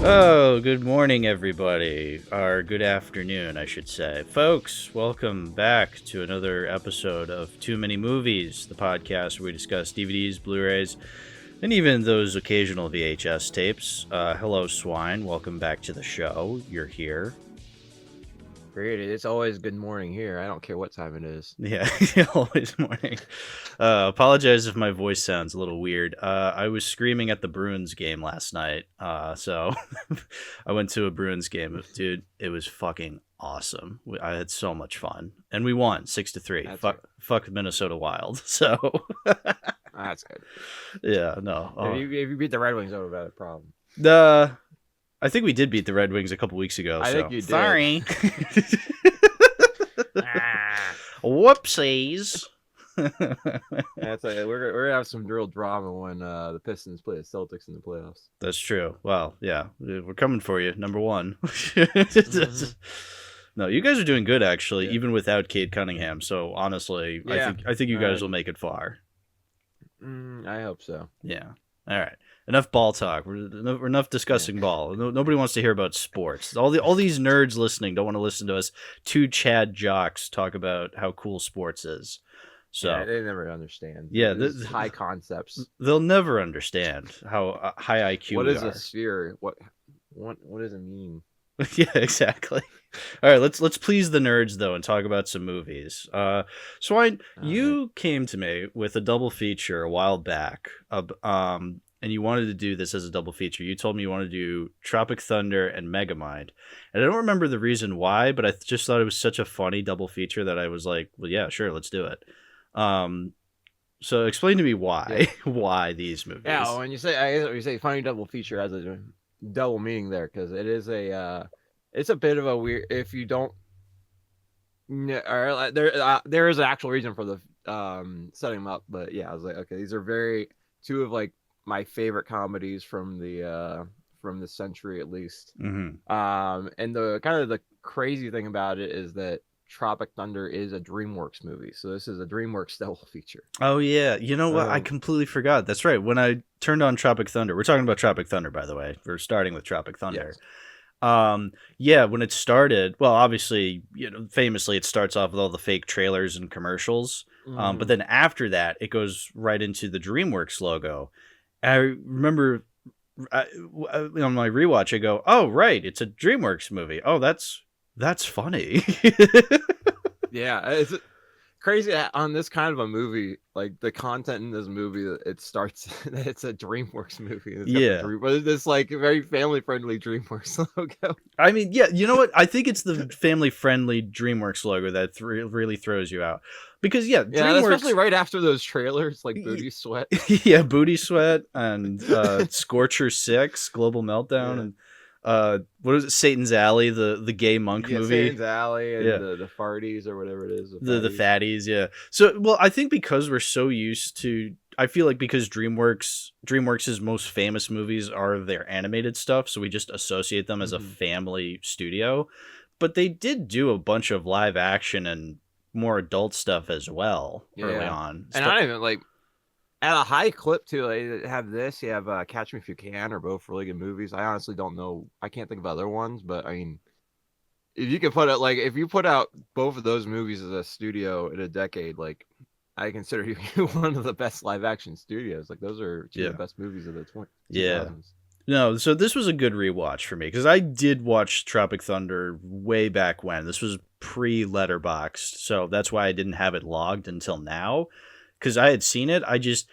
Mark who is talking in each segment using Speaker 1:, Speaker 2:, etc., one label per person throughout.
Speaker 1: Oh, good morning, everybody. Or good afternoon, I should say. Folks, welcome back to another episode of Too Many Movies, the podcast where we discuss DVDs, Blu-rays, and even those occasional VHS tapes. Hello, Swine. Welcome back to the show. You're here.
Speaker 2: Great. It's always good morning here. I don't care what time it is.
Speaker 1: Yeah, always morning. Apologize if my voice sounds a little weird. I was screaming at the Bruins game last night. So I went to a Bruins game. Dude, it was fucking awesome. I had so much fun. And we won 6-3. Fuck Minnesota Wild. So
Speaker 2: that's good.
Speaker 1: Yeah, no.
Speaker 2: If you beat the Red Wings, I would have had a problem.
Speaker 1: I think we did beat the Red Wings a couple weeks ago.
Speaker 2: I think you did.
Speaker 1: Sorry. Whoopsies.
Speaker 2: That's like, we're gonna have some real drama when the Pistons play the Celtics in the playoffs.
Speaker 1: That's true. Well, yeah, we're coming for you, number one. No, you guys are doing good actually, even without Cade Cunningham. So honestly, I think you guys will make it far.
Speaker 2: I hope so.
Speaker 1: Yeah. All right. Enough ball talk. We're enough discussing ball. Nobody wants to hear about sports. All these nerds listening don't want to listen to us two Chad jocks talk about how cool sports is. So
Speaker 2: yeah, they never understand.
Speaker 1: Yeah,
Speaker 2: high concepts.
Speaker 1: They'll never understand how high IQ.
Speaker 2: What is
Speaker 1: a
Speaker 2: sphere? What does it mean?
Speaker 1: Yeah, exactly. All right, let's please the nerds though and talk about some movies. Swine, you came to me with a double feature a while back. And you wanted to do this as a double feature. You told me you wanted to do Tropic Thunder and Megamind. And I don't remember the reason why, but I just thought it was such a funny double feature that I was like, well, yeah, sure, let's do it. So explain to me why. Yeah. Why these movies?
Speaker 2: Yeah, when you say funny double feature has a double meaning there, because it is it's a bit of a weird, if you don't there is an actual reason for the setting them up, but yeah, I was like, okay, these are two of like my favorite comedies from the century at least.
Speaker 1: Mm-hmm.
Speaker 2: And the kind of the crazy thing about it is that Tropic Thunder is a DreamWorks movie, so this is a DreamWorks double feature.
Speaker 1: Oh yeah, you know what? I completely forgot. That's right. When I turned on Tropic Thunder, we're talking about Tropic Thunder, by the way. We're starting with Tropic Thunder. Yes. Yeah, when it started, well, obviously, famously, it starts off with all the fake trailers and commercials. Mm-hmm. But then after that, it goes right into the DreamWorks logo. I remember on my rewatch, I go, "Oh, right, it's a DreamWorks movie. Oh, that's funny."
Speaker 2: Yeah, it's crazy on this kind of a movie. Like the content in this movie, it starts. It's a DreamWorks movie. But it's like a very family-friendly DreamWorks logo.
Speaker 1: I mean, yeah, you know what? I think it's the family-friendly DreamWorks logo that really throws you out. Because DreamWorks,
Speaker 2: especially right after those trailers, like Booty Sweat.
Speaker 1: Yeah, Booty Sweat and Scorcher 6, Global Meltdown, and what was it? Satan's Alley, the gay monk movie.
Speaker 2: Satan's Alley and the farties or whatever it is.
Speaker 1: The fatties, yeah. So, well, I think because we're so used to, I feel like because DreamWorks' most famous movies are their animated stuff, so we just associate them as a family studio. But they did do a bunch of live action and more adult stuff as well early on.
Speaker 2: And I don't even like at a high clip too. Like, have this, you have Catch Me If You Can, are both really good movies. I honestly don't know. I can't think of other ones, but I mean, if you put out both of those movies as a studio in a decade, like I consider you one of the best live action studios. Like those are two of the best movies of the 20s.
Speaker 1: Yeah. No, so this was a good rewatch for me because I did watch Tropic Thunder way back when. This was pre-Letterboxd, so that's why I didn't have it logged until now, because I had seen it. I just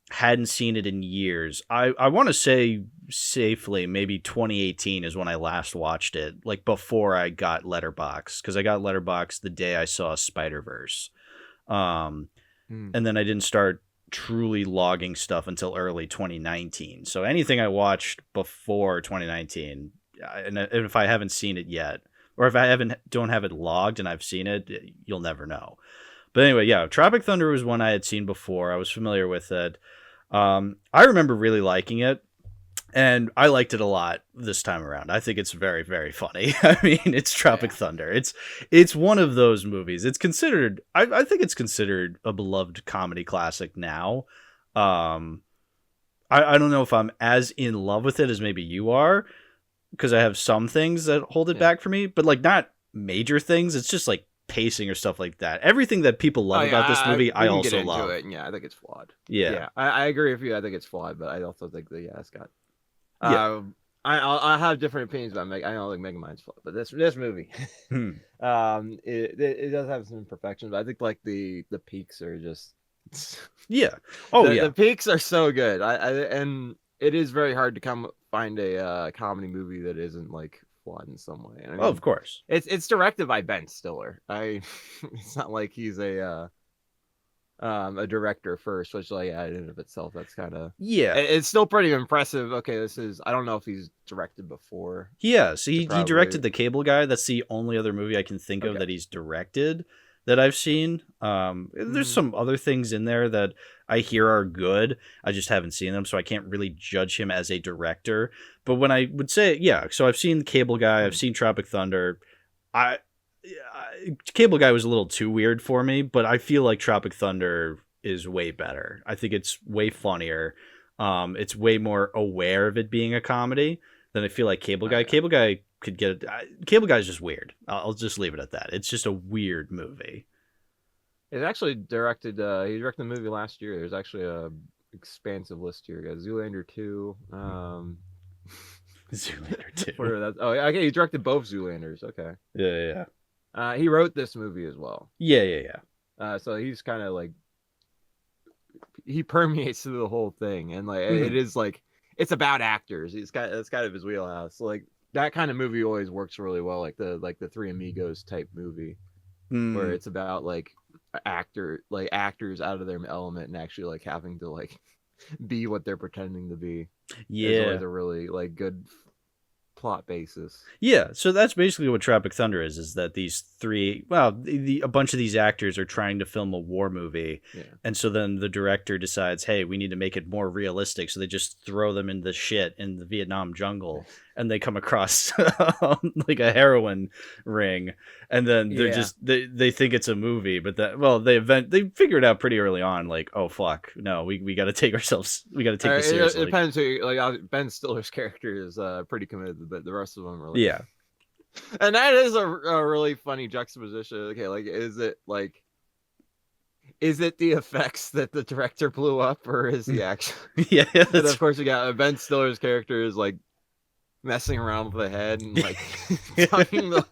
Speaker 1: hadn't seen it in years. I want to say safely maybe 2018 is when I last watched it, like before I got Letterboxd, because I got Letterboxd the day I saw Spider-Verse. And then I didn't start truly logging stuff until early 2019. So anything I watched before 2019, and if I haven't seen it yet, or if I don't have it logged and I've seen it, you'll never know. But anyway, yeah, Tropic Thunder was one I had seen before. I was familiar with it. I remember really liking it. And I liked it a lot this time around. I think it's very, very funny. I mean, it's Tropic Thunder. It's one of those movies. It's considered, I think it's considered a beloved comedy classic now. I don't know if I'm as in love with it as maybe you are, because I have some things that hold it back for me, but like not major things. It's just like pacing or stuff like that. Everything that people love about this movie, I also love.
Speaker 2: Yeah, I think it's flawed.
Speaker 1: Yeah,
Speaker 2: I agree with you. I think it's flawed, but I also think that it's got. I have different opinions about I don't think Megamind's flawed, but this movie, it does have some imperfections. But I think like the peaks are just.
Speaker 1: Yeah.
Speaker 2: The peaks are so good. And it is very hard to find a comedy movie that isn't like flawed in some way. I mean,
Speaker 1: of course.
Speaker 2: It's directed by Ben Stiller. It's not like he's a director first, which like in and of itself, that's kind of It's still pretty impressive. Okay, I don't know if he's directed before.
Speaker 1: Yeah, so he directed The Cable Guy. That's the only other movie I can think of that he's directed that I've seen. There's some other things in there that I hear are good. I just haven't seen them, so I can't really judge him as a director. But when I would say, so I've seen The Cable Guy, I've seen Tropic Thunder. Cable Guy was a little too weird for me, but I feel like Tropic Thunder is way better. I think it's way funnier. It's way more aware of it being a comedy than I feel like Cable Guy. Cable Guy could get it. Cable Guy is just weird. I'll just leave it at that. It's just a weird movie.
Speaker 2: It's actually directed. He directed the movie last year. There's actually a expansive list here. You got Zoolander 2.
Speaker 1: Zoolander 2.
Speaker 2: Okay. He directed both Zoolanders. Okay.
Speaker 1: Yeah.
Speaker 2: He wrote this movie as well.
Speaker 1: Yeah.
Speaker 2: So he's kind of like he permeates through the whole thing, and like it is like it's about actors. It's kind of his wheelhouse. So, like that kind of movie always works really well, like the Three Amigos type movie, where it's about like actors out of their element and actually like having to like be what they're pretending to be. It's always a really like good plot basis.
Speaker 1: Yeah, so that's basically what Tropic Thunder is that these three, a bunch of these actors are trying to film a war movie, and so then the director decides, hey, we need to make it more realistic, so they just throw them in the shit in the Vietnam jungle, and they come across like a heroin ring, and then they're just they think it's a movie, but they figure it out pretty early on, like, oh fuck, no, we got to take this seriously.
Speaker 2: It depends. Like Ben Stiller's character is pretty committed, but the rest of them are like, and that is a really funny juxtaposition. Okay, like is it the effects that the director blew up, or is the action? And of course you got Ben Stiller's character is like messing around with the head and like talking the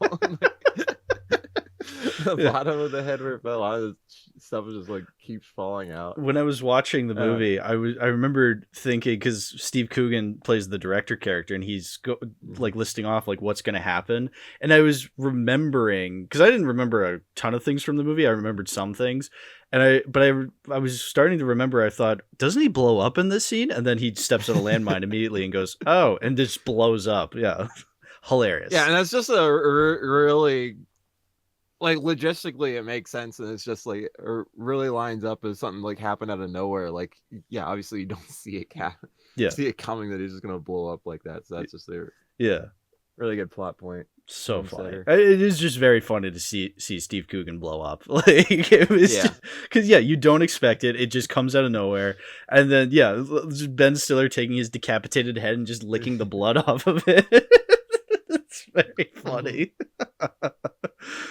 Speaker 2: bottom of the head where it fell. A lot of stuff just like keeps falling out.
Speaker 1: When I was watching the movie, I remember thinking, because Steve Coogan plays the director character, and he's like listing off like what's going to happen, and I was remembering, because I didn't remember a ton of things from the movie. I remembered some things, and I was starting to remember. I thought, doesn't he blow up in this scene? And then he steps on a landmine immediately and goes, oh, and just blows up. Yeah, hilarious.
Speaker 2: Yeah, and that's just a really. Like logistically, it makes sense, and it's just like it really lines up as something like happened out of nowhere. Like, obviously you don't see it see it coming that he's just gonna blow up like that. So that's just a really good plot point.
Speaker 1: So funny. It is just very funny to see Steve Coogan blow up. Like it was because you don't expect it. It just comes out of nowhere, and then Ben Stiller taking his decapitated head and just licking the blood off of it. It's very funny.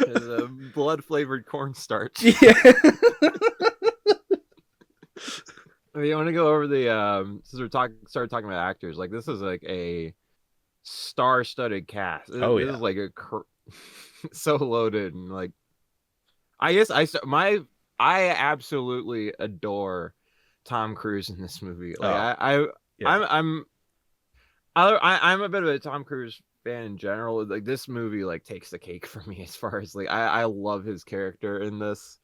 Speaker 2: It's a blood-flavored cornstarch.
Speaker 1: Yeah.
Speaker 2: You want to go over the since we started talking about actors, like this is like a star-studded cast. This is like so loaded, and like I guess I absolutely adore Tom Cruise in this movie. Like I'm a bit of a Tom Cruise fan in general. Like this movie like takes the cake for me as far as like I love his character in this.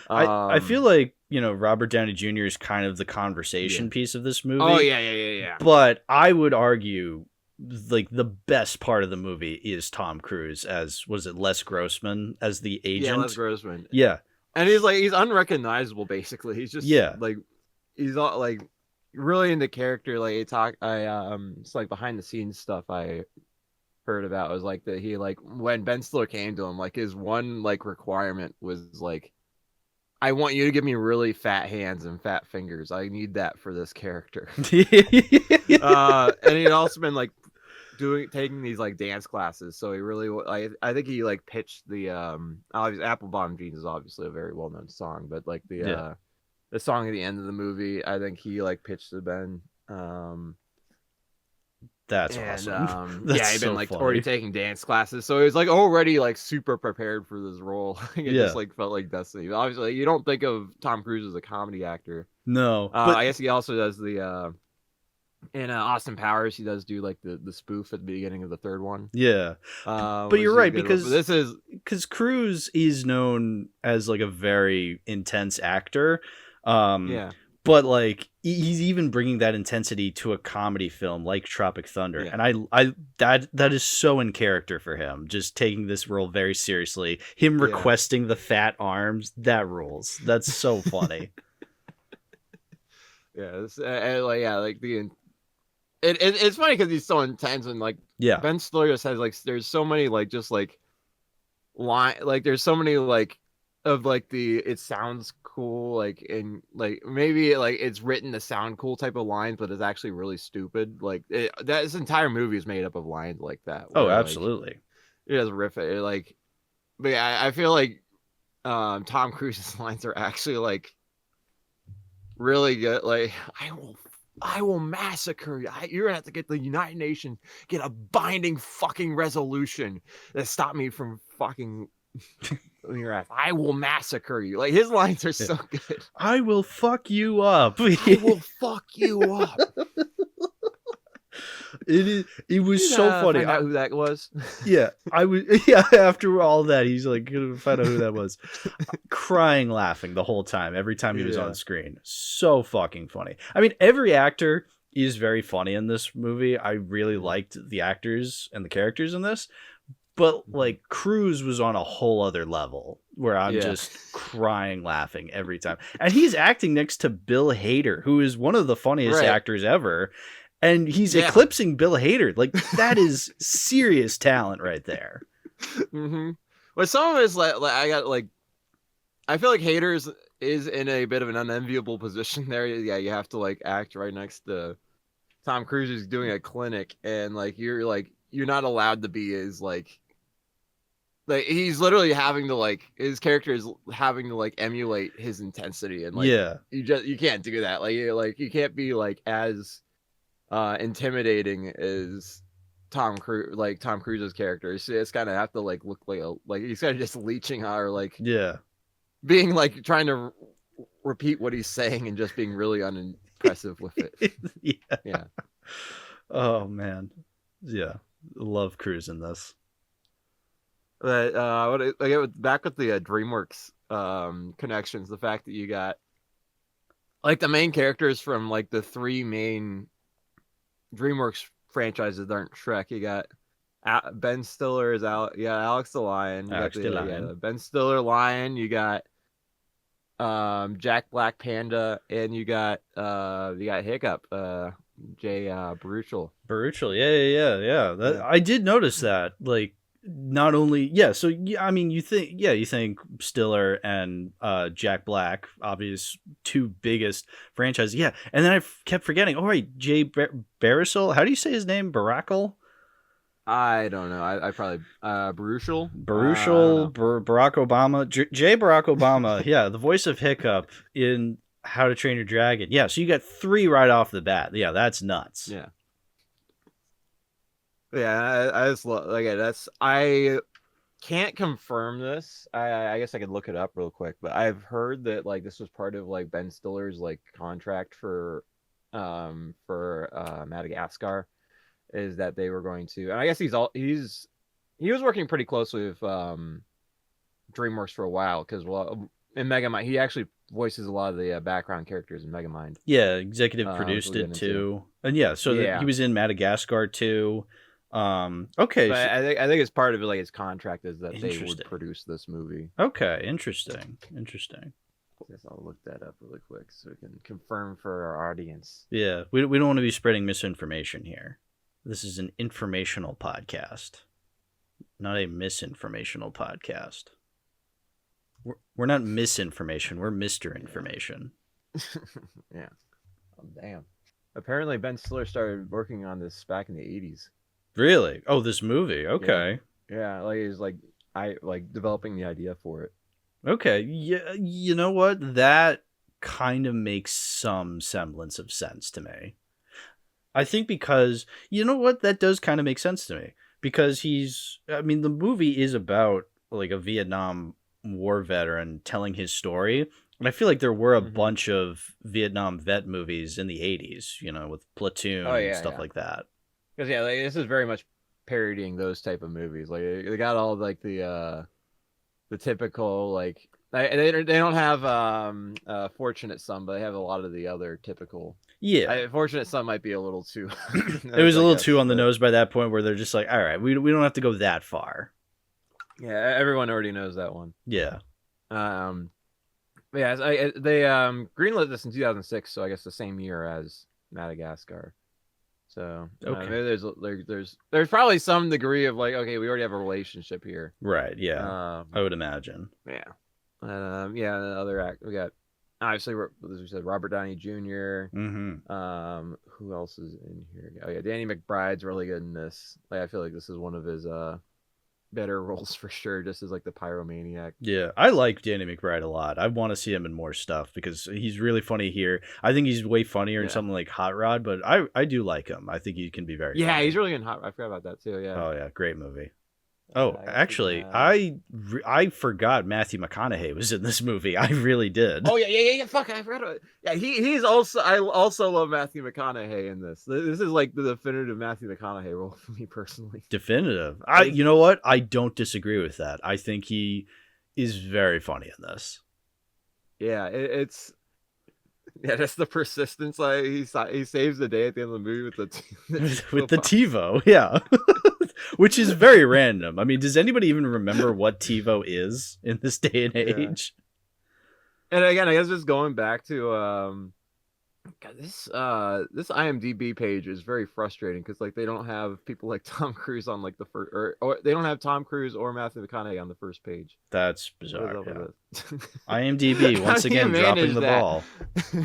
Speaker 1: I feel like Robert Downey Jr. is kind of the conversation piece of this movie.
Speaker 2: Oh yeah.
Speaker 1: But I would argue like the best part of the movie is Tom Cruise as Les Grossman as the agent.
Speaker 2: Les Grossman.
Speaker 1: And
Speaker 2: he's unrecognizable basically. He's just like he's all like really into character. Like it's like behind the scenes stuff I heard about was like that he like when Ben Stiller came to him, like his one like requirement was like, I want you to give me really fat hands and fat fingers. I need that for this character. And he'd also been like taking these like dance classes. So he really, I think he like pitched the obviously Apple Bottom Jeans is obviously a very well known song, but like the song at the end of the movie, I think he like pitched to Ben.
Speaker 1: That's awesome. That's
Speaker 2: he'd been like
Speaker 1: funny.
Speaker 2: already taking dance classes, so he was like already like super prepared for this role. It just like felt like destiny. But obviously, you don't think of Tom Cruise as a comedy actor.
Speaker 1: No, but
Speaker 2: I guess he also does the in Austin Powers. He does do like the spoof at the beginning of the third one.
Speaker 1: Yeah, but you're right because Cruise is known as like a very intense actor. But like he's even bringing that intensity to a comedy film like Tropic Thunder, and I that is so in character for him. Just taking this role very seriously, him requesting the fat arms, that rules. That's so funny.
Speaker 2: It's funny because he's so intense and like Ben Stiller just has like there's so many like just like line like there's so many like of like it sounds cool like and like maybe like it's written to sound cool type of lines, but it's actually really stupid. Like this entire movie is made up of lines like that.
Speaker 1: Oh, absolutely.
Speaker 2: Like, it does riff it like, but yeah, I feel like Tom Cruise's lines are actually like really good. Like I will massacre you. You're gonna have to get the United Nations, get a binding fucking resolution that stop me from fucking your ass. I will massacre you. Like his lines are so good.
Speaker 1: I will fuck you up.
Speaker 2: I will fuck you up.
Speaker 1: It was so funny.
Speaker 2: Find out who that was.
Speaker 1: After all that, he's like gonna find out who that was. Crying, laughing the whole time, every time he was on screen. So fucking funny. I mean, every actor is very funny in this movie. I really liked the actors and the characters in this, but like Cruise was on a whole other level where I'm just crying, laughing every time. And he's acting next to Bill Hader, who is one of the funniest actors ever. And he's eclipsing Bill Hader. Like, that is serious talent right there.
Speaker 2: Mm-hmm. But some of it is like I feel like Hader is in a bit of an unenviable position there. Yeah, you have to like act right next to Tom Cruise who's doing a clinic, and you're not allowed to be as like he's literally having to like his character is having to like emulate his intensity, and you can't do that. You can't be like as intimidating as Tom Cruise's character. It's kind of have to like look like he's kind of just leeching on or being like trying to repeat what he's saying and just being really unimpressive with it. Yeah.
Speaker 1: Oh man. Yeah. Love Cruise in this.
Speaker 2: But back with the DreamWorks connections, the fact that you got like the main characters from like the three main DreamWorks franchises that aren't Shrek. You got Ben Stiller is out. Yeah, Alex the Lion. Ben Stiller Lion. You got Jack Black Panda, and you got Hiccup. Jay Baruchel.
Speaker 1: Yeah. I did notice that. Like, not only so I mean you think Stiller and Jack Black, obvious two biggest franchises, and then I kept forgetting. Oh right, Jay Baruchel. How do you say his name? Barackle?
Speaker 2: I don't know. I probably Baruchel,
Speaker 1: Barack Obama, Jay Barack Obama. Yeah, the voice of Hiccup in How to Train Your Dragon. Yeah, so you got three right off the bat. Yeah, that's nuts.
Speaker 2: Yeah, I just love I can't confirm this. I guess I could look it up real quick, but I've heard that like this was part of like Ben Stiller's like contract for Madagascar, is that they were going to, and I guess he was working pretty closely with DreamWorks for a while because in Megamind he actually voices a lot of the background characters in Megamind.
Speaker 1: Yeah, executive produced it too, and he was in Madagascar too. Okay,
Speaker 2: but I think it's part of it, like his contract is that they would produce this movie.
Speaker 1: Okay, interesting.
Speaker 2: I guess I'll look that up really quick so we can confirm for our audience.
Speaker 1: Yeah, we don't want to be spreading misinformation here. This is an informational podcast, not a misinformational podcast. We're not misinformation. We're Mr. Information.
Speaker 2: Yeah. Oh, damn. Apparently, Ben Stiller started working on this back in the 80s.
Speaker 1: Really? Oh, this movie. Okay.
Speaker 2: Yeah, like he's like developing the idea for it.
Speaker 1: Okay. Yeah, you know what? That kind of makes some semblance of sense to me. I think because you know what, that does kind of make sense to me because I mean, the movie is about like a Vietnam War veteran telling his story, and I feel like there were a
Speaker 2: Mm-hmm.
Speaker 1: bunch of Vietnam vet movies in the '80s, you know, with
Speaker 2: Oh
Speaker 1: Platoon and
Speaker 2: yeah,
Speaker 1: stuff
Speaker 2: yeah.
Speaker 1: like that.
Speaker 2: Because yeah, like, this is very much parodying those type of movies. Like they got all like the typical like they don't have Fortunate Son, but they have a lot of the other typical.
Speaker 1: Yeah,
Speaker 2: Fortunate Son might be a little too
Speaker 1: it was a
Speaker 2: I
Speaker 1: little too
Speaker 2: guess,
Speaker 1: on the
Speaker 2: but
Speaker 1: nose by that point where they're just like, all right, we don't have to go that far.
Speaker 2: yeah, everyone already knows that one.
Speaker 1: Yeah.
Speaker 2: Um, but yeah, they greenlit this in 2006, so I guess the same year as Madagascar. So
Speaker 1: Okay.
Speaker 2: maybe there's probably some degree of like, okay, we already have a relationship here.
Speaker 1: Right. Yeah. I would imagine.
Speaker 2: Yeah. Yeah. The other act we got obviously, as we said, Robert Downey Jr.
Speaker 1: Mm-hmm.
Speaker 2: Who else is in here? Oh yeah, Danny McBride's really good in this. Like I feel like this is one of his better roles for sure, just as like the pyromaniac.
Speaker 1: Yeah, I like Danny McBride a lot. I want to see him in more stuff because he's really funny here. I think he's way funnier in
Speaker 2: Yeah.
Speaker 1: something like Hot Rod, but I do like him. I think he can be very
Speaker 2: Yeah,
Speaker 1: funny.
Speaker 2: he's really good in Hot. I forgot about that too. Yeah.
Speaker 1: Oh yeah, great movie. Oh,
Speaker 2: I guess
Speaker 1: actually,
Speaker 2: we
Speaker 1: I forgot Matthew McConaughey was in this movie. I really did.
Speaker 2: Oh yeah. Fuck, I forgot about it. Yeah, he's also. I also love Matthew McConaughey in this. This is like the definitive Matthew McConaughey role for me personally.
Speaker 1: Definitive. You know what? I don't disagree with that. I think he is very funny in this.
Speaker 2: Yeah, it's yeah, that's the persistence. Like he saves the day at the end of the movie with the
Speaker 1: With the TiVo, yeah. Which is very random. I mean, does anybody even remember what TiVo is in this day and age?
Speaker 2: Yeah. And again, I guess just going back to God, this IMDb page is very frustrating because like they don't have people like Tom Cruise on like the first, or they don't have Tom Cruise or Matthew McConaughey on the first page.
Speaker 1: That's bizarre. Yeah.
Speaker 2: With
Speaker 1: IMDb once again dropping the ball.
Speaker 2: How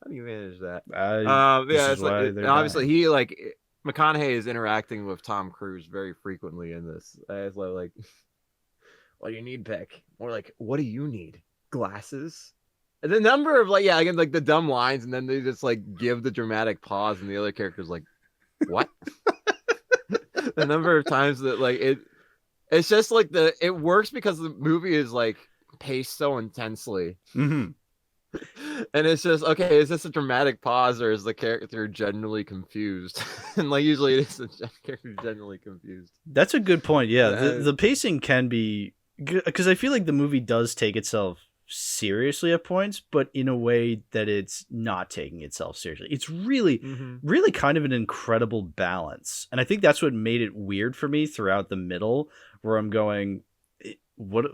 Speaker 2: do you manage that?
Speaker 1: Yeah,
Speaker 2: it's like obviously he like McConaughey is interacting with Tom Cruise very frequently in this. It's like, what do you need, Peck? Or like, what do you need? Glasses? And the number of like, yeah, again, like the dumb lines, and then they just like give the dramatic pause, and the other character's like, what? The number of times that like it's just like it works because the movie is like paced so intensely.
Speaker 1: Mm-hmm.
Speaker 2: And it's just, okay, is this a dramatic pause or is the character genuinely confused? And like usually it is the character genuinely confused.
Speaker 1: That's a good point. Yeah, the pacing can be, because I feel like the movie does take itself seriously at points, but in a way that it's not taking itself seriously. It's really, really kind of an incredible balance. And I think that's what made it weird for me throughout the middle, where I'm going, what,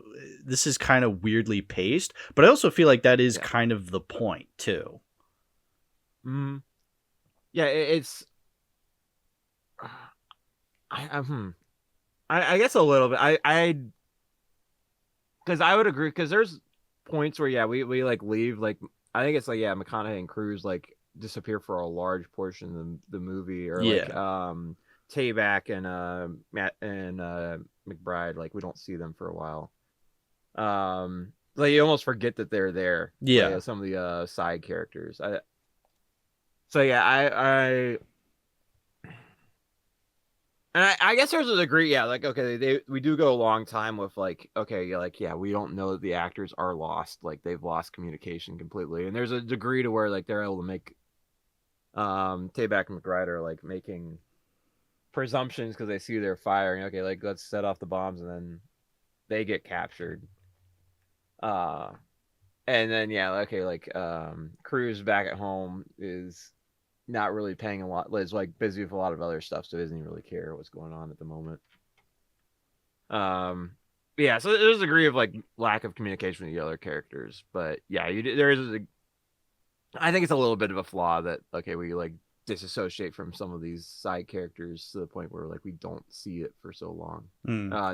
Speaker 1: this is kind of weirdly paced, but I also feel like that is kind of the point too.
Speaker 2: Yeah, it's I guess a little bit. I because I would agree, because there's points where we like leave, like I think it's like McConaughey and Cruise like disappear for a large portion of the movie, or like Tayback and Matt and McBride, like we don't see them for a while. Like you almost forget that they're there. Like, some of the side characters. I guess there's a degree, like, okay, we do go a long time with like, okay, like, we don't know that the actors are lost, like they've lost communication completely, and there's a degree to where like they're able to make Tayback and McBride are like making presumptions because they see they're firing. Okay, like let's set off the bombs, and then they get captured. And then like Cruz back at home is not really paying a lot. Is like busy with a lot of other stuff, so doesn't even really care what's going on at the moment. So there's a degree of like lack of communication with the other characters, but there is I think it's a little bit of a flaw that we like disassociate from some of these side characters to the point where like we don't see it for so long.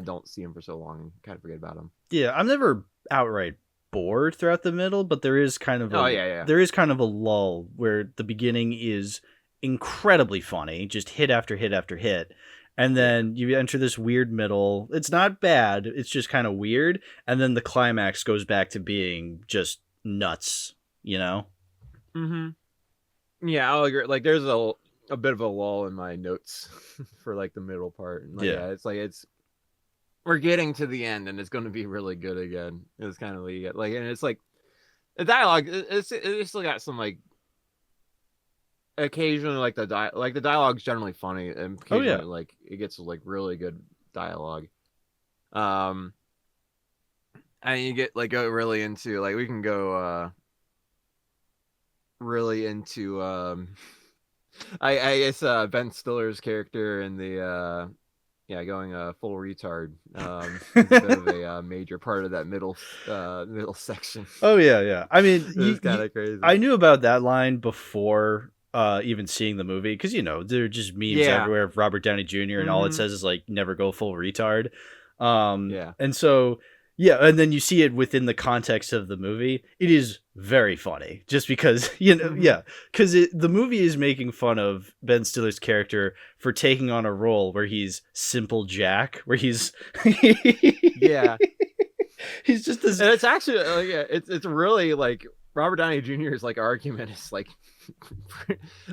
Speaker 2: Don't see him for so long and kind of forget about him.
Speaker 1: Yeah, I'm never outright bored throughout the middle, but there is kind of there is kind of a lull where the beginning is incredibly funny, just hit after hit after hit. And then you enter this weird middle. It's not bad. It's just kind of weird. And then the climax goes back to being just nuts, you know?
Speaker 2: Mm-hmm. Yeah, I'll agree. Like, there's a bit of a lull in my notes for like the middle part. Like, it's like we're getting to the end and it's going to be really good again. It's kind of like, and it's like the dialogue. It's still got some like occasionally like the dialogue's generally funny and occasionally like it gets like really good dialogue. And you get like go really into like we can go really into I guess Ben Stiller's character and the going full retard is a bit of a major part of that middle section.
Speaker 1: Oh yeah. I mean,
Speaker 2: it's kind of crazy.
Speaker 1: I knew about that line before even seeing the movie because there are just memes everywhere of Robert Downey Jr. and all it says is like never go full retard. And so and then you see it within the context of the movie. It is very funny just because because the movie is making fun of Ben Stiller's character for taking on a role where he's simple Jack, where he's he's just this.
Speaker 2: And it's actually it's really like Robert Downey Jr.'s like argument is like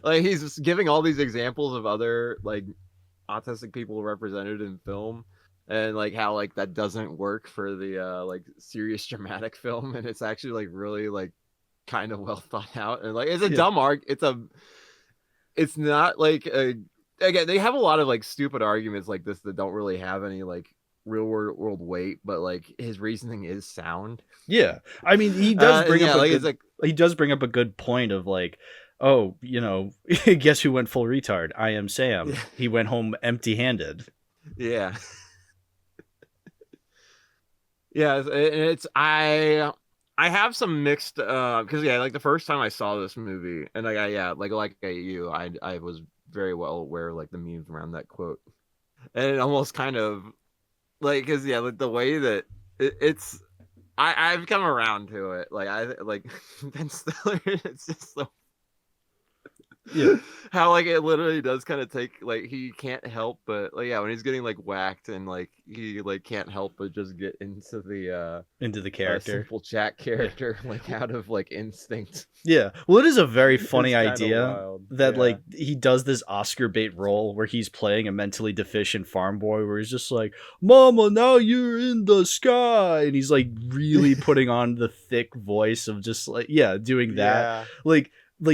Speaker 2: like he's giving all these examples of other like autistic people represented in film. And like how like that doesn't work for the like serious dramatic film, and it's actually like really like kind of well thought out, and like it's a dumb it's not like again they have a lot of like stupid arguments like this that don't really have any like real world weight, but like his reasoning is sound. Yeah,
Speaker 1: I mean he does bring up he does bring up a good point of like, oh, guess who went full retard? I am Sam. He went home empty-handed.
Speaker 2: Yeah. Yeah, it's I have some mixed because like the first time I saw this movie and like I was very well aware of like the memes around that quote, and it almost kind of like because like the way that it's I've come around to it like I like Ben Stiller it's just so how like it literally does kind of take like he can't help but like when he's getting like whacked and like he like can't help but just get into the character simple Jack character like out of like instinct.
Speaker 1: Well, it is a very funny idea that like he does this Oscar bait role where he's playing a mentally deficient farm boy where he's just like, Mama, now you're in the sky, and he's like really putting on the thick voice of just like doing that like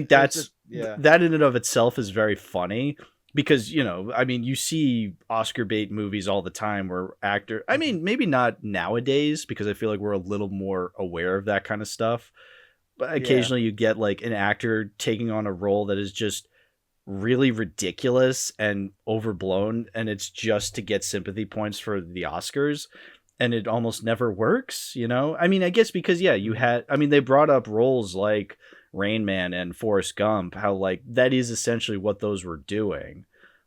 Speaker 1: that's just, that in and of itself is very funny because I mean you see Oscar bait movies all the time where I mean maybe not nowadays because I feel like we're a little more aware of that kind of stuff, but occasionally you get like an actor taking on a role that is just really ridiculous and overblown and it's just to get sympathy points for the Oscars, and it almost never works. I mean I guess because they brought up roles like Rain Man and Forrest Gump, how like that is essentially what those were doing,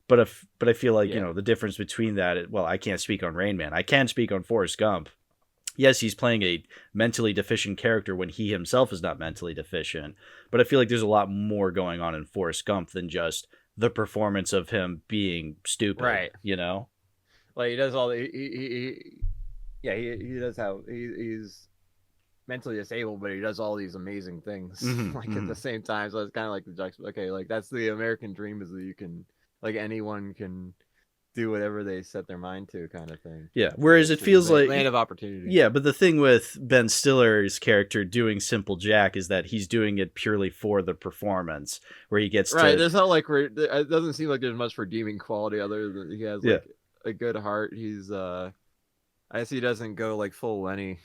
Speaker 1: but I feel like the difference between that, I can't speak on Rain Man, I can speak on Forrest Gump. Yes, he's playing a mentally deficient character when he himself is not mentally deficient, but I feel like there's a lot more going on in Forrest Gump than just the performance of him being stupid, right?
Speaker 2: Like he does all the he does how he's mentally disabled, but he does all these amazing things at the same time. So it's kind of like the juxtaposition. Okay, like that's the American dream, is that you can like anyone can do whatever they set their mind to, kind of thing.
Speaker 1: Whereas it feels like
Speaker 2: land of opportunity.
Speaker 1: But the thing with Ben Stiller's character doing Simple Jack is that he's doing it purely for the performance, where he gets
Speaker 2: right. There's not like it doesn't seem like there's much redeeming quality other than he has like a good heart. He's I guess he doesn't go like full Lenny.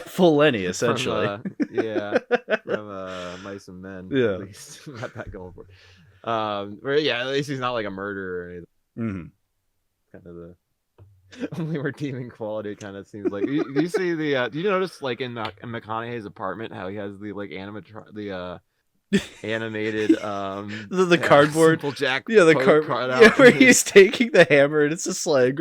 Speaker 1: Full Lenny, essentially.
Speaker 2: From Mice and Men. At least not that going for it. At least he's not like a murderer or anything. Kind of the only redeeming quality kind of seems like. Do you see the? Do you notice like in McConaughey's apartment how he has the like animated
Speaker 1: the cardboard
Speaker 2: Simple Jack
Speaker 1: the card where he's taking the hammer and it's just like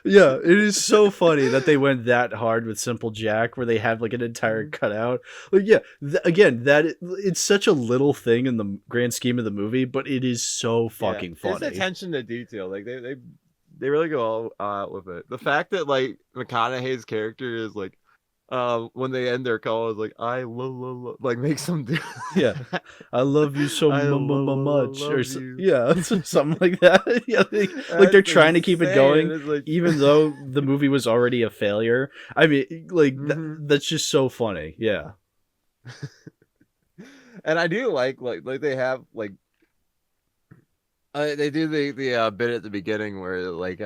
Speaker 1: Yeah, it is so funny that they went that hard with Simple Jack, where they have like an entire cutout. Like, yeah, again, it's such a little thing in the grand scheme of the movie, but it is so fucking funny.
Speaker 2: It's attention to detail. Like they really go all out with it. The fact that like McConaughey's character is like, when they end their call is like, I love, like makes them do.
Speaker 1: Yeah, I love you so much, or
Speaker 2: you.
Speaker 1: yeah, something like that. Yeah, like they're trying to keep it going, like... even though the movie was already a failure. I mean, like that's just so funny. Yeah,
Speaker 2: and I do like they have like. They do the bit at the beginning where like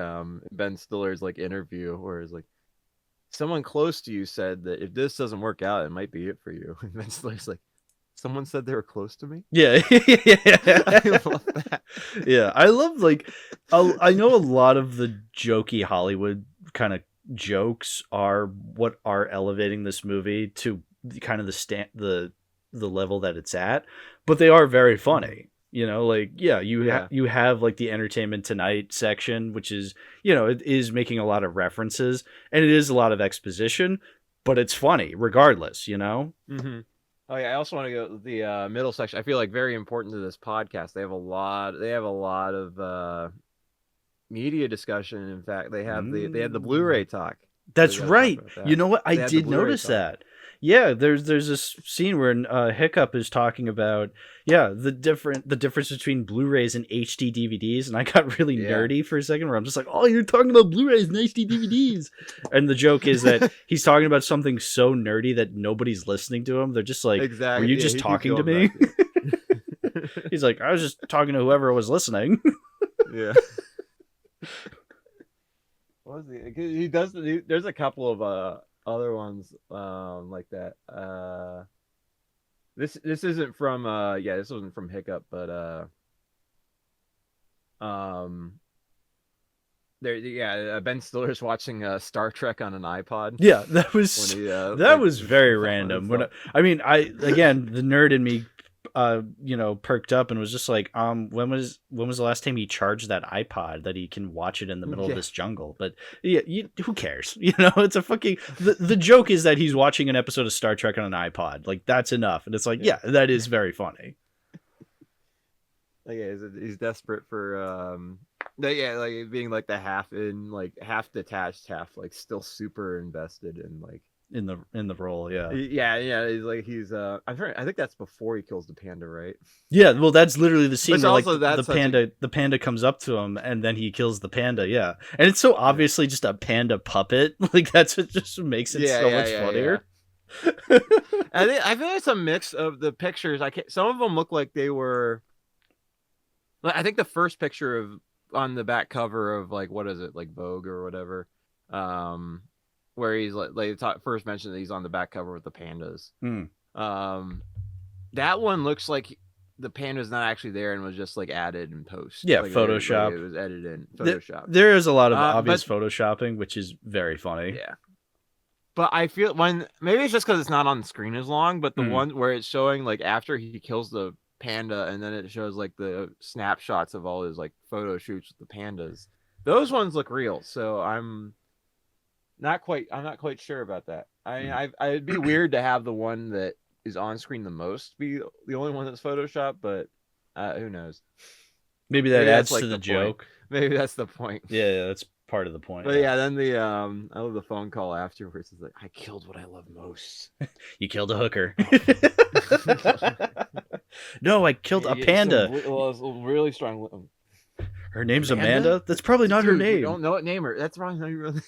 Speaker 2: Ben Stiller's like interview where it's like, someone close to you said that if this doesn't work out, it might be it for you. And Ben Stiller's like, someone said they were close to me?
Speaker 1: Yeah.
Speaker 2: I love that.
Speaker 1: Yeah, I love, like, I know a lot of the jokey Hollywood kind of jokes are what are elevating this movie to kind of the level that it's at, but they are very funny. You know, like, yeah, you have like the Entertainment Tonight section, which is, you know, it is making a lot of references and it is a lot of exposition, but it's funny regardless, you know?
Speaker 2: Mm-hmm. Oh yeah, I also want to go to the middle section. I feel like very important to this podcast. They have a lot of media discussion. In fact, they have the Blu-ray talk.
Speaker 1: That's right.
Speaker 2: That.
Speaker 1: You know what? I did notice that. Yeah, there's this scene where Hiccup is talking about the difference between Blu-rays and HD DVDs, and I got really nerdy for a second where I'm just like, oh, you're talking about Blu-rays and HD DVDs, and the joke is that he's talking about something so nerdy that nobody's listening to him. They're just like, were you just talking to me? He's like, I was just talking to whoever was listening.
Speaker 2: Yeah. What was he does? There's a couple of other ones like that. This isn't from this wasn't from Hiccup, but Ben Stiller's watching Star Trek on an iPod.
Speaker 1: Yeah, that was was very random. The nerd in me perked up and was just like, when was the last time he charged that iPod that he can watch it in the middle of this jungle? But yeah, who cares? You know, it's a fucking the joke is that he's watching an episode of Star Trek on an iPod. Like, that's enough. And it's like, yeah, that is very funny.
Speaker 2: Like, he's desperate for like being like the half detached, half like still super invested in like
Speaker 1: in the role.
Speaker 2: He's I think that's before he kills the panda, right?
Speaker 1: Yeah, well, that's literally the scene where like the panda comes up to him and then he kills the panda. Yeah, and it's so obviously just a panda puppet. Like, that's what just makes it so much funnier.
Speaker 2: I feel like it's a mix of the pictures. Some of them look like they were. I think the first picture on the back cover of like, what is it, like Vogue or whatever, where he's first mentioned that he's on the back cover with the pandas. That one looks like the panda's not actually there and was just like added in post.
Speaker 1: Yeah,
Speaker 2: like,
Speaker 1: Photoshop.
Speaker 2: It was edited in Photoshop.
Speaker 1: There is a lot of obvious photoshopping, which is very funny.
Speaker 2: Yeah. But I feel maybe it's just because it's not on the screen as long, but the one where it's showing like after he kills the panda and then it shows like the snapshots of all his like photo shoots with the pandas, those ones look real. So I'm not quite sure about that. It'd be weird to have the one that is on screen the most be the only one that's photoshopped, but who knows?
Speaker 1: Maybe adds to the joke.
Speaker 2: Maybe that's the point.
Speaker 1: Yeah, that's part of the point.
Speaker 2: But yeah, then the I love the phone call afterwards. It's like, I killed what I love most.
Speaker 1: You killed a hooker. No, I killed a panda.
Speaker 2: Really strong.
Speaker 1: Her name's Amanda? That's probably not her name.
Speaker 2: You don't know what name her. That's probably not your real name.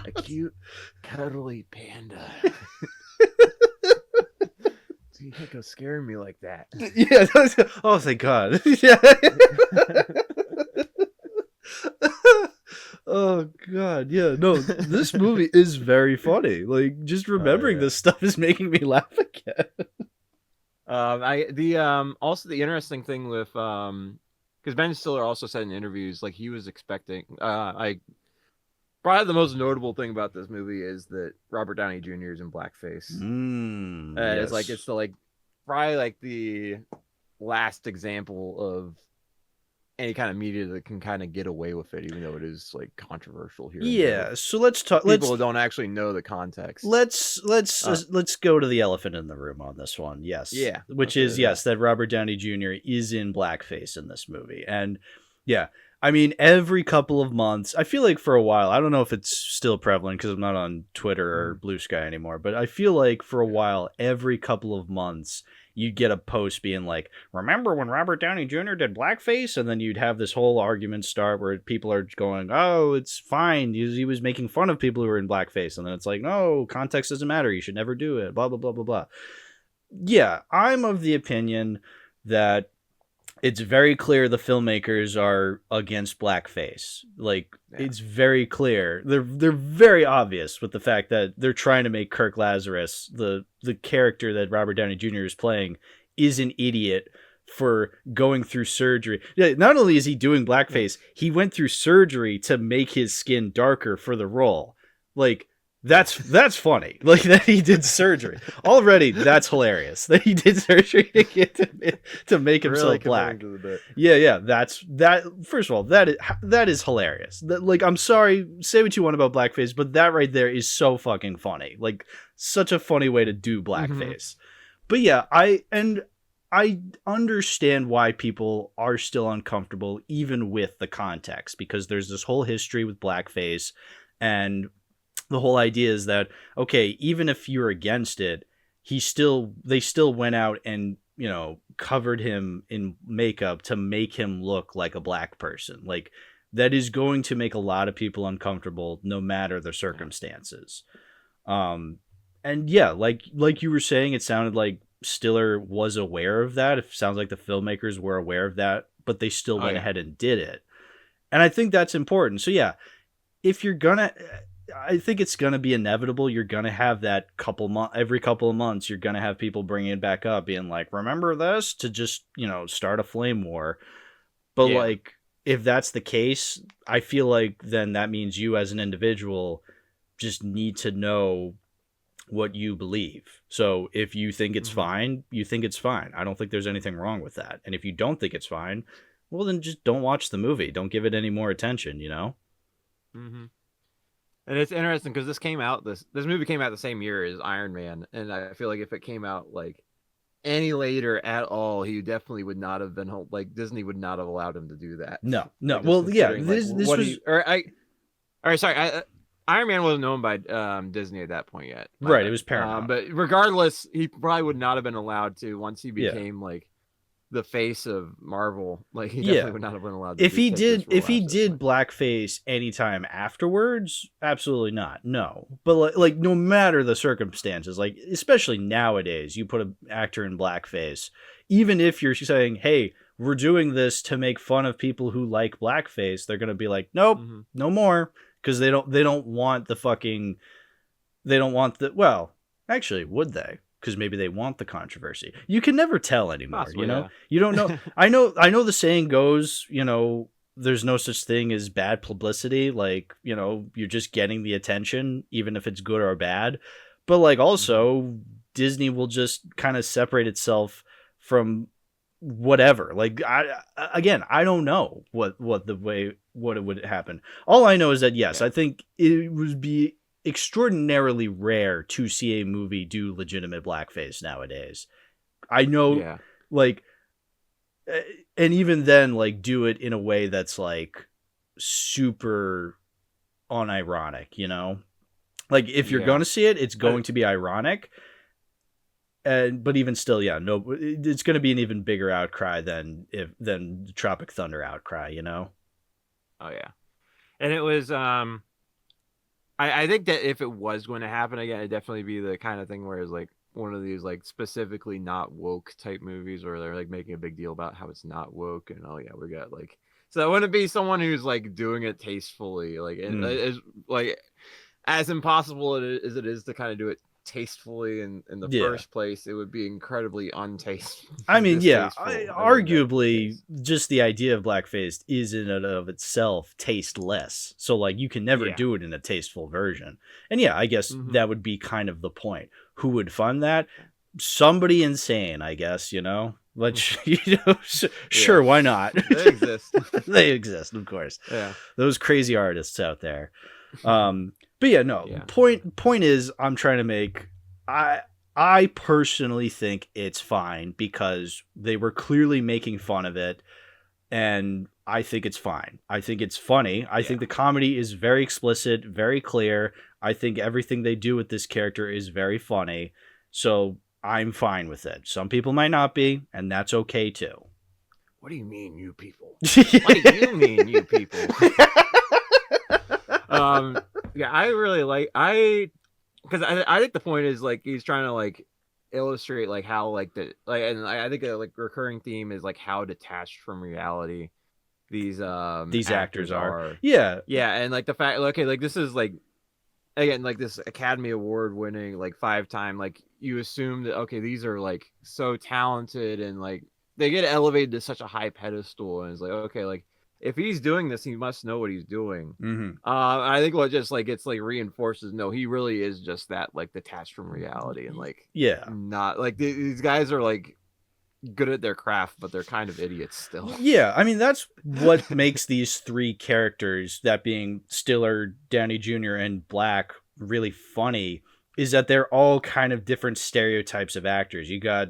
Speaker 2: A cute, cuddly panda. So you can't go scaring me like that.
Speaker 1: Yeah. Oh, thank God. Yeah. Oh God, yeah. No, this movie is very funny. Like, just remembering this stuff is making me laugh again.
Speaker 2: Also the interesting thing with because Ben Stiller also said in interviews like he was expecting probably the most notable thing about this movie is that Robert Downey Jr. is in blackface. Yes. It's probably like the last example of any kind of media that can kind of get away with it, even though it is like controversial here.
Speaker 1: Yeah, so let's talk.
Speaker 2: People don't actually know the context.
Speaker 1: Let's go to the elephant in the room on this one. Yes,
Speaker 2: yeah,
Speaker 1: which is that Robert Downey Jr. is in blackface in this movie, and yeah, I mean every couple of months. I feel like for a while, I don't know if it's still prevalent because I'm not on Twitter or Blue Sky anymore, but I feel like for a while, every couple of months, you'd get a post being like, remember when Robert Downey Jr. did blackface? And then you'd have this whole argument start where people are going, oh, it's fine. He was making fun of people who were in blackface. And then it's like, no, context doesn't matter. You should never do it. Blah, blah, blah, blah, blah. Yeah, I'm of the opinion that it's very clear the filmmakers are against blackface. Like, it's very clear. They're very obvious with the fact that they're trying to make Kirk Lazarus, the character that Robert Downey Jr. is playing, is an idiot for going through surgery. Yeah, not only is he doing blackface, he went through surgery to make his skin darker for the role. Like, that's funny. Like that he did surgery already. That's hilarious that he did surgery to make himself really black. Yeah. That. First of all, that is hilarious. Like, I'm sorry, say what you want about blackface, but that right there is so fucking funny. Like, such a funny way to do blackface. But yeah, I understand why people are still uncomfortable, even with the context, because there's this whole history with blackface, and the whole idea is that, okay, even if you're against it, they still went out and, you know, covered him in makeup to make him look like a black person. Like, that is going to make a lot of people uncomfortable, no matter the circumstances. And yeah, like you were saying, it sounded like Stiller was aware of that. It sounds like the filmmakers were aware of that, but they still went ahead and did it. And I think that's important. So yeah, if you're gonna, I think it's going to be inevitable. You're going to have that every couple of months, you're going to have people bringing it back up being like, remember this, to just, you know, start a flame war. But like, if that's the case, I feel like then that means you as an individual just need to know what you believe. So if you think it's fine, you think it's fine. I don't think there's anything wrong with that. And if you don't think it's fine, well, then just don't watch the movie. Don't give it any more attention, you know?
Speaker 2: And it's interesting because this movie came out the same year as Iron Man, and I feel like if it came out like any later at all, he definitely would not have been like Disney would not have allowed him to do that.
Speaker 1: No.
Speaker 2: Like,
Speaker 1: well, yeah, this was.
Speaker 2: Iron Man wasn't known by Disney at that point yet.
Speaker 1: Right, it was Paramount.
Speaker 2: But regardless, he probably would not have been allowed to once he became like the face of Marvel. Like, he definitely would not have been allowed to.
Speaker 1: If he did blackface anytime afterwards, absolutely not. No. But like no matter the circumstances, like especially nowadays, you put an actor in blackface, even if you're saying, "Hey, we're doing this to make fun of people who like blackface," they're going to be like, "Nope, no more," because they don't want well, actually, would they? Because maybe they want the controversy. You can never tell anymore. Possibly, you know, you don't know. I know the saying goes, you know, there's no such thing as bad publicity. Like, you know, you're just getting the attention, even if it's good or bad. But like, also, Disney will just kind of separate itself from whatever. Like, I don't know what it would happen. All I know is that yes, I think it would be extraordinarily rare to see a movie do legitimate blackface nowadays. I know, like, and even then, like, do it in a way that's like super unironic, you know? Like, if you're going to see it, it's going to be ironic. But even still, no, it's going to be an even bigger outcry than the Tropic Thunder outcry, you know?
Speaker 2: Oh yeah. And it was, I think that if it was going to happen again, it'd definitely be the kind of thing where it's like one of these like specifically not woke type movies where they're like making a big deal about how it's not woke and we got like, so it wouldn't be someone who's like doing it tastefully, like it's like as impossible as it is to kind of do it tastefully in the first place, it would be incredibly untasteful.
Speaker 1: I mean, arguably just the idea of blackface is in and of itself tasteless. So like you can never do it in a tasteful version. And I guess that would be kind of the point. Who would fund that? Somebody insane, I guess, you know? Which, sure, why not?
Speaker 2: They exist.
Speaker 1: They exist, of course.
Speaker 2: Yeah.
Speaker 1: Those crazy artists out there. But yeah, no.
Speaker 2: Yeah.
Speaker 1: Point is, I'm trying to make. I personally think it's fine because they were clearly making fun of it, and I think it's fine. I think it's funny. I think the comedy is very explicit, very clear. I think everything they do with this character is very funny. So I'm fine with it. Some people might not be, and that's okay too.
Speaker 2: What do you mean, you people? What do you mean, you people? Yeah, I really like because I think the point is like he's trying to like illustrate like how like and I think a like recurring theme is like how detached from reality these actors are.
Speaker 1: Yeah,
Speaker 2: and like the fact, okay, like this is like again like this Academy Award winning like 5-time, like you assume that okay these are like so talented and like they get elevated to such a high pedestal, and it's like okay like if he's doing this, he must know what he's doing.
Speaker 1: Mm-hmm.
Speaker 2: I think what just like it's like reinforces no, he really is just that like detached from reality and like not like these guys are like good at their craft, but they're kind of idiots still.
Speaker 1: Yeah, I mean that's what makes these three characters, that being Stiller, Downey Jr., and Black, really funny. Is that they're all kind of different stereotypes of actors. You got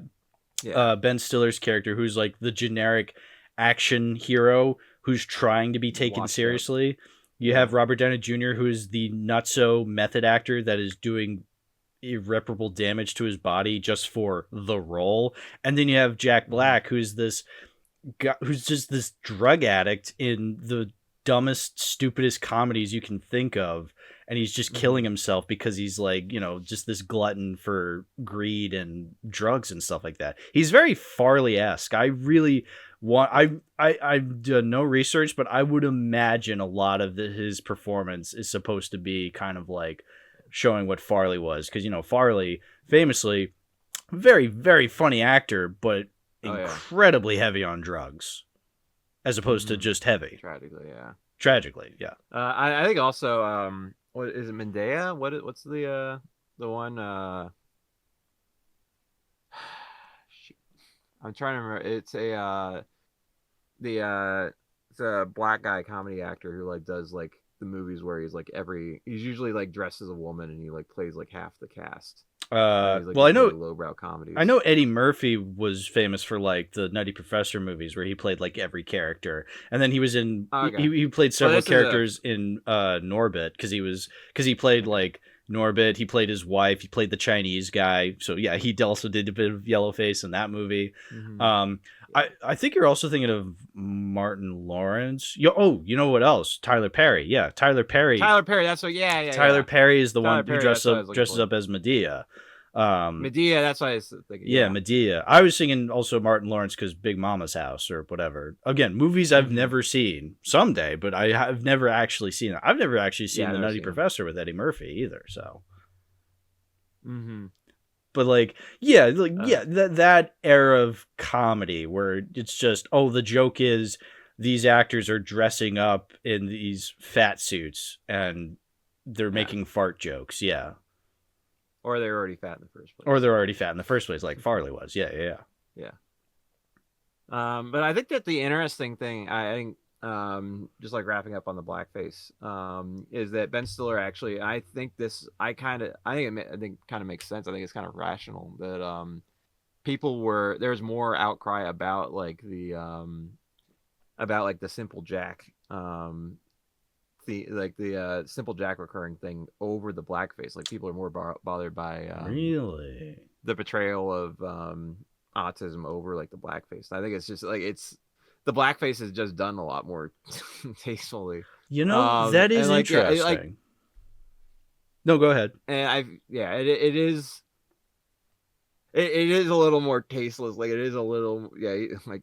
Speaker 1: Ben Stiller's character, who's like the generic action hero who's trying to be taken seriously. You have Robert Downey Jr., who's the nutso method actor that is doing irreparable damage to his body just for the role. And then you have Jack Black, who's this guy, who's just this drug addict in the dumbest, stupidest comedies you can think of. And he's just killing himself because he's like, just this glutton for greed and drugs and stuff like that. He's very Farley-esque. I really want, I've done no research, but I would imagine a lot of his performance is supposed to be kind of like showing what Farley was. Because, Farley, famously, very, very funny actor, but incredibly heavy on drugs as opposed to just heavy. Tragically, yeah.
Speaker 2: I think also, what is it, Medea? What's the one? I'm trying to remember. It's it's a black guy comedy actor who like does like the movies where he's like he's usually like dressed as a woman and he like plays like half the cast.
Speaker 1: Well, I know
Speaker 2: lowbrow comedies.
Speaker 1: I know Eddie Murphy was famous for like the Nutty Professor movies where he played like every character, and then he was in he played several characters in Norbit because he played like Norbit. He played his wife. He played the Chinese guy. So yeah, he also did a bit of Yellowface in that movie. I think you're also thinking of Martin Lawrence. You know what else? Tyler Perry. Yeah, Tyler Perry.
Speaker 2: That's what. Tyler
Speaker 1: Perry is the one who dresses up as Medea.
Speaker 2: Medea. That's what I was thinking.
Speaker 1: Yeah, Medea. I was singing also Martin Lawrence because Big Mama's House or whatever. Again, movies I've never seen. Someday, but I have never actually seen it. I've never actually seen The Nutty Professor with Eddie Murphy either. So. But like, that era of comedy where it's just, the joke is these actors are dressing up in these fat suits and they're making fart jokes. Yeah.
Speaker 2: Or they're already fat in the first place.
Speaker 1: Like Farley was. Yeah.
Speaker 2: But I think that the interesting thing, I think, just like wrapping up on the blackface, is that Ben Stiller actually, I think kind of makes sense. I think it's kind of rational that there's more outcry about like the Simple Jack, the Simple Jack recurring thing over the blackface. Like people are more bothered by
Speaker 1: really
Speaker 2: the portrayal of autism over like the blackface. I think it's just like the blackface is just done a lot more tastefully.
Speaker 1: That is interesting. No, go ahead.
Speaker 2: And it is a little more tasteless. Like it is a little, like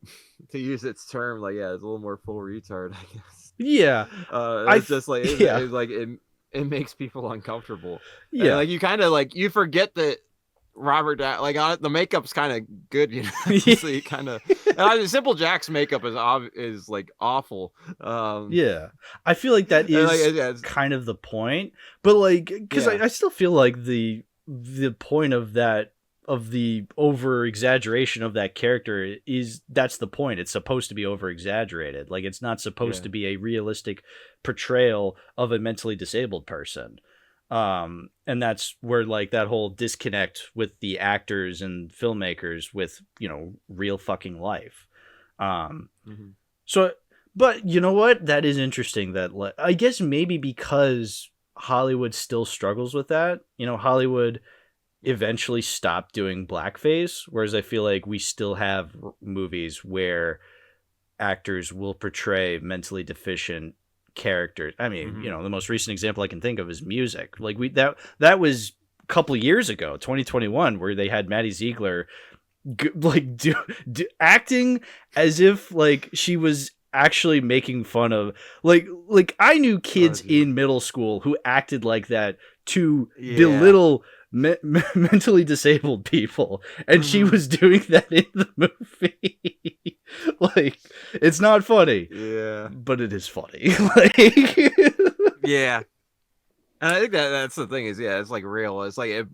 Speaker 2: to use its term, like it's a little more full retard, I guess.
Speaker 1: Yeah,
Speaker 2: it's just like it's like it makes people uncomfortable. Yeah, and, like you kind of like you forget that Robert, the makeup's kind of good, so you kind of Simple Jack's makeup is like awful.
Speaker 1: I feel like that is kind of the point, but like because I still feel like the point of that the over exaggeration of that character that's the point. It's supposed to be over exaggerated. Like, it's not supposed to be a realistic portrayal of a mentally disabled person. And that's where like that whole disconnect with the actors and filmmakers with, you know, real fucking life. So, but you know what? That is interesting that I guess maybe because Hollywood still struggles with that, you know, Hollywood eventually stopped doing blackface, whereas I feel like we still have movies where actors will portray mentally deficient characters. I mean, you know, the most recent example I can think of is Music. Like that was a couple years ago, 2021, where they had Maddie Ziegler acting as if like she was actually making fun of like I knew kids in middle school who acted like that to belittle mentally disabled people, and she was doing that in the movie. Like, it's not funny, but it is funny. Like,
Speaker 2: and I think that's the thing is, it's like real. It's like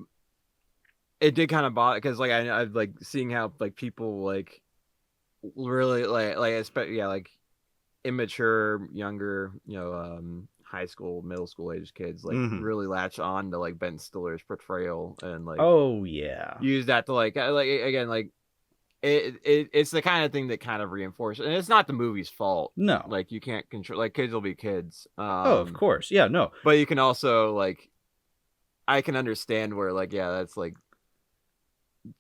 Speaker 2: it did kind of bother, because like I've like seeing how like people like really like like immature, younger, you know, high school, middle school age kids like really latch on to like Ben Stiller's portrayal and like use that to like again like it's the kind of thing that kind of reinforces, and it's not the movie's fault.
Speaker 1: No,
Speaker 2: like you can't control, like kids will be kids.
Speaker 1: Of course, no.
Speaker 2: But you can also like, I can understand where like that's like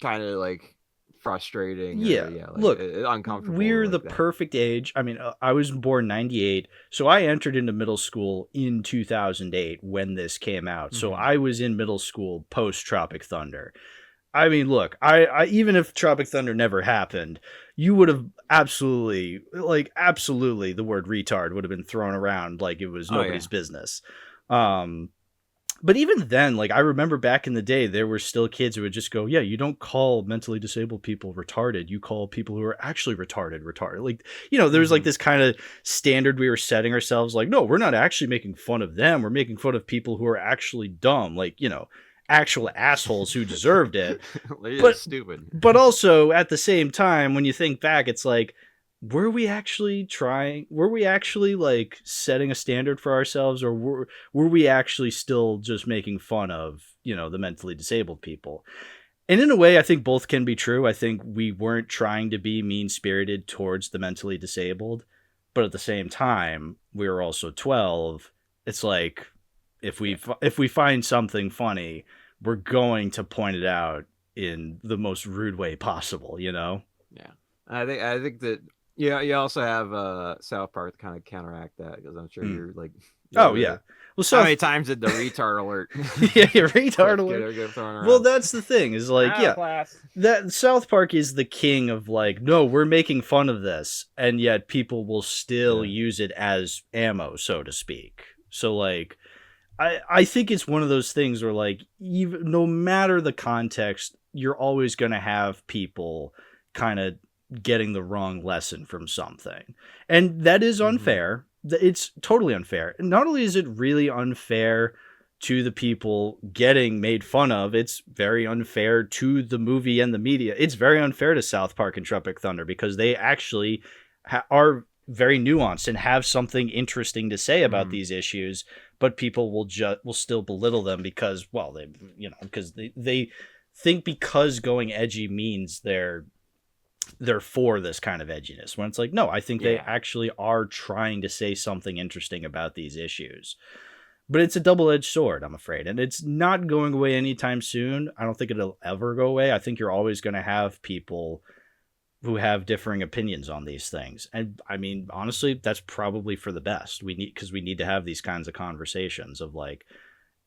Speaker 2: kind of like frustrating. Like,
Speaker 1: look,
Speaker 2: uncomfortable.
Speaker 1: We're
Speaker 2: like
Speaker 1: the
Speaker 2: that.
Speaker 1: perfect age. I mean, I was born 98, so I entered into middle school in 2008 when this came out. So I was in middle school post Tropic Thunder. I mean, look, I even if Tropic Thunder never happened, you would have absolutely the word retard would have been thrown around like it was nobody's business. But even then, like, I remember back in the day, there were still kids who would just go, you don't call mentally disabled people retarded. You call people who are actually retarded. Like, you know, there's like this kind of standard we were setting ourselves. Like, no, we're not actually making fun of them. We're making fun of people who are actually dumb. Like, you know, actual assholes who deserved it.
Speaker 2: But stupid.
Speaker 1: But also at the same time, when you think back, it's like, were we actually like setting a standard for ourselves, or were we actually still just making fun of, you know, the mentally disabled people? And in a way, I think both can be true. I think we weren't trying to be mean-spirited towards the mentally disabled, but at the same time, we were also 12. It's like, if we find something funny, we're going to point it out in the most rude way possible, you know?
Speaker 2: Yeah. I think that you also have South Park to kind of counteract that, because I'm sure you're like,
Speaker 1: well, how
Speaker 2: many times did the retard alert?
Speaker 1: Retard alert. Well, that's the thing is like, that South Park is the king of like, no, we're making fun of this, and yet people will still use it as ammo, so to speak. So like, I think it's one of those things where like, even no matter the context, you're always going to have people kind of getting the wrong lesson from something, and that is unfair. It's totally unfair. And not only is it really unfair to the people getting made fun of, it's very unfair to the movie and the media. It's very unfair to South Park and Tropic Thunder, because they actually are very nuanced and have something interesting to say about these issues, but people will still belittle them because, well, they think because going edgy means they're for this kind of edginess, when it's like, no, I think they actually are trying to say something interesting about these issues. But it's a double-edged sword, I'm afraid, and it's not going away anytime soon. I don't think it'll ever go away. I think you're always going to have people who have differing opinions on these things. And I mean, honestly, that's probably for the best. We need to have these kinds of conversations of like,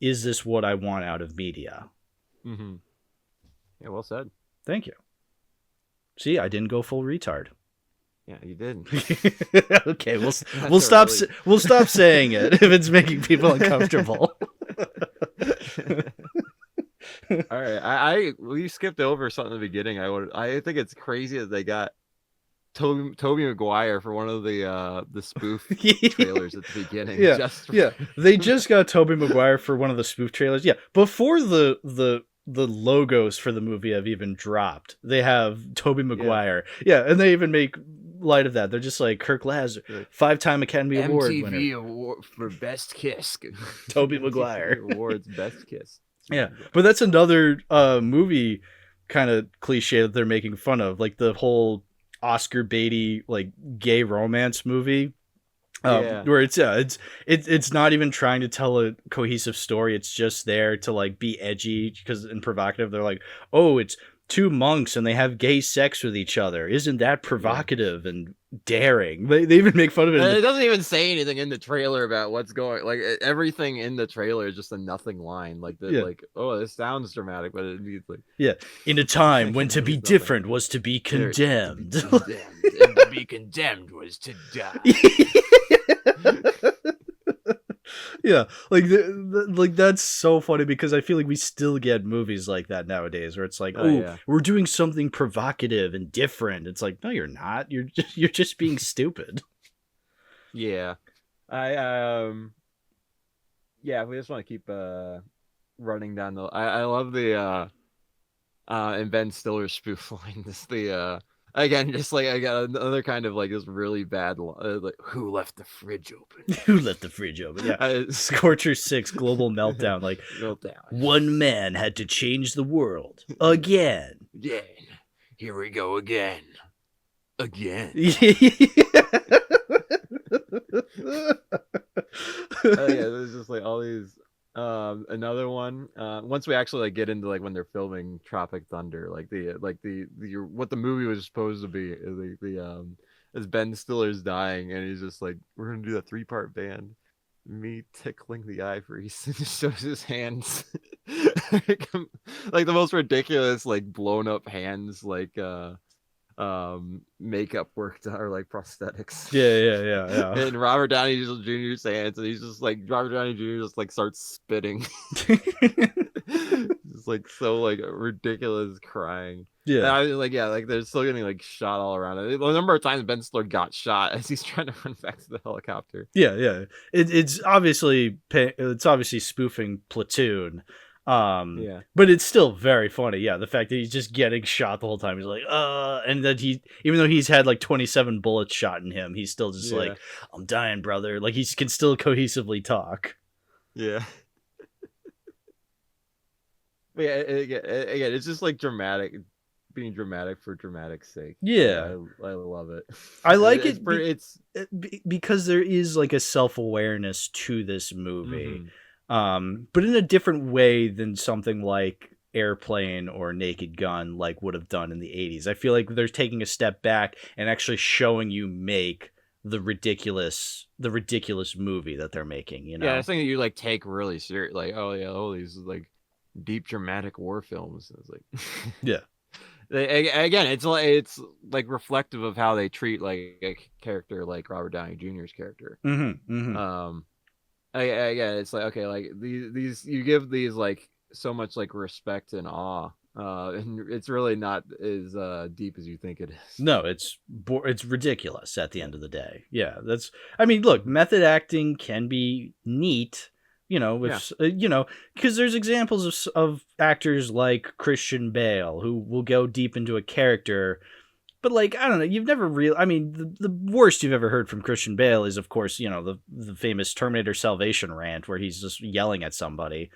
Speaker 1: is this what I want out of media?
Speaker 2: Yeah, well said.
Speaker 1: Thank you. See, I didn't go full retard.
Speaker 2: Yeah, you didn't.
Speaker 1: Okay, we'll stop saying it if it's making people uncomfortable.
Speaker 2: All right, we skipped over something in the beginning. I think it's crazy that they got Tobey Maguire for one of the spoof trailers at the beginning. They just got Tobey Maguire for one of the spoof trailers. Yeah, before the
Speaker 1: the logos for the movie have even dropped. They have Tobey Maguire. Yeah, and they even make light of that. They're just like Kirk Lazar, 5-time Academy Award winner.
Speaker 2: MTV Award for Best Kiss.
Speaker 1: Tobey Maguire.
Speaker 2: Awards Best Kiss.
Speaker 1: Yeah, but that's another movie kind of cliche that they're making fun of, like the whole Oscar baity like gay romance movie. Where it's not even trying to tell a cohesive story. It's just there to like be edgy and provocative. They're like, oh, it's two monks and they have gay sex with each other. Isn't that provocative and daring? They even make fun of it.
Speaker 2: And it doesn't even say anything in the trailer about what's going. Like everything in the trailer is just a nothing line. Like like, oh, this sounds dramatic, but it needs like
Speaker 1: in a time when to be different was to be condemned.
Speaker 2: And to be condemned was to die.
Speaker 1: Yeah, like that's so funny because I feel like we still get movies like that nowadays where it's like, we're doing something provocative and different. It's like, no, you're not. You're just being stupid.
Speaker 2: Yeah, we just want to keep running down the. I love the and Ben Stiller's spoof line. Again, just like I got another kind of like this really bad, like who left the fridge open?
Speaker 1: Who left the fridge open? Yeah, Scorcher 6 global meltdown. Like one man had to change the world again.
Speaker 2: Here we go again. There's just like all these. Another one. Once we actually like get into like when they're filming Tropic Thunder, like the what the movie was supposed to be, as Ben Stiller's dying and he's just like, we're gonna do a 3-part band. Me tickling the ivories and just shows his hands, like the most ridiculous, like blown up hands, like makeup work done, or like prosthetics.
Speaker 1: Yeah.
Speaker 2: And Robert Downey Jr.'s hands, and he's just like Robert Downey Jr. just like starts spitting. Just like so like ridiculous crying. Yeah. And I was like, like they're still getting like shot all around it. A number of times Ben Stiller got shot as he's trying to run back to the helicopter.
Speaker 1: Yeah. It's obviously spoofing Platoon. But it's still very funny. Yeah, the fact that he's just getting shot the whole time. He's like, and that even though he's had like 27 bullets shot in him, he's still just like, I'm dying, brother. Like he can still cohesively talk.
Speaker 2: Yeah. But yeah, again, it's just like dramatic, being dramatic for dramatic's sake.
Speaker 1: Yeah,
Speaker 2: I love it.
Speaker 1: I like it. Because there is like a self-awareness to this movie.
Speaker 2: Mm-hmm.
Speaker 1: But in a different way than something like Airplane or Naked Gun like would have done in the 80s. I feel like they're taking a step back and actually showing you make the ridiculous movie that they're making, you know?
Speaker 2: Yeah, it's something that you like take really serious, like, these like deep dramatic war films. It's like
Speaker 1: yeah.
Speaker 2: Again, it's like reflective of how they treat like a character like Robert Downey Jr.'s character. Again, it's like, okay, like these you give these like so much like respect and awe, and it's really not as deep as you think it is.
Speaker 1: No, it's ridiculous at the end of the day. Yeah, I mean, look, method acting can be neat, you know, because there's examples of actors like Christian Bale who will go deep into a character. But, like, I don't know, you've never really... I mean, the worst you've ever heard from Christian Bale is, of course, you know, the famous Terminator Salvation rant where he's just yelling at somebody.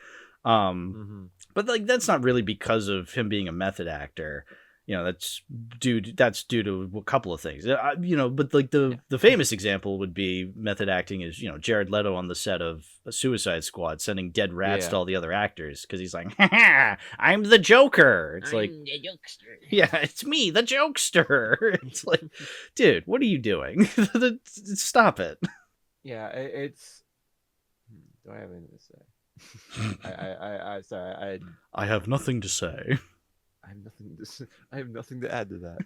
Speaker 1: But, like, that's not really because of him being a method actor. You know, that's due to a couple of things. You know, but, like, the famous example would be method acting is, you know, Jared Leto on the set of a Suicide Squad sending dead rats to all the other actors because he's like, ha, I'm the Joker. It's like,
Speaker 3: the jokester.
Speaker 1: Yeah, it's me, the jokester. It's like, dude, what are you doing? Stop it.
Speaker 2: Yeah, it's... Do I have anything to say? Sorry,
Speaker 1: I have nothing to say.
Speaker 2: I have nothing to add to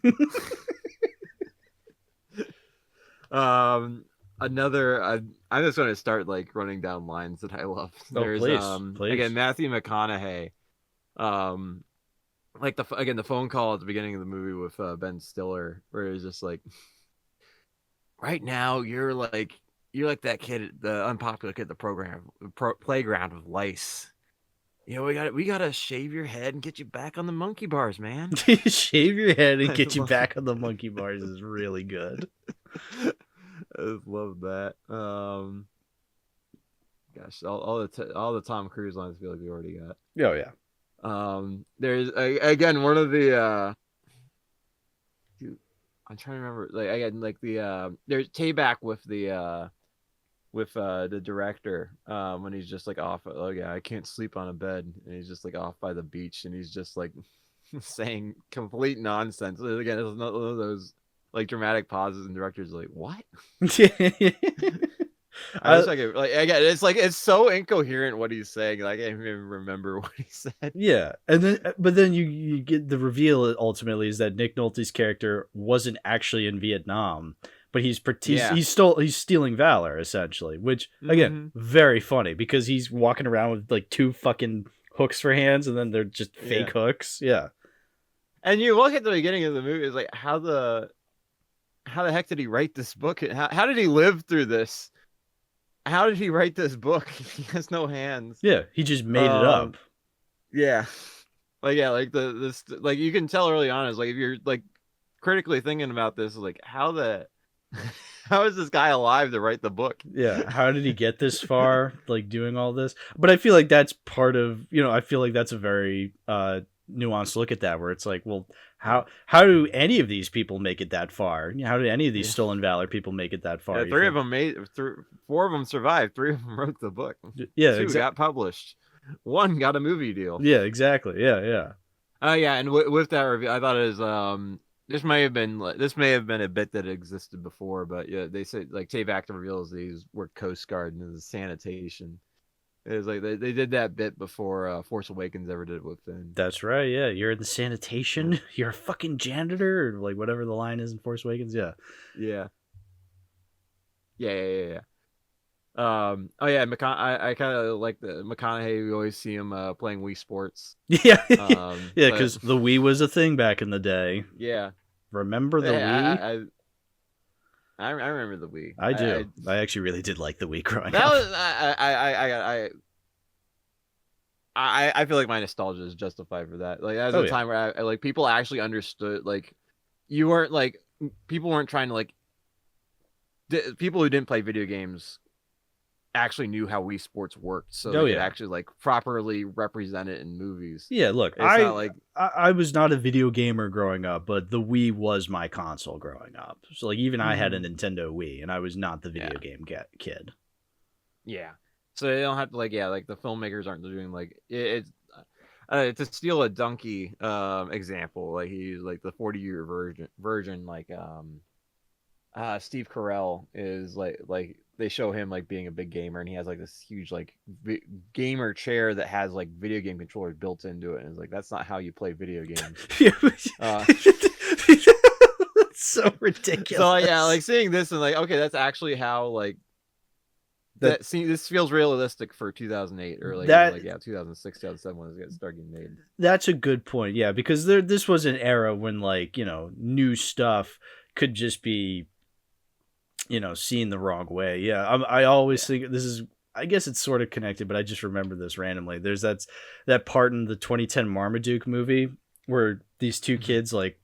Speaker 2: that. Another, I'm just going to start like running down lines that I love. There's
Speaker 1: please.
Speaker 2: Again, Matthew McConaughey, like the phone call at the beginning of the movie with Ben Stiller, where it's just like, right now you're like that kid, the unpopular kid at the playground with lice. we gotta shave your head and get you back on the monkey bars, man.
Speaker 1: Shave your head and get you back on the monkey bars is really good.
Speaker 2: I just love that. Gosh, all the Tom Cruise lines I feel like we already got.
Speaker 1: Oh yeah.
Speaker 2: There's again one of the dude, I'm trying to remember, like again, like the there's Tayback with the director when he's just like off. Oh yeah, I can't sleep on a bed, and he's just like off by the beach, and he's just like saying complete nonsense. Again, it's not one of those like dramatic pauses, and directors are like, what? I wish I could, like, again, it's like it's so incoherent what he's saying. Like, I can't even remember what he said.
Speaker 1: Yeah, and then but then you get the reveal ultimately is that Nick Nolte's character wasn't actually in Vietnam, but he's stealing valor essentially, which again very funny because he's walking around with like 2 fucking hooks for hands, and then they're just fake hooks. Yeah,
Speaker 2: and you look at the beginning of the movie, it's like how the heck did he write this book? How did he live through this? How did he write this book? He has no hands.
Speaker 1: Yeah, he just made it up.
Speaker 2: Yeah, like this like you can tell early on is like if you're like critically thinking about this, like how is this guy alive to write the book?
Speaker 1: Yeah, how did he get this far, like doing all this? But I feel like that's part of, I feel like that's a very nuanced look at that, where it's like, well, how do any of these people make it that far? How did any of these stolen valor people make it that far?
Speaker 2: Yeah, 4 of them survived. 3 of them wrote the book.
Speaker 1: Yeah,
Speaker 2: 2 got published. 1 got a movie deal.
Speaker 1: Yeah, exactly. Yeah.
Speaker 2: Yeah, and with that review, I thought it was this may have been a bit that existed before, but yeah, they said like Tayback reveals that he's worked Coast Guard and is sanitation. It was like they did that bit before Force Awakens ever did it with Finn.
Speaker 1: That's right. Yeah, you're in the sanitation. You're a fucking janitor, or like whatever the line is in Force Awakens. Yeah.
Speaker 2: Yeah. Oh yeah, I kind of like the McConaughey. We always see him playing Wii Sports.
Speaker 1: Yeah. Yeah, because the Wii was a thing back in the day.
Speaker 2: Yeah.
Speaker 1: Remember the Wii?
Speaker 2: I remember the Wii.
Speaker 1: I do. I actually really did like the Wii growing
Speaker 2: that
Speaker 1: up.
Speaker 2: Was, I feel like my nostalgia is justified for that. Like that was a time where I like people actually understood. Like you weren't like people weren't trying to like people who didn't play video games actually knew how Wii Sports worked, so they could actually like properly represent it in movies.
Speaker 1: Yeah, look, I was not a video gamer growing up, but the Wii was my console growing up. So like even I had a Nintendo Wii, and I was not the video game kid. Yeah.
Speaker 2: So they don't have to like the filmmakers aren't doing like it's to steal a donkey example, like he's like the 40-year version like Steve Carell is like they show him like being a big gamer, and he has like this huge like gamer chair that has like video game controllers built into it, and it's like that's not how you play video games.
Speaker 1: It's so ridiculous.
Speaker 2: So yeah, like seeing this and like okay, that's actually how like this feels realistic for 2008 or like 2006, 2007 when it started getting made.
Speaker 1: That's a good point. Yeah, because this was an era when like new stuff could just be seen the wrong way. Yeah, I always think this is. I guess it's sort of connected, but I just remember this randomly. There's that part in the 2010 Marmaduke movie where these 2 kids like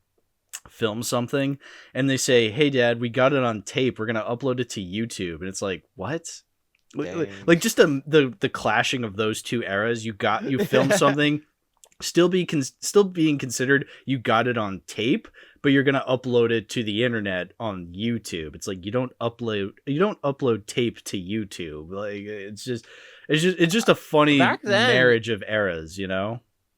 Speaker 1: film something, and they say, "Hey, Dad, we got it on tape. We're gonna upload it to YouTube." And it's like, what? Like just the clashing of those 2 eras. You filmed something, still being considered you got it on tape, but you're gonna upload it to the internet on YouTube. It's like you don't upload tape to YouTube. Like it's just a funny marriage of eras,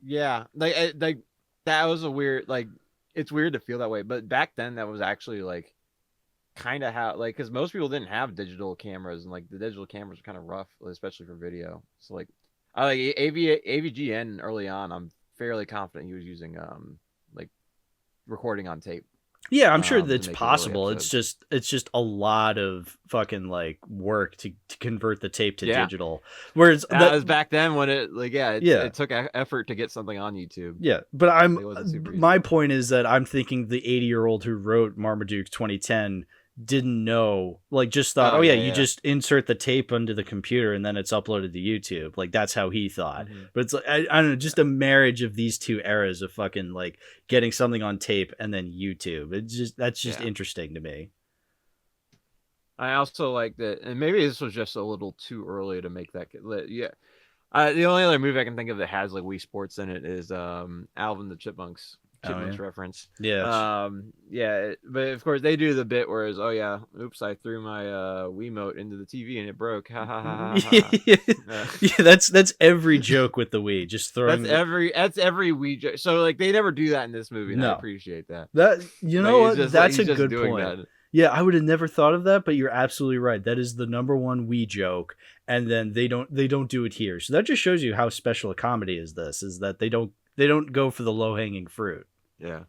Speaker 2: Yeah, like that was a weird like it's weird to feel that way, but back then that was actually like kind of how like because most people didn't have digital cameras, and like the digital cameras are kind of rough, especially for video. So like I like AVGN early on. I'm fairly confident he was using like recording on tape.
Speaker 1: Yeah, I'm sure that's possible. It's just a lot of fucking like work to convert the tape to digital. Whereas
Speaker 2: that was back then when it took effort to get something on YouTube.
Speaker 1: Yeah, but my point is that I'm thinking the 80-year-old who wrote Marmaduke 2010 didn't know, like just thought, you just insert the tape into the computer and then it's uploaded to YouTube. Like that's how he thought. But it's like, I don't know, just a marriage of these two eras of fucking like getting something on tape and then YouTube. That's just interesting to me.
Speaker 2: I also like that, and maybe this was just a little too early to make that. Yeah, the only other movie I can think of that has like Wii Sports in it is Alvin the Chipmunks reference.
Speaker 1: Yeah.
Speaker 2: But of course they do the bit where it's, oops, I threw my Wiimote into the TV and it broke. Ha ha ha ha.
Speaker 1: Yeah, that's every joke with the Wii. Just throwing.
Speaker 2: That's every Wii joke. So like they never do that in this movie. And I appreciate that.
Speaker 1: That know what? That's a good point. That. Yeah, I would have never thought of that, but you're absolutely right. That is the number one Wii joke, and then they don't do it here. So that just shows you how special a comedy is this. Is that they don't go for the low hanging fruit.
Speaker 2: Yeah,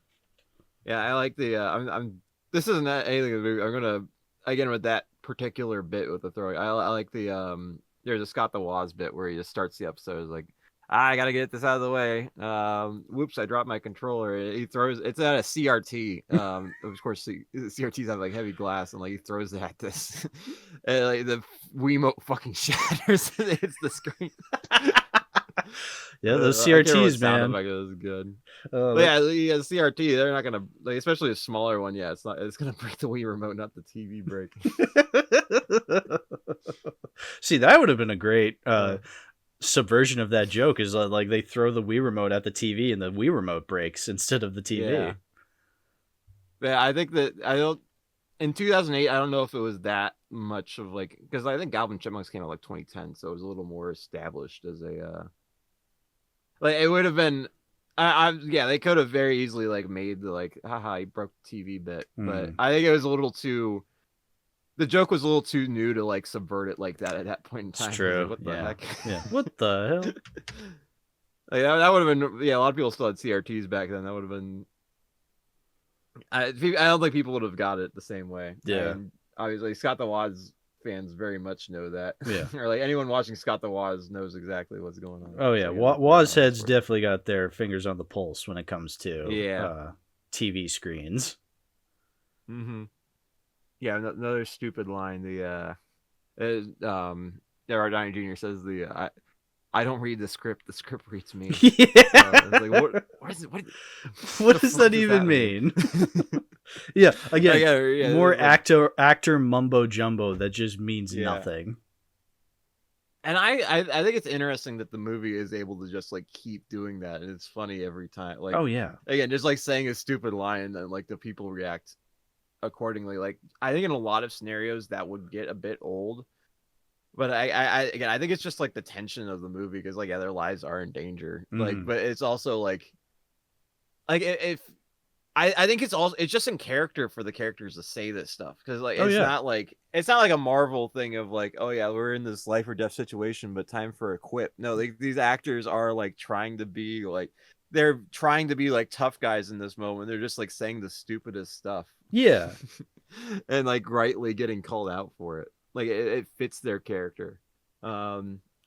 Speaker 2: I like the. This isn't anything in the movie. I'm gonna again with that particular bit with the throwing. I like the There's a Scott the Woz bit where he just starts the episode like, I gotta get this out of the way. Whoops, I dropped my controller. He throws it's at a CRT. Of course, CRTs have like heavy glass, and like he throws it at this, and like the Wiimote fucking shatters and it hits the screen.
Speaker 1: Yeah, those CRTs, man.
Speaker 2: It was good. The CRT. They're not gonna, like, especially a smaller one. Yeah, it's not. It's gonna break the Wii remote, not the TV break.
Speaker 1: See, that would have been a great subversion of that joke. Is like they throw the Wii remote at the TV and the Wii remote breaks instead of the TV.
Speaker 2: Yeah, I think that in 2008. I don't know if it was that much of like, because I think Alvin Chipmunks came out like 2010, so it was a little more established as a. Like it would have been, they could have very easily like made the like, haha, he broke the TV bit, but I think it was a little too. The joke was a little too new to like subvert it like that at that point in time.
Speaker 1: It's true.
Speaker 2: What the heck?
Speaker 1: Yeah. What the hell?
Speaker 2: Like, that would have been. Yeah, a lot of people still had CRTs back then. That would have been. I don't think people would have got it the same way.
Speaker 1: Yeah.
Speaker 2: And obviously, Scott the Woz fans very much know that.
Speaker 1: Yeah.
Speaker 2: Or like anyone watching Scott the Woz knows exactly what's going on.
Speaker 1: Oh yeah, Woz heads definitely got their fingers on the pulse when it comes to TV screens.
Speaker 2: Mm-hmm. Yeah, another stupid line. Robert Downey Jr. says I don't read the script reads me.
Speaker 1: Yeah.
Speaker 2: Like,
Speaker 1: what does that even mean? Yeah, again, more actor mumbo jumbo that just means nothing.
Speaker 2: And I think it's interesting that the movie is able to just like keep doing that, and it's funny every time. Like,
Speaker 1: oh yeah,
Speaker 2: again, just like saying a stupid line and like the people react accordingly. Like, I think in a lot of scenarios that would get a bit old. But I think it's just like the tension of the movie, because like their lives are in danger. Like, but it's also like if I think it's just in character for the characters to say this stuff, because like not like a Marvel thing of like, oh yeah, we're in this life or death situation, but time for a quip. No, these actors are like trying to be like tough guys in this moment. They're just like saying the stupidest stuff.
Speaker 1: Yeah,
Speaker 2: and like rightly getting called out for it. Like it fits their character. I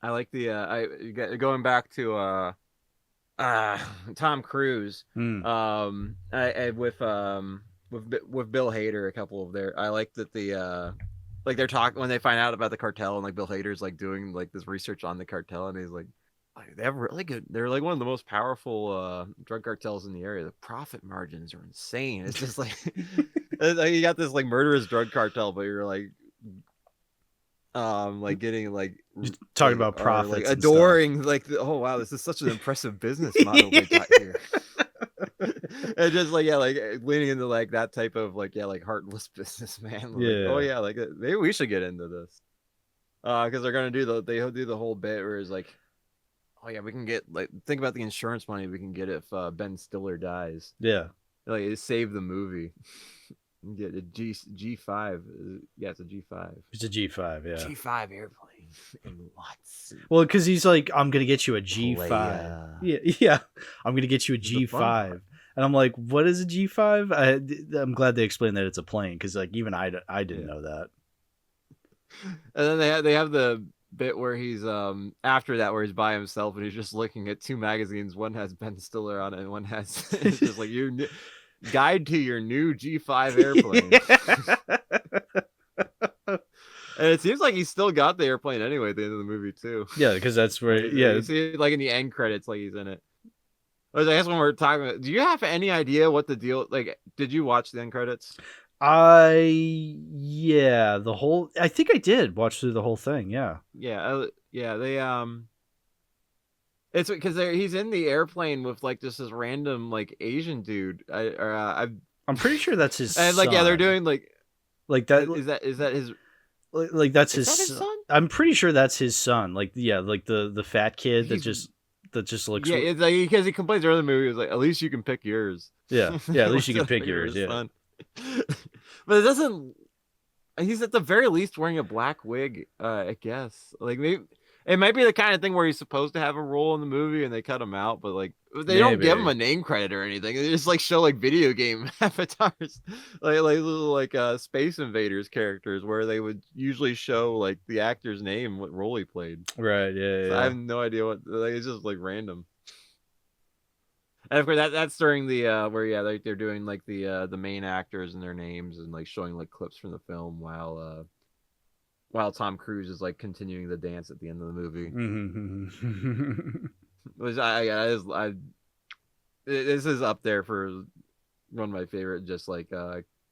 Speaker 2: like the going back to Tom Cruise. With Bill Hader, a couple of their. I like that they're talking when they find out about the cartel, and like Bill Hader's like doing like this research on the cartel, and he's like they have really good. They're like one of the most powerful drug cartels in the area. The profit margins are insane. It's just like you got this like murderous drug cartel, but you're like getting like
Speaker 1: talking about profits,
Speaker 2: like adoring like oh wow, this is such an impressive business model they got here. And just like leaning into like that type of like heartless businessman. Like, maybe we should get into this because they're gonna do the whole bit where it's like, oh yeah, we can get like, think about the insurance money we can get if Ben Stiller dies.
Speaker 1: Yeah,
Speaker 2: like it saved the movie. Get a G5. Yeah, it's a G5.
Speaker 1: It's a G5, yeah.
Speaker 2: G5 airplane. And lots.
Speaker 1: Well, because he's like, I'm going to get you a G5. Yeah. I'm going to get you a G5. And I'm like, what is a G5? I'm glad they explained that it's a plane, because like even I didn't know that.
Speaker 2: And then they have the bit where he's after that where he's by himself and he's just looking at two magazines. One has Ben Stiller on it, and one has it's just like Guide to your new G5 airplane. And it seems like he still got the airplane anyway at the end of the movie too.
Speaker 1: Yeah, because that's where.
Speaker 2: You see, like in the end credits, like he's in it. I guess when we're talking about, do you have any idea what the deal? Like, did you watch the end credits?
Speaker 1: Yeah, the whole. I think I did watch through the whole thing. Yeah.
Speaker 2: Yeah, yeah. They it's because he's in the airplane with like this random like Asian dude.
Speaker 1: I'm pretty sure that's his.
Speaker 2: And like,
Speaker 1: son.
Speaker 2: yeah, they're doing like
Speaker 1: that.
Speaker 2: Is that his?
Speaker 1: Like that's
Speaker 2: is
Speaker 1: his,
Speaker 2: that his son?
Speaker 1: I'm pretty sure that's his son. Like like the fat kid that just looks.
Speaker 2: Yeah, it's like because he complains earlier in the movie. He was like, at least you can pick yours.
Speaker 1: Yeah, at least you can pick yours. Yeah.
Speaker 2: But it doesn't. He's at the very least wearing a black wig. I guess like maybe it might be the kind of thing where he's supposed to have a role in the movie and they cut him out, but like they don't give him a name credit or anything. They just like show like video game avatars, like little like Space Invaders characters where they would usually show like the actor's name, what role he played.
Speaker 1: Right. Yeah.
Speaker 2: So I have no idea what. Like, it's just like random. And of course, that's during the where like they're doing like the main actors and their names and like showing like clips from the film while Tom Cruise is like continuing the dance at the end of the movie. Which this is up there for one of my favorite just like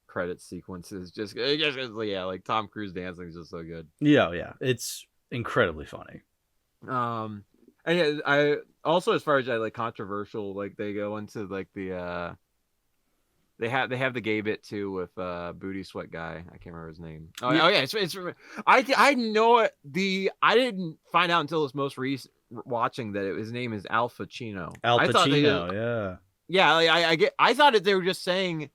Speaker 2: credit sequences. Just yeah, like Tom Cruise dancing is just so good.
Speaker 1: Yeah, it's incredibly funny.
Speaker 2: And yeah, I also, as far as like controversial, like they go into like the they have the gay bit too with booty sweat guy. I can't remember his name. Oh yeah, it's I know it. I didn't find out until this most recent watching that his name is Al Pacino.
Speaker 1: Al Pacino,
Speaker 2: yeah. Like, I thought that they were just saying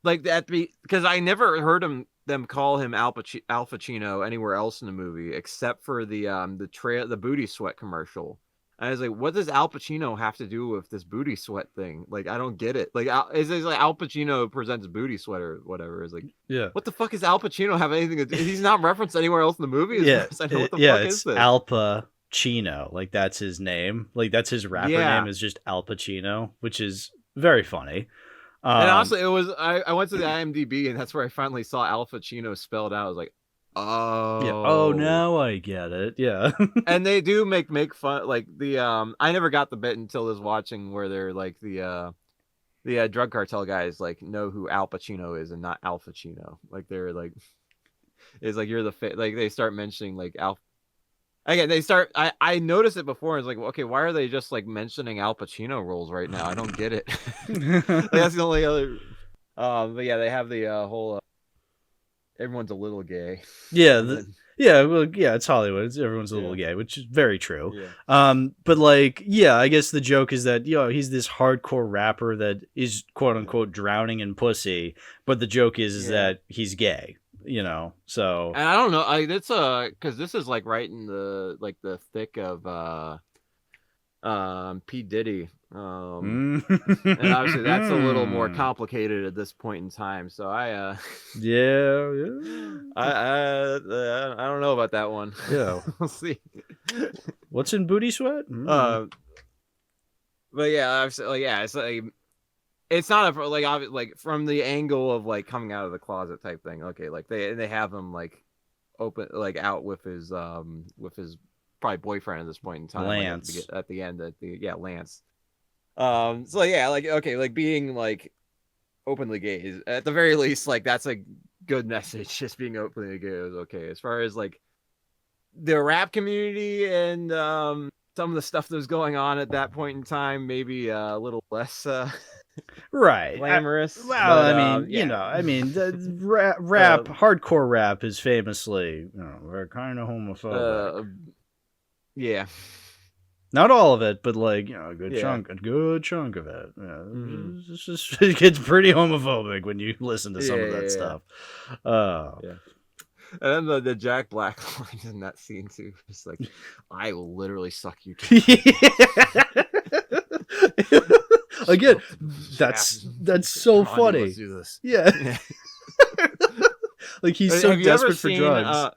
Speaker 2: like that because I never heard them call him Al Pacino anywhere else in the movie except for the booty sweat commercial. And I was like, what does Al Pacino have to do with this booty sweat thing? Like, I don't get it. Like, it's like Al Pacino presents booty sweat or whatever. It's like,
Speaker 1: yeah,
Speaker 2: what the fuck is Al Pacino have anything to do? He's not referenced anywhere else in the movie.
Speaker 1: Yeah,
Speaker 2: what the fuck is this?
Speaker 1: Al Pacino. Like, that's his name. Like, that's his rapper name is just Al Pacino, which is very funny.
Speaker 2: And honestly, it was I went to the IMDb and that's where I finally saw Al Pacino spelled out. I was like, oh,
Speaker 1: yeah. Oh, now I get it. Yeah.
Speaker 2: And they do make fun like the I never got the bit until this watching where they're like the drug cartel guys like know who Al Pacino is and not Al Pacino. Like they're like, it's like you're the like they start mentioning like Al. Again, they start. I noticed it before. And it's like, well, okay, why are they just like mentioning Al Pacino roles right now? I don't get it. Like, that's the only other. But yeah, they have the whole. Everyone's a little gay.
Speaker 1: Yeah, it's Hollywood. Everyone's a little gay, which is very true. Yeah. But like, yeah, I guess the joke is that he's this hardcore rapper that is quote unquote drowning in pussy, but the joke is that he's gay. So
Speaker 2: and I don't know. It's because this is like right in the thick of P Diddy, and obviously that's a little more complicated at this point in time. So I don't know about that one.
Speaker 1: Yeah,
Speaker 2: we'll see.
Speaker 1: What's in booty sweat?
Speaker 2: But yeah, it's like. It's not like from the angle of like coming out of the closet type thing. Okay, like they have him like open like out with his probably boyfriend at this point in time.
Speaker 1: Lance.
Speaker 2: Like, at the end, Lance. So yeah, like okay, like being like openly gay is at the very least like that's a good message. Just being openly gay is okay. As far as like the rap community and some of the stuff that was going on at that point in time, maybe a little less.
Speaker 1: Right,
Speaker 2: glamorous.
Speaker 1: The rap, hardcore rap is famously, very kind of homophobic.
Speaker 2: Yeah,
Speaker 1: not all of it, but like a good chunk of it. Yeah, it gets pretty homophobic when you listen to some of that stuff.
Speaker 2: Yeah. And then the Jack Black line in that scene too, it's like, I will literally suck you.
Speaker 1: Again, that's so funny.
Speaker 2: Let's do this.
Speaker 1: Yeah. Like he's so desperate for drugs.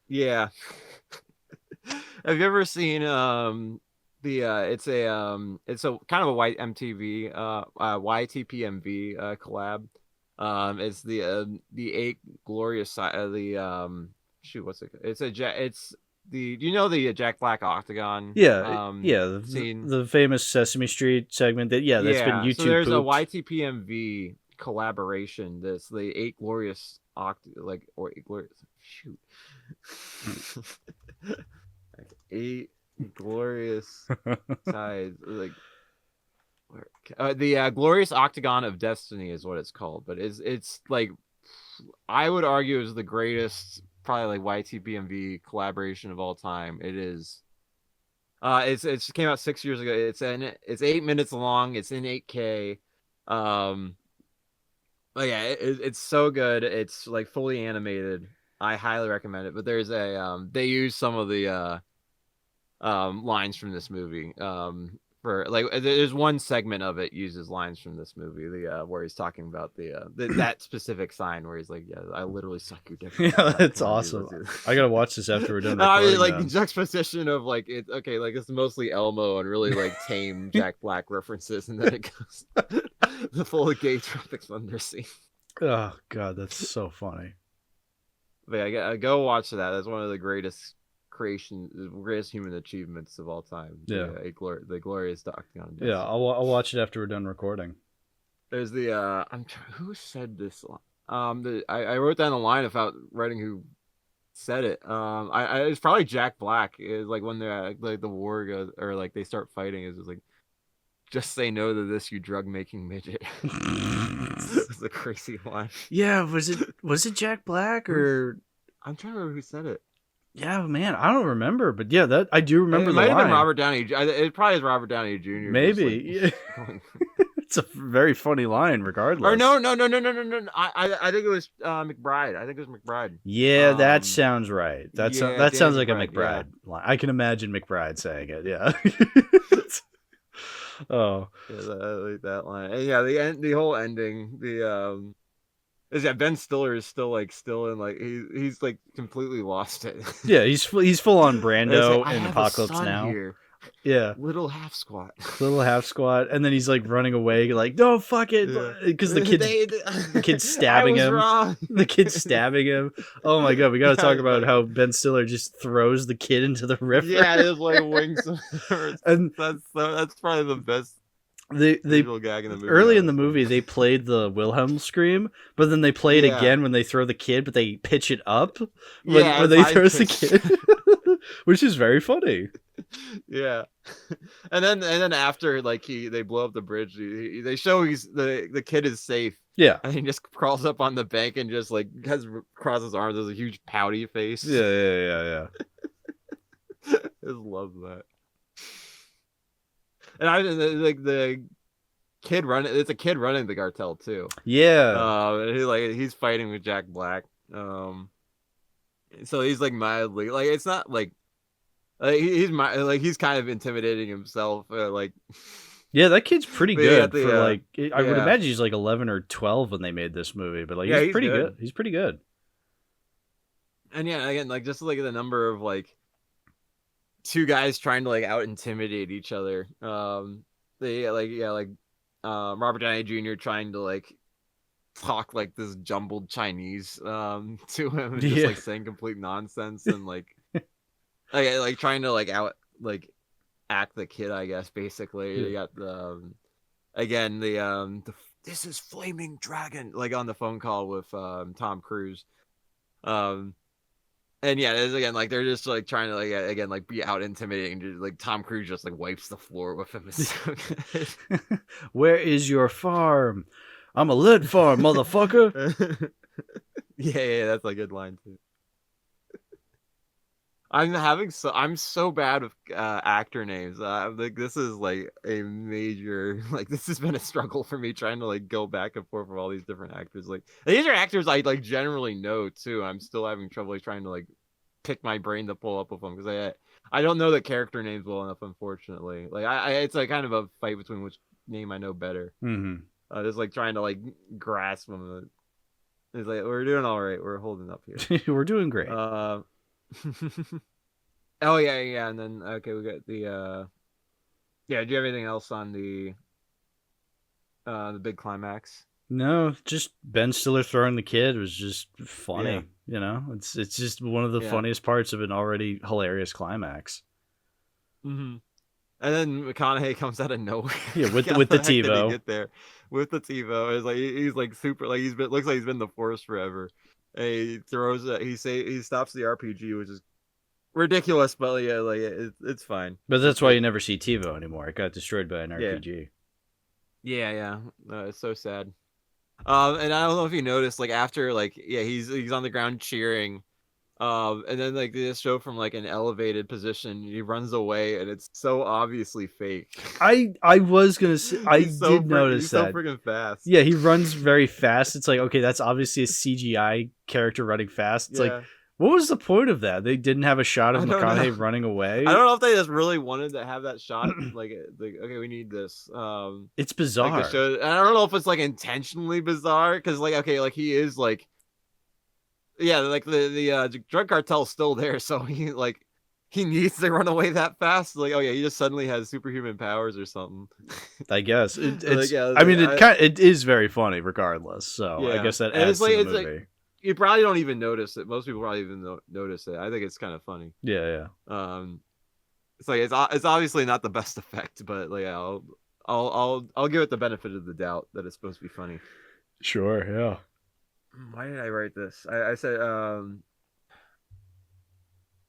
Speaker 2: Yeah. Have you ever seen it's a kind of a white MTV YTPMV collab. It's the eight glorious shoot, what's it? It's the you know the Jack Black Octagon scene,
Speaker 1: the famous Sesame Street segment that's been YouTube
Speaker 2: so there's
Speaker 1: pooped.
Speaker 2: a YTPMV collaboration. This the eight glorious eight glorious sides the glorious octagon of destiny is what it's called, but it's like I would argue is the greatest probably like YTPMV collaboration of all time. It is it's came out 6 years ago. It's 8 minutes long. It's in 8K. But yeah, it's so good. It's like fully animated. I highly recommend it. But there's they use some of the lines from this movie. For like there's one segment of it uses lines from this movie, where he's talking about that specific sign where he's like, yeah, I literally suck your dick.
Speaker 1: Yeah, that's awesome. I gotta watch this after we're done recording.
Speaker 2: I mean, like the juxtaposition of like it's okay, like it's mostly Elmo and really like tame Jack Black references, and then it goes the full gay Tropic Thunder scene.
Speaker 1: Oh god, that's so funny.
Speaker 2: But yeah, go watch that. That's one of the greatest human achievements of all time.
Speaker 1: Yeah,
Speaker 2: the glorious Octagon.
Speaker 1: Yeah, I'll watch it after we're done recording.
Speaker 2: There's the who said this? I wrote down a line about writing who said it. It's probably Jack Black. Is like when they're like the war goes or like they start fighting. Is like just say no to this, you drug making midget. It's a crazy line.
Speaker 1: Yeah, was it Jack Black or
Speaker 2: I'm trying to remember who said it.
Speaker 1: Yeah, man, I don't remember, but yeah, that I do remember.
Speaker 2: It might have been Robert Downey. It probably is Robert Downey Jr.
Speaker 1: Maybe. It's a very funny line, regardless.
Speaker 2: Or no. I think it was McBride. I think it was McBride.
Speaker 1: Yeah, that sounds right. That sounds like
Speaker 2: McBride,
Speaker 1: a McBride line. I can imagine McBride saying it. Yeah. Oh.
Speaker 2: Yeah, I like that line. And yeah, the whole ending. Is that Ben Stiller is still in like he's like completely lost it.
Speaker 1: Yeah, he's full on Brando in Apocalypse Now.
Speaker 2: Here.
Speaker 1: Yeah,
Speaker 2: little half squat,
Speaker 1: and then he's like running away, like no, fuck it, because the kid's stabbing him.
Speaker 2: Wrong.
Speaker 1: The kid's stabbing him. Oh my god, we got to talk about how Ben Stiller just throws the kid into the river.
Speaker 2: Yeah, it is like wings. And that's probably the best. Visual gag in the movie.
Speaker 1: Early in the movie, they played the Wilhelm scream, but then they play it again when they throw the kid, but they pitch it up when they throw the kid, which is very funny.
Speaker 2: Yeah, and then after like they blow up the bridge, they show the kid is safe.
Speaker 1: Yeah,
Speaker 2: and he just crawls up on the bank and just like crosses his arms. There's a huge pouty face.
Speaker 1: Yeah.
Speaker 2: I just love that. And I like the kid running. It's a kid running the cartel too.
Speaker 1: Yeah.
Speaker 2: And he's fighting with Jack Black. So he's like mildly like it's not like he's kind of intimidating himself.
Speaker 1: Yeah, that kid's pretty good I would imagine he's like 11 or 12 when they made this movie, but like he's pretty good. He's pretty good.
Speaker 2: And yeah, again, like just like the number of like two guys trying to like out intimidate each other. Robert Downey Jr. trying to like talk like this jumbled Chinese to him and just like saying complete nonsense and like trying to like out like act the kid, I guess. Basically, you got the this is Flaming Dragon like on the phone call with Tom Cruise. And yeah, it's again like they're just like trying to like again like be out intimidating. Just, like Tom Cruise just like wipes the floor with him. It's so good.
Speaker 1: Where is your farm? I'm a lead farm, motherfucker.
Speaker 2: Yeah, that's a good line too. I'm so bad with actor names. Like this is like a major this has been a struggle for me trying to like go back and forth with all these different actors. Like these are actors I like generally know too. I'm still having trouble trying to like pick my brain to pull up with them because I don't know the character names well enough. Unfortunately, like it's like kind of a fight between which name I know better.
Speaker 1: Mm-hmm.
Speaker 2: Just like trying to like grasp them. It's like we're doing all right. We're holding up here.
Speaker 1: We're doing great.
Speaker 2: Oh yeah, and then okay, we got the do you have anything else on the big climax?
Speaker 1: No, just Ben Stiller throwing the kid was just funny.
Speaker 2: Yeah.
Speaker 1: You know, it's just one of the
Speaker 2: Yeah.
Speaker 1: funniest parts of an already hilarious climax.
Speaker 2: Mm-hmm. And then McConaughey comes out of nowhere.
Speaker 1: Yeah, with
Speaker 2: How
Speaker 1: with the
Speaker 2: heck did he
Speaker 1: TiVo.
Speaker 2: get there with the TiVo? It's like he's like super, like looks like he's been in the force forever. And he throws he stops the RPG, which is ridiculous, but yeah, like it's fine.
Speaker 1: But that's
Speaker 2: It's
Speaker 1: why
Speaker 2: like,
Speaker 1: you never see TiVo anymore. It got destroyed by an
Speaker 2: yeah,
Speaker 1: RPG.
Speaker 2: yeah. It's so sad. And I don't know if you noticed, like after like he's on the ground cheering. And then like they just show from like an elevated position, he runs away, and it's so obviously fake.
Speaker 1: I was gonna say I did notice
Speaker 2: he's
Speaker 1: that.
Speaker 2: so freaking fast.
Speaker 1: Yeah, he runs very fast. It's like, okay, that's obviously a CGI character running fast. It's like, what was the point of that? They didn't have a shot of McConaughey running away.
Speaker 2: I don't know if they just really wanted to have that shot. like okay, we need this.
Speaker 1: It's bizarre.
Speaker 2: Like I don't know if it's like intentionally bizarre because like okay, like he is like. Yeah, like the drug cartel's still there, so he needs to run away that fast. Like, oh yeah, he just suddenly has superhuman powers or something.
Speaker 1: I guess it's.
Speaker 2: Like, yeah,
Speaker 1: I mean, it is very funny, regardless. So
Speaker 2: yeah.
Speaker 1: I guess that adds to the movie.
Speaker 2: Like, you probably don't even notice it. Most people probably even notice it. I think it's kind of funny.
Speaker 1: Yeah.
Speaker 2: It's like it's obviously not the best effect, but like I'll give it the benefit of the doubt that it's supposed to be funny.
Speaker 1: Sure. Yeah.
Speaker 2: Why did I write this? I said,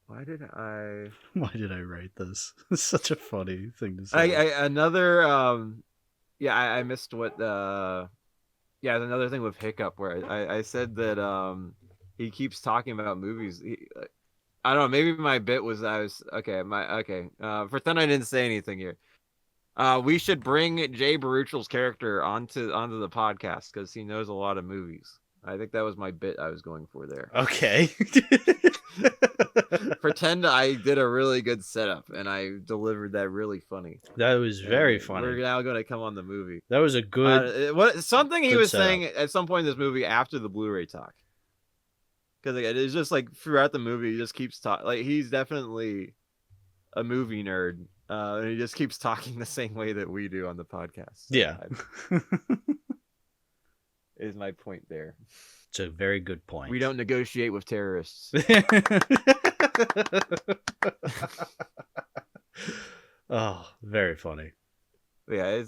Speaker 2: why did I
Speaker 1: write this? It's such a funny thing to say.
Speaker 2: I missed what, another thing with Hiccup where I said that, he keeps talking about movies. I don't know, maybe my bit was, pretend I didn't say anything here. We should bring Jay Baruchel's character onto the podcast because he knows a lot of movies. I think that was my bit I was going for there.
Speaker 1: Okay.
Speaker 2: Pretend I did a really good setup and I delivered that really funny.
Speaker 1: That was very funny.
Speaker 2: We're now going to come on the movie.
Speaker 1: That was a good.
Speaker 2: Something he was saying at some point in this movie after the Blu-ray talk. Because it's just like throughout the movie, he just keeps talking. Like he's definitely a movie nerd, and he just keeps talking the same way that we do on the podcast.
Speaker 1: Yeah.
Speaker 2: Is my point there.
Speaker 1: It's a very good point.
Speaker 2: We don't negotiate with terrorists.
Speaker 1: Oh, very funny.
Speaker 2: Yeah,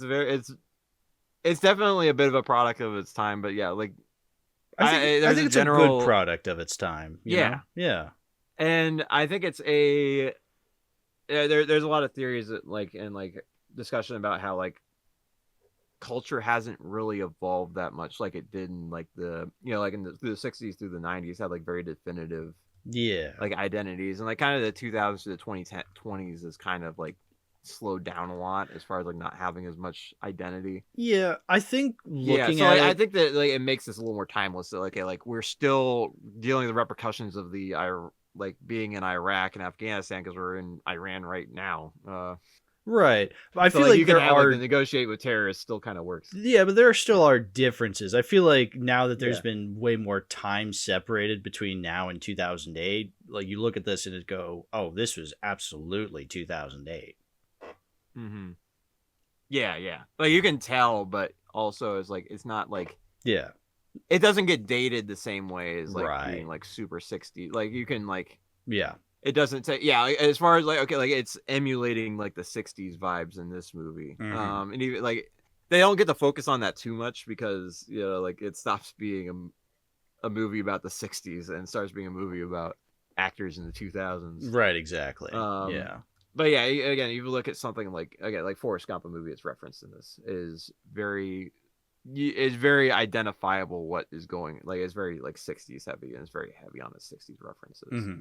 Speaker 2: it's definitely a bit of a product of its time, but yeah, like
Speaker 1: I think it's a good product of its time. You know? Yeah.
Speaker 2: And I think it's there's a lot of theories that discussion about how like culture hasn't really evolved that much like it did in like the through the 60s through the 90s had like very definitive like identities, and like kind of the 2000s to the 2020s is kind of like slowed down a lot as far as like not having as much identity.
Speaker 1: Yeah, I think
Speaker 2: I think that like it makes this a little more timeless. So like we're still dealing with the repercussions of the like being in Iraq and Afghanistan because we're in Iran right now.
Speaker 1: Right. I feel like there are
Speaker 2: negotiate with terrorists still kind of works.
Speaker 1: Yeah, but there still are differences. I feel like now that there's been way more time separated between now and 2008, like you look at this and it go, oh, this was absolutely 2008.
Speaker 2: Mm-hmm. Yeah. Like you can tell, but also it's like it's not like it doesn't get dated the same way as like being like super 60. Like you can like it doesn't say as far as like okay, like it's emulating like the 60s vibes in this movie. And even like they don't get to focus on that too much because like it stops being a movie about the 60s and starts being a movie about actors in the 2000s.
Speaker 1: Right, exactly.
Speaker 2: But yeah, again, if you look at something like Forrest Gump, a movie that's referenced in this, is very identifiable what is going, like it's very like 60s heavy and it's very heavy on the 60s references.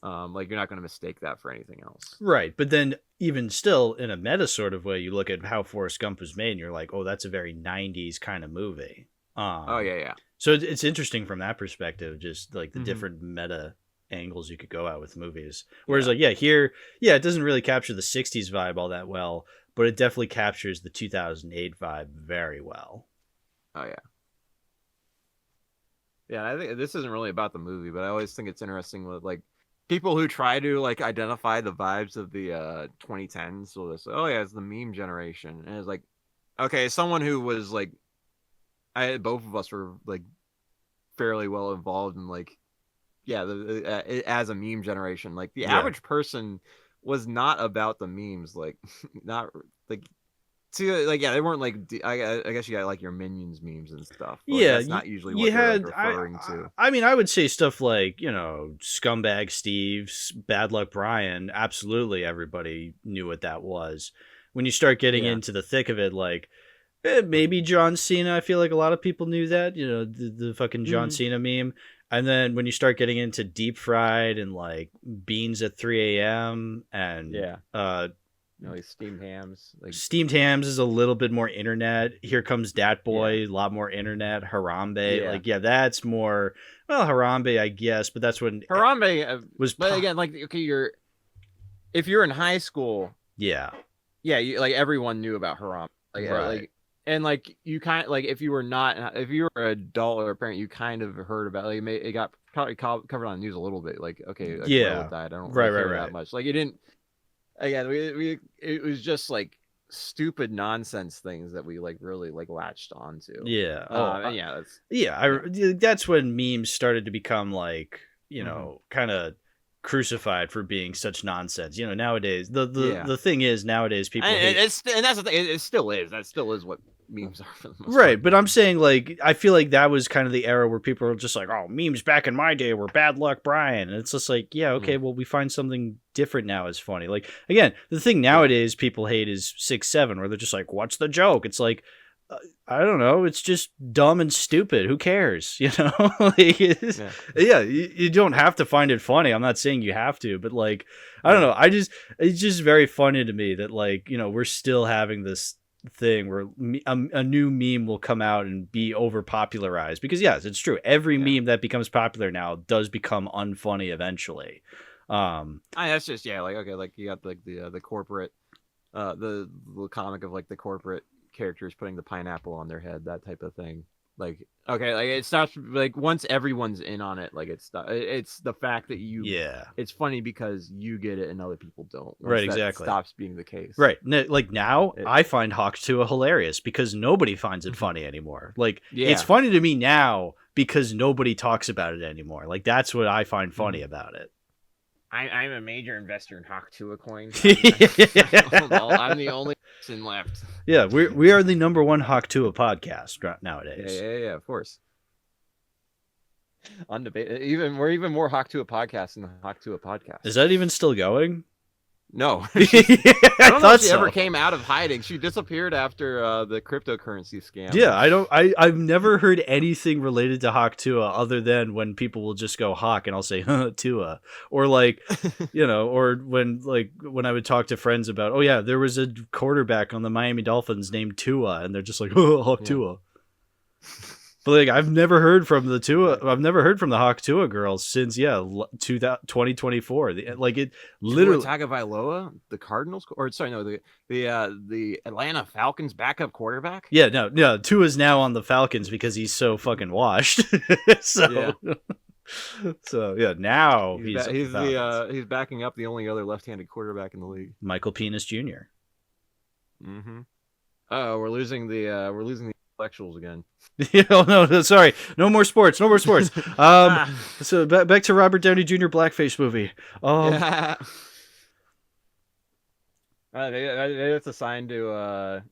Speaker 2: Like you're not going to mistake that for anything else.
Speaker 1: Right. But then even still in a meta sort of way, you look at how Forrest Gump was made and you're like, oh, that's a very 90s kind of movie. So it's interesting from that perspective, just like the different meta angles you could go out with movies. Whereas here, it doesn't really capture the 60s vibe all that well, but it definitely captures the 2008 vibe very well.
Speaker 2: Oh, yeah. Yeah, I think this isn't really about the movie, but I always think it's interesting with like people who try to like identify the vibes of the 2010s. So this, it's the meme generation, and it's like, okay, someone who was like both of us were like fairly well involved in like, yeah, as a meme generation. Like the average person was not about the memes, like not like. See, like, yeah, they weren't like. I guess you got like your Minions memes and stuff. But like, that's not usually what they're like, referring to.
Speaker 1: I mean, I would say stuff like, you know, Scumbag Steve, Bad Luck Brian. Absolutely, everybody knew what that was. When you start getting into the thick of it, like maybe John Cena. I feel like a lot of people knew that. You know, the fucking John Cena meme. And then when you start getting into Deep Fried and like Beans at 3 a.m. and
Speaker 2: like steamed hams. Like
Speaker 1: steamed hams is a little bit more internet. Here Comes Dat Boy, a lot more internet. Harambe, like that's more Harambe, I guess, but that's when
Speaker 2: Harambe was. But again, like okay, if you're in high school, you, like everyone knew about Harambe, like like. And like you kind of like if you were an adult or a parent, you kind of heard about like it got probably covered on the news a little bit. Like okay, a girl died. I don't really care that much. Like it didn't. Again, it was just like stupid nonsense things that we like really like latched onto.
Speaker 1: That's when memes started to become like, you know, kind of crucified for being such nonsense. You know, nowadays the thing is nowadays people
Speaker 2: and that's the thing. It still is. That still is what memes are for the most
Speaker 1: part. But I'm saying like I feel like that was kind of the era where people were just like, oh, memes back in my day were Bad Luck Brian, and it's just like, yeah, okay, well, we find something different now is funny. Like again, the thing nowadays people hate is 6-7, where they're just like, what's the joke? It's like I don't know, it's just dumb and stupid. Who cares? You know, like, you don't have to find it funny. I'm not saying you have to, but like I don't know, it's just very funny to me that like, you know, we're still having this thing where a new meme will come out and be over popularized, because yes, it's true, every meme that becomes popular now does become unfunny eventually.
Speaker 2: That's just like okay, like you got like the corporate the comic of like the corporate characters putting the pineapple on their head, that type of thing. Like okay, like it stops like once everyone's in on it, like it's the fact that it's funny because you get it and other people don't.
Speaker 1: Right, exactly.
Speaker 2: Stops being the case.
Speaker 1: Right. Like now I find Hawk Tuah hilarious because nobody finds it funny anymore. Like it's funny to me now because nobody talks about it anymore. Like that's what I find funny about it.
Speaker 2: I'm a major investor in Hawk Tuah coin. I'm the only person left.
Speaker 1: Yeah, we are the #1 Hawk Tuah podcast nowadays.
Speaker 2: Yeah, of course. Undebated. We're even more Hawk Tuah podcast than the Hawk Tuah podcast.
Speaker 1: Is that even still going?
Speaker 2: No. I don't know if she ever came out of hiding. She disappeared after the cryptocurrency scam.
Speaker 1: Yeah, I've never heard anything related to Hawk Tuah other than when people will just go Hawk and I'll say Tuah, or like you know, or when I would talk to friends about, oh yeah, there was a quarterback on the Miami Dolphins named Tua, and they're just like, oh, Hawk Tuah. But like I've never heard from the Hawk Tuah girls since 2024. Like it literally
Speaker 2: Tagovailoa, the Cardinals, or sorry, no, the Atlanta Falcons backup quarterback.
Speaker 1: Yeah, no, Tua's now on the Falcons because he's so fucking washed. So now
Speaker 2: he's backing up the only other left-handed quarterback in the league,
Speaker 1: Michael Penis Jr.
Speaker 2: Oh, we're losing the intellectuals again.
Speaker 1: No, sorry, no more sports. So back to Robert Downey Jr. blackface movie.
Speaker 2: Maybe that's a sign to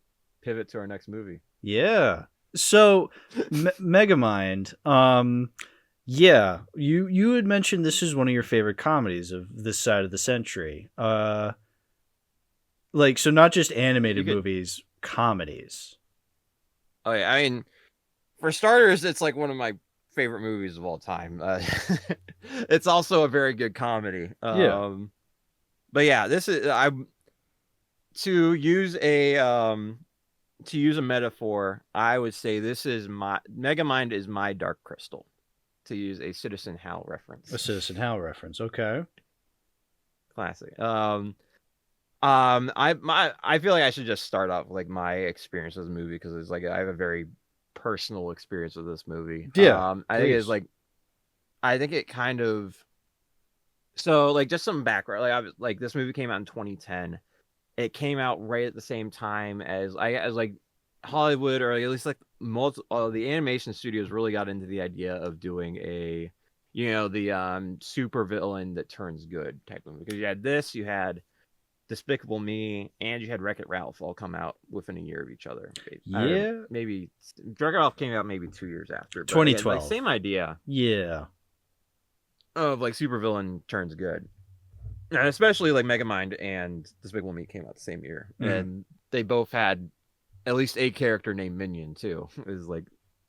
Speaker 2: pivot to our next movie.
Speaker 1: Yeah. So Megamind. You had mentioned this is one of your favorite comedies of this side of the century. Like, so not just animated movies, comedies.
Speaker 2: Oh yeah, I mean, for starters, it's like one of my favorite movies of all time. It's also a very good comedy. But yeah, this is to use a metaphor. I would say this is Megamind is my Dark Crystal, to use a Citizen Hal reference.
Speaker 1: A Citizen Hal reference, okay.
Speaker 2: Classic. I feel like I should just start off with like my experience with the movie, because it's like I have a very personal experience with this movie. I think it's like, I think it kind of, so like just some background. Like this movie came out in 2010. It came out right at the same time as Hollywood, or at least like the animation studios really got into the idea of doing a, the super villain that turns good type of movie. Because you had this, you had Despicable Me, and you had Wreck-It Ralph all come out within a year of each other.
Speaker 1: Yeah.
Speaker 2: Maybe Wreck-It Ralph came out maybe 2 years after. But
Speaker 1: 2012.
Speaker 2: like, same idea.
Speaker 1: Yeah.
Speaker 2: Of like supervillain turns good. And especially like Megamind and Despicable Me came out the same year. And they both had at least a character named Minion too. Is like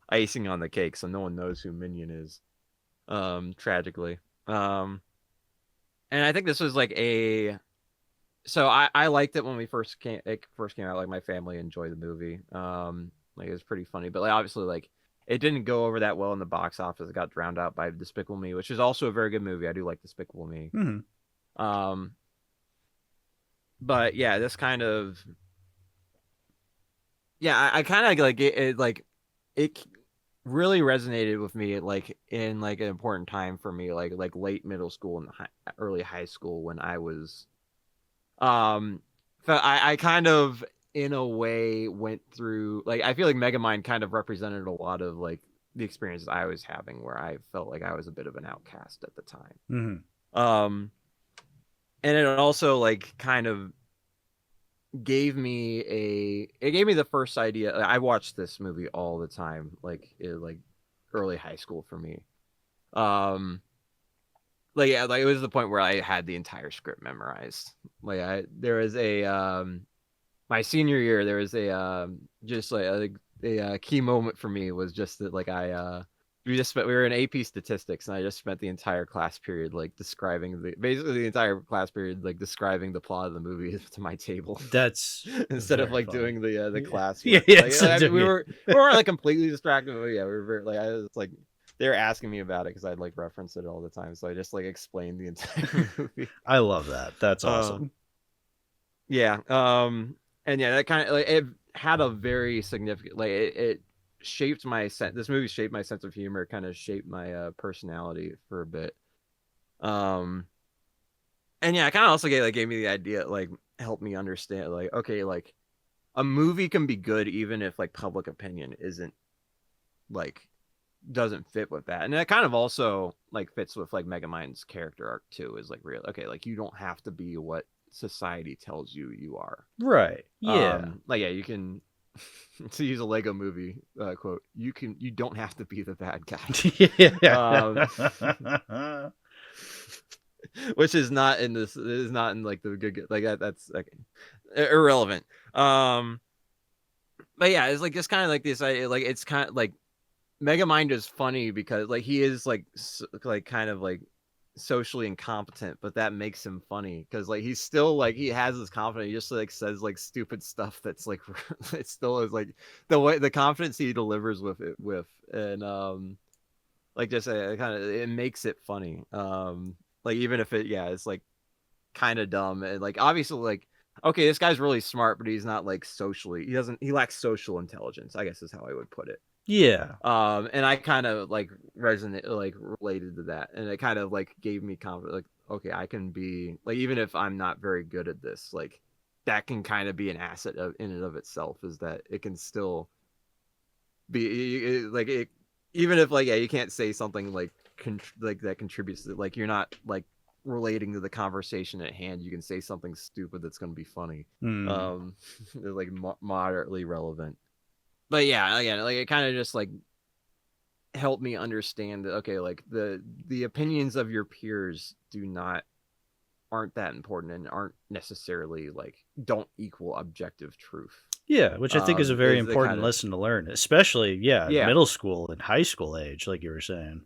Speaker 2: icing on the cake, so no one knows who Minion is. Tragically. And I think this was like so I liked it when it first came out. Like my family enjoyed the movie. Like it was pretty funny, but like obviously like it didn't go over that well in the box office. It got drowned out by Despicable Me, which is also a very good movie. I do like Despicable Me. But yeah, this kind of, I kind of like it like it really resonated with me like in like an important time for me, like late middle school and early high school when I was I kind of in a way went through, like I feel like Megamind kind of represented a lot of like the experiences I was having where I felt like I was a bit of an outcast at the time. And it also like kind of gave me the first idea. I watched this movie all the time, like early high school for me. Like it was the point where I had the entire script memorized. Like there was my senior year, there was just like a key moment for me was just that like we were in AP statistics, and I just spent the entire class period like describing the entire class period like describing the plot of the movie to my table.
Speaker 1: That's
Speaker 2: instead of like
Speaker 1: funny.
Speaker 2: doing the class.
Speaker 1: Yeah,
Speaker 2: we weren't like completely distracted, but yeah, we were very like I was like they were asking me about it because I'd like reference it all the time, so I just like explained the entire movie.
Speaker 1: I love that. That's awesome.
Speaker 2: And yeah, that kind of like it had a very significant like it shaped my sense. This movie shaped my sense of humor, kind of shaped my personality for a bit. And yeah, it kind of also gave me the idea, like helped me understand, like okay, like a movie can be good even if like public opinion isn't like doesn't fit with that. And that kind of also like fits with like Megamind's character arc too, is like real okay, like you don't have to be what society tells you are.
Speaker 1: Right. Yeah.
Speaker 2: Like yeah, you can to use a Lego movie quote, you don't have to be the bad guy. Which is not in this, is not in like the good, like that's like irrelevant. But yeah, it's like just kind of like this, like it's kind of like Megamind is funny because like he is like kind of like socially incompetent, but that makes him funny because like he's still like he has his confidence. He just like says like stupid stuff that's like it still is like the confidence he delivers with and like just kind of it makes it funny. Like even if it's like kind of dumb and like obviously like okay, this guy's really smart, but he's not like socially, he lacks social intelligence, I guess is how I would put it.
Speaker 1: Yeah.
Speaker 2: And I kind of like related to that, and it kind of like gave me confidence, like okay, I can be like, even if I'm not very good at this, like that can kind of be an asset in and of itself, is that it can still be like it, even if like you can't say something like like that contributes to, like you're not like relating to the conversation at hand, you can say something stupid that's going to be funny. Like moderately relevant. But yeah, again, like it kind of just like helped me understand that okay, like the opinions of your peers aren't that important and aren't necessarily like don't equal objective truth.
Speaker 1: Yeah, which I think is a very important lesson to learn, especially middle school and high school age, like you were saying.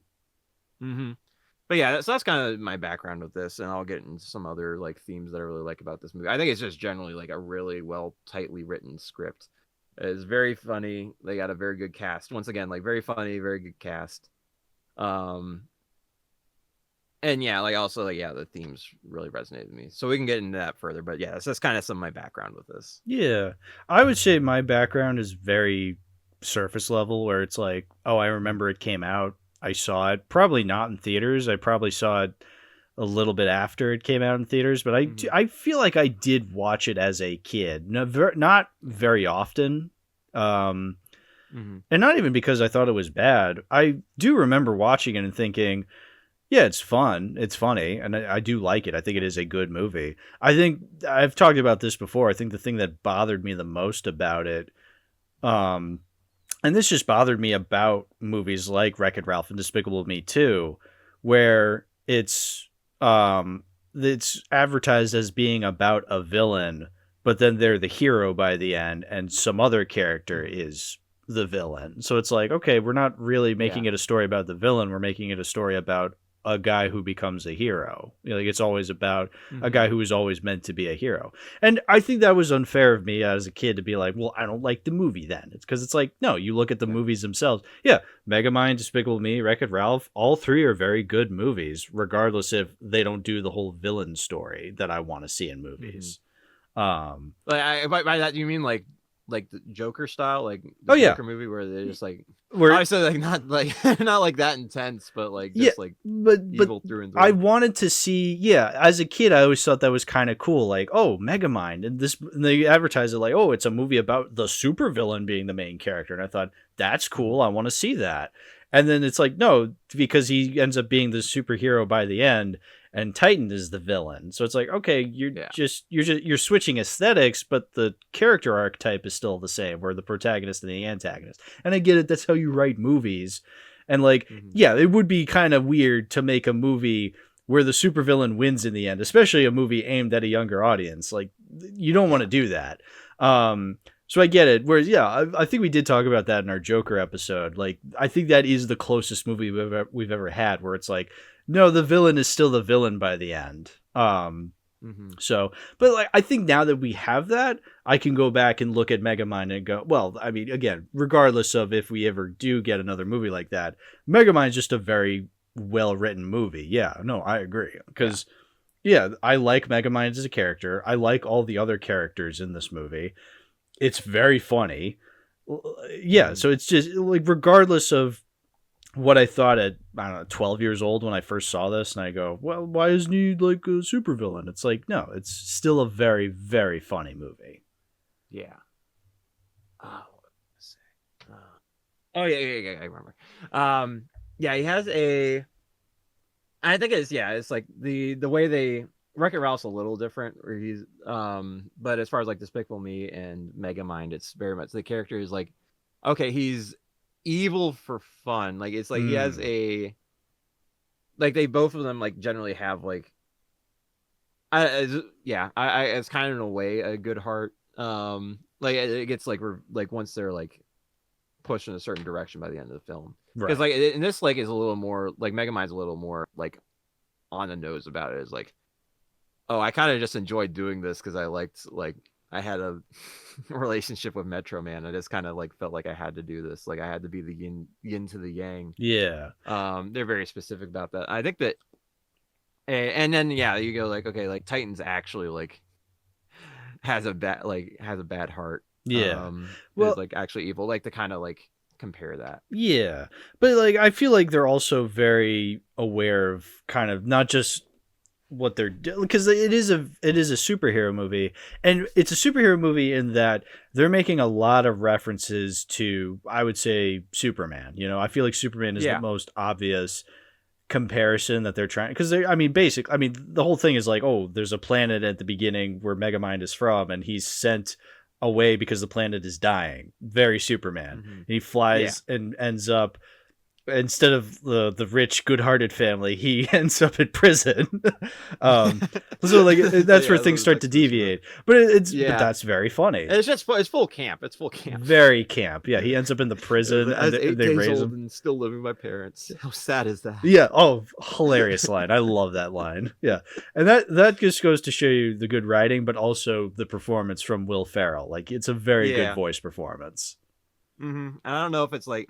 Speaker 2: But yeah, so that's kind of my background with this, and I'll get into some other like themes that I really like about this movie. I think it's just generally like a really well tightly written script. It's very funny. They got a very good cast. Once again, like very funny, very good cast. And yeah, like also like the themes really resonated with me. So we can get into that further. But yeah, that's kind of some of my background with this.
Speaker 1: Yeah, I would say my background is very surface level, where it's like, oh, I remember it came out. I saw it. Probably not in theaters. I probably saw it a little bit after it came out in theaters, but I feel like I did watch it as a kid. Not very often,
Speaker 2: Mhm.
Speaker 1: And not even because I thought it was bad. I do remember watching it and thinking, yeah, it's fun, it's funny, and I do like it. I think it is a good movie. I think I've talked about this before. I think the thing that bothered me the most about it, um, and this just bothered me about movies like Wreck-It Ralph and Despicable Me 2, where it's advertised as being about a villain, but then they're the hero by the end, and some other character is the villain. So it's like, okay, we're not really making it a story about the villain. We're making it a story about a guy who becomes a hero. You know, like it's always about a guy who was always meant to be a hero. And I think that was unfair of me as a kid to be like, well, I don't like the movie then. It's because it's like, no, you look at the movies themselves. Yeah, Megamind, Despicable Me, Wreck-It Ralph, all three are very good movies, regardless if they don't do the whole villain story that I want to see in movies.
Speaker 2: Like by that, you mean like the Joker style, like the Joker movie where they're just like, obviously like not like not like that intense, but like just like evil through and through.
Speaker 1: I wanted to see, as a kid, I always thought that was kind of cool. Like, oh, Megamind, and they advertise it like, oh, it's a movie about the supervillain being the main character, and I thought that's cool. I want to see that. And then it's like, no, because he ends up being the superhero by the end, and Titan is the villain. So it's like, okay, you're switching aesthetics, but the character archetype is still the same, where the protagonist and the antagonist. And I get it, that's how you write movies. And like, it would be kind of weird to make a movie where the supervillain wins in the end, especially a movie aimed at a younger audience. Like, you don't want to do that. So I get it. Whereas, I think we did talk about that in our Joker episode. Like, I think that is the closest movie we've ever had, where it's like, no, the villain is still the villain by the end. So, but like, I think now that we have that, I can go back and look at Megamind and go, well, I mean, again, regardless of if we ever do get another movie like that, Megamind is just a very well-written movie. Yeah, no, I agree. Because, I like Megamind as a character. I like all the other characters in this movie. It's very funny. So it's just like, regardless of what I thought at, I don't know, 12 years old when I first saw this, and I go, well, why isn't he like a supervillain? It's like, no, it's still a very, very funny movie.
Speaker 2: Yeah. Oh, yeah, I remember. He has a, I think it's like the way they, Wreck-It Ralph's a little different, where he's, but as far as like Despicable Me and Megamind, it's very much, the character is like, okay, he's evil for fun. Like, it's like he has a, like, they both of them like generally have like, it's kind of in a way a good heart. Like it gets like once they're like pushed in a certain direction by the end of the film, because like in this, like, is a little more like, Megamind's a little more like on the nose about it. Is like, oh, I kind of just enjoyed doing this because I liked, like, I had a relationship with Metro Man. I just kind of like felt like I had to do this. Like, I had to be the yin to the yang.
Speaker 1: Yeah.
Speaker 2: They're very specific about that. I think that, and then you go like, okay, like Titan's actually like has a bad heart.
Speaker 1: Yeah.
Speaker 2: Well, is like actually evil. Like, to kind of like compare that.
Speaker 1: Yeah, but like, I feel like they're also very aware of kind of not just what they're doing, because it is a superhero movie, and it's a superhero movie in that they're making a lot of references to, I would say, Superman. You know, I feel like Superman is the most obvious comparison that they're trying, because the whole thing is like, oh, there's a planet at the beginning where Megamind is from, and he's sent away because the planet is dying. Very Superman. And he flies and ends up, instead of the rich, good-hearted family, he ends up in prison. So like, that's where things start to deviate. But but that's very funny.
Speaker 2: It's full camp. It's full camp.
Speaker 1: Very camp. Yeah, he ends up in the prison, and they raise him.
Speaker 2: And still living with my parents. How sad is that?
Speaker 1: Yeah. Oh, hilarious line. I love that line. Yeah, and that just goes to show you the good writing, but also the performance from Will Ferrell. Like, it's a very good voice performance.
Speaker 2: And I don't know if it's like,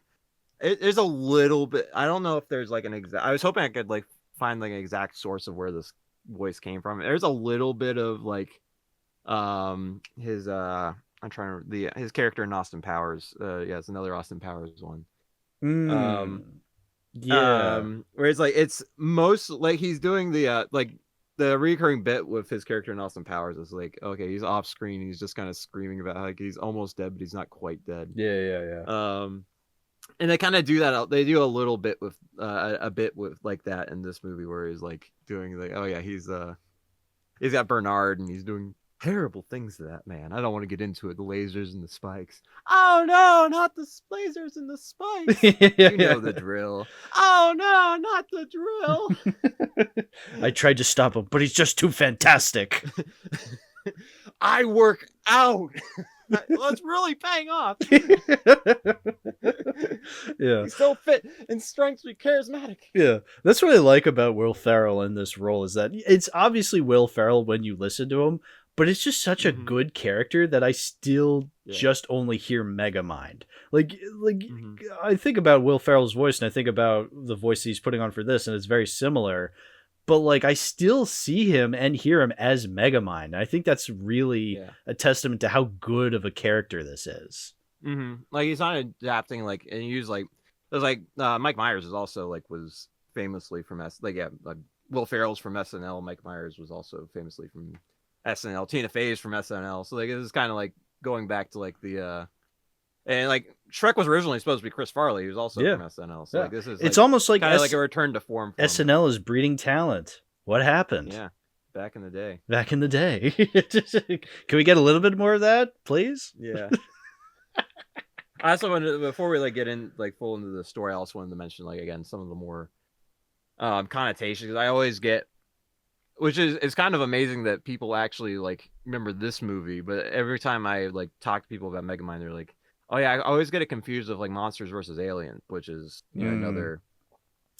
Speaker 2: there's a little bit, I don't know if there's like an exact, I was hoping I could like find like an exact source of where this voice came from. There's a little bit of like his his character in Austin Powers. It's another Austin Powers one. Where it's like, it's most like he's doing the like the recurring bit with his character in Austin Powers is like, okay, he's off screen, he's just kind of screaming about like he's almost dead, but he's not quite dead.
Speaker 1: Yeah.
Speaker 2: And they kind of do that. They do a little bit with a bit with like that in this movie where he's like doing like, oh yeah, he's got Bernard and he's doing terrible things to that man. I don't want to get into it. The lasers and the spikes. Oh no, not the lasers and the spikes. You know the drill. Oh no, not the drill.
Speaker 1: I tried to stop him, but he's just too fantastic.
Speaker 2: I work out. Well, it's really paying off.
Speaker 1: Yeah.
Speaker 2: He's so fit and strangely charismatic.
Speaker 1: Yeah. That's what I like about Will Ferrell in this role is that it's obviously Will Ferrell when you listen to him, but it's just such a good character that I still just only hear Megamind. Like I think about Will Ferrell's voice and I think about the voice he's putting on for this, and it's very similar. But like I still see him and hear him as Megamind. And I think that's really a testament to how good of a character this is.
Speaker 2: Like he's not adapting like, and he used like, it was like Mike Myers is also like was famously from Will Ferrell's from SNL. Mike Myers was also famously from SNL. Tina Fey's from SNL. So like this is kind of like going back to like the and like Shrek was originally supposed to be Chris Farley, who was also from SNL. So like this is
Speaker 1: it's almost like
Speaker 2: kind of like a return to form.
Speaker 1: SNL is breeding talent. What happened?
Speaker 2: Yeah, back in the day.
Speaker 1: Back in the day. Can we get a little bit more of that, please?
Speaker 2: Yeah. I also wanted, before we like get in like full into the story, I also wanted to mention like again some of the more connotations. I always get, which is it's kind of amazing that people actually like remember this movie, but every time I like talk to people about Megamind, they're like, oh yeah, I always get it confused with like Monsters versus Aliens, which is another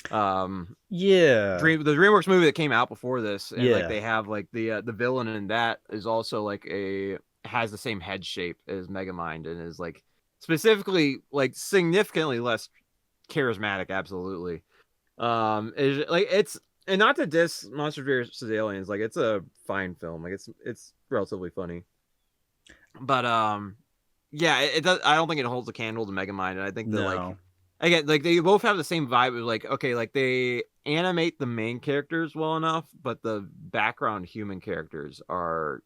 Speaker 2: the DreamWorks movie that came out before this, and like they have like the villain in that is also like has the same head shape as Megamind and is like specifically like significantly less charismatic. Absolutely. It's and not to diss Monsters vs. Aliens, like it's a fine film, like it's relatively funny, but it does. I don't think it holds a candle to Megamind, and I think that like again, like they both have the same vibe of like, okay, like they animate the main characters well enough, but the background human characters are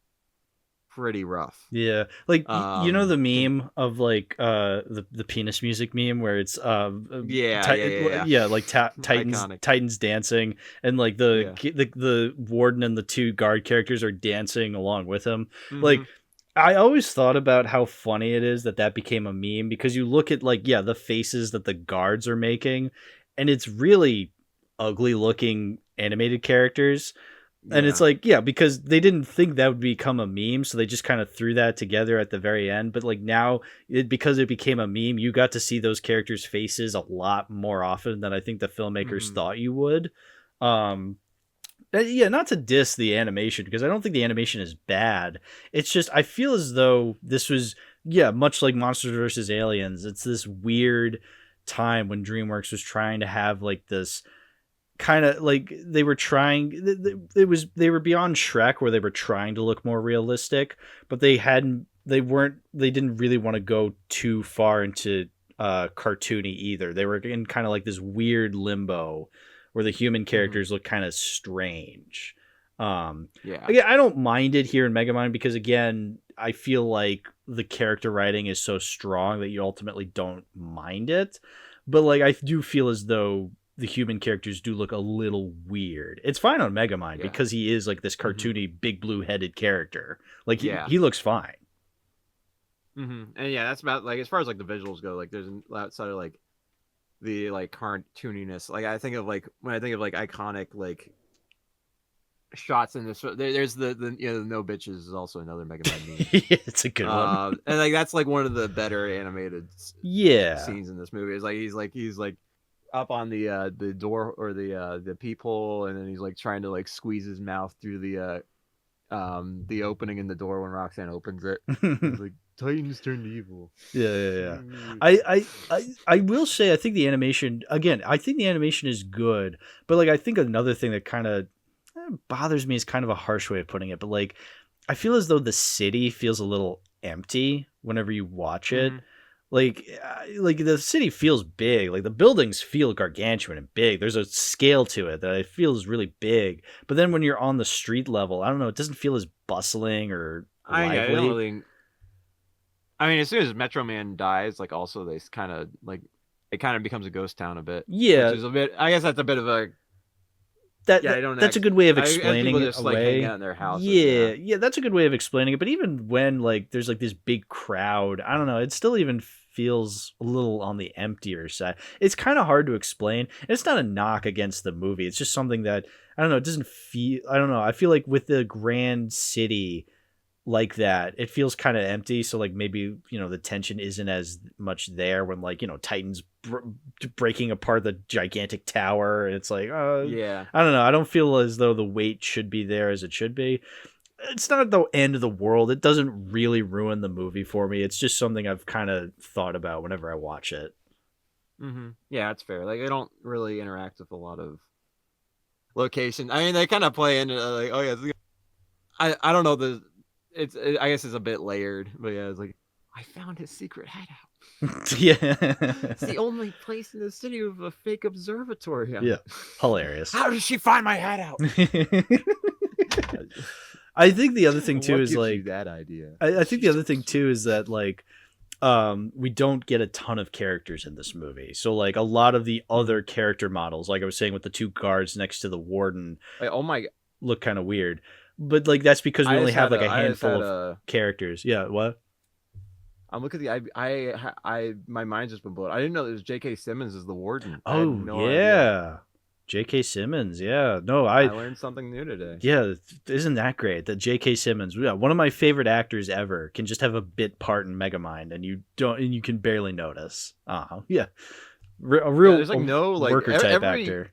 Speaker 2: pretty rough.
Speaker 1: Yeah, like you know the meme of like the penis music meme where it's like Titans dancing and like the warden and the two guard characters are dancing along with him. Like I always thought about how funny it is that became a meme, because you look at like the faces that the guards are making and it's really ugly looking animated characters. And it's like, because they didn't think that would become a meme, so they just kind of threw that together at the very end. But like now, because it became a meme, you got to see those characters' faces a lot more often than I think the filmmakers thought you would. Not to diss the animation, because I don't think the animation is bad. It's just I feel as though this was much like Monsters vs. Aliens. It's this weird time when DreamWorks was trying to have like this kind of like they were beyond Shrek, where they were trying to look more realistic, but they didn't really want to go too far into cartoony either. They were in kind of like this weird limbo where the human characters look kind of strange. Again, I don't mind it here in Megamind, because again, I feel like the character writing is so strong that you ultimately don't mind it. But like I do feel as though the human characters do look a little weird. It's fine on Megamind because he is like this cartoony big blue headed character. Like he looks fine.
Speaker 2: And that's about like as far as like the visuals go. Like there's outside of like the like cartooniness. Like I think of like when I think of like iconic like shots in this. There's the No Bitches is also another Megamind movie.
Speaker 1: It's a good one.
Speaker 2: And like that's like one of the better animated scenes in this movie. Is like he's like up on the door or the peephole, and then he's like trying to like squeeze his mouth through the opening in the door when Roxanne opens it. He's like, Titans turned evil.
Speaker 1: I will say I think the animation is good, but like I think another thing that kind of bothers me is kind of a harsh way of putting it, but like, I feel as though the city feels a little empty whenever you watch it. Like the city feels big. Like the buildings feel gargantuan and big. There's a scale to it that it feels really big. But then when you're on the street level, I don't know, it doesn't feel as bustling or lively.
Speaker 2: I don't really. I mean, as soon as Metro Man dies, like also they kind of like it kind of becomes a ghost town a bit.
Speaker 1: Yeah,
Speaker 2: which is a bit. I guess that's a bit of a.
Speaker 1: That's a good way of explaining it
Speaker 2: just,
Speaker 1: away.
Speaker 2: like, hang out in their houses,
Speaker 1: yeah, that's a good way of explaining it. But even when like there's like this big crowd, I don't know, it still even feels a little on the emptier side. It's kind of hard to explain. It's not a knock against the movie. It's just something that I don't know. It doesn't feel. I don't know. I feel like with the grand city like that, it feels kind of empty. So like maybe the tension isn't as much there when like Titans breaking apart the gigantic tower. And it's like
Speaker 2: yeah,
Speaker 1: I don't know. I don't feel as though the weight should be there as it should be. It's not the end of the world. It doesn't really ruin the movie for me. It's just something I've kind of thought about whenever I watch it.
Speaker 2: Mm-hmm. Yeah, that's fair. Like they don't really interact with a lot of location. I mean, they kind of play into like, oh yeah, I don't know I guess it's a bit layered, but yeah, it's like I found his secret hideout.
Speaker 1: Yeah,
Speaker 2: it's the only place in the city with a fake observatory.
Speaker 1: Yeah, hilarious.
Speaker 2: How did she find my hideout?
Speaker 1: I think the other thing too is
Speaker 2: gives
Speaker 1: like
Speaker 2: you that idea.
Speaker 1: I think the other thing too is that like we don't get a ton of characters in this movie. So like a lot of the other character models, like I was saying with the two guards next to the warden,
Speaker 2: like, oh my,
Speaker 1: look kind of weird. But like that's because we only have like a handful of characters. Yeah, what?
Speaker 2: I'm looking at the my mind's just been blown. I didn't know it was J.K. Simmons as the warden.
Speaker 1: Oh no idea. J.K. Simmons, yeah. No, I
Speaker 2: learned something new today.
Speaker 1: Yeah, isn't that great? That J.K. Simmons, yeah, one of my favorite actors ever, can just have a bit part in Megamind, and you can barely notice. Yeah, a real
Speaker 2: there's like no like
Speaker 1: worker type actor.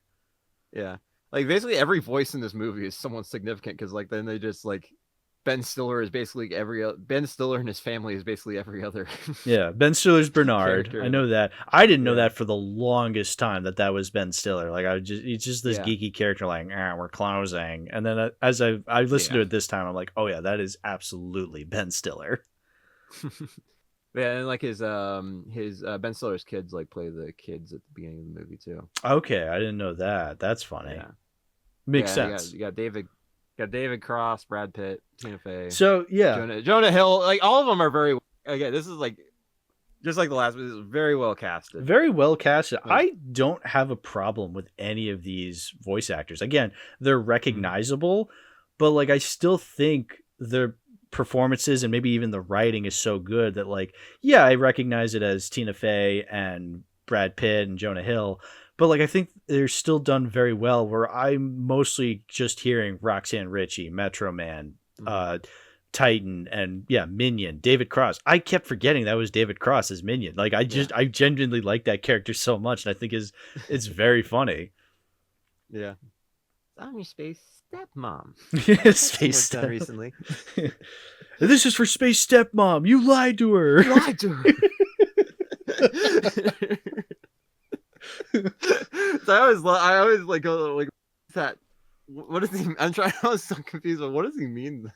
Speaker 2: Yeah, like basically every voice in this movie is somewhat significant because like then they just like Ben Stiller is basically Ben Stiller and his family is basically every other.
Speaker 1: Yeah, Ben Stiller's Bernard. I know that. I didn't know that for the longest time that was Ben Stiller. Like he's just this geeky character. Like we're closing, and then as I listened to it this time, I'm like, oh yeah, that is absolutely Ben Stiller.
Speaker 2: Yeah, and like his Ben Stiller's kids like play the kids at the beginning of the movie too.
Speaker 1: Okay, I didn't know that. That's funny. Yeah. Makes sense.
Speaker 2: You got David Cross, Brad Pitt, Tina Fey.
Speaker 1: So yeah,
Speaker 2: Jonah Hill. Like all of them are very. Again, this is like just like the last one. This is very well casted.
Speaker 1: Very well casted. Yeah. I don't have a problem with any of these voice actors. Again, they're recognizable, but like I still think their performances and maybe even the writing is so good that like I recognize it as Tina Fey and Brad Pitt and Jonah Hill. But like I think they're still done very well. Where I'm mostly just hearing Roxanne Ritchie, Metro Man, Titan, and Minion, David Cross. I kept forgetting that was David Cross as Minion. Like I genuinely like that character so much, and I think it's very funny.
Speaker 2: Yeah, I'm your space stepmom.
Speaker 1: Space stepmom
Speaker 2: recently.
Speaker 1: This is for Space Stepmom. You lied to her.
Speaker 2: You lied to her. So I always like go like that. What does he? I was so confused. But what does he mean?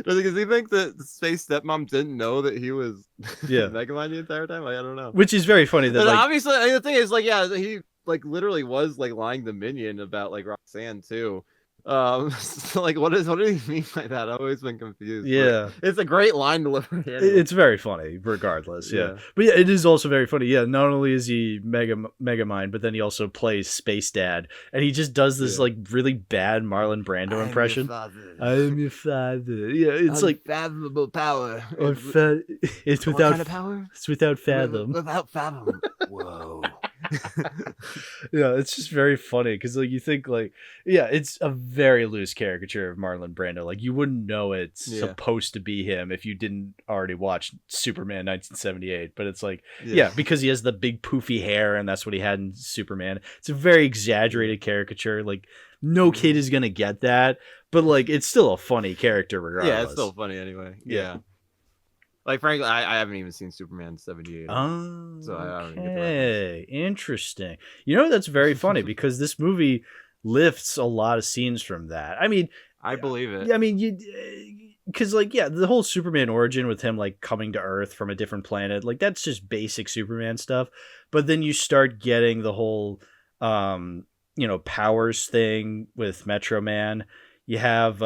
Speaker 2: Does he think that the Space Stepmom didn't know that he was Megamind the entire time? Like, I don't know.
Speaker 1: Which is very funny. That like,
Speaker 2: obviously the thing is like he like literally was like lying to Minion about like Roxanne too. So like what did he mean by that? I've always been confused.
Speaker 1: Yeah,
Speaker 2: it's a great line delivery. Anyway.
Speaker 1: It's very funny, regardless. Yeah, but it is also very funny. Yeah, not only is he Megamind, but then he also plays Space Dad, and he just does this like really bad Marlon Brando impression. I am your father. Yeah, it's like
Speaker 2: unfathomable power.
Speaker 1: It's without
Speaker 2: what kind of power.
Speaker 1: It's without fathom.
Speaker 2: Without fathom. Whoa.
Speaker 1: Yeah, it's just very funny because like you think like it's a very loose caricature of Marlon Brando. Like you wouldn't know it's supposed to be him if you didn't already watch Superman 1978. But it's like because he has the big poofy hair and that's what he had in Superman. It's a very exaggerated caricature. Like no kid is gonna get that, but like it's still a funny character regardless.
Speaker 2: Yeah, it's still funny anyway. Yeah. Like, frankly, I haven't even seen Superman 78.
Speaker 1: Oh,
Speaker 2: so I don't get
Speaker 1: the interesting. That's very funny because this movie lifts a lot of scenes from that. I mean,
Speaker 2: I believe it.
Speaker 1: I mean, because like, yeah, the whole Superman origin with him like coming to Earth from a different planet, like that's just basic Superman stuff. But then you start getting the whole powers thing with Metro Man. You have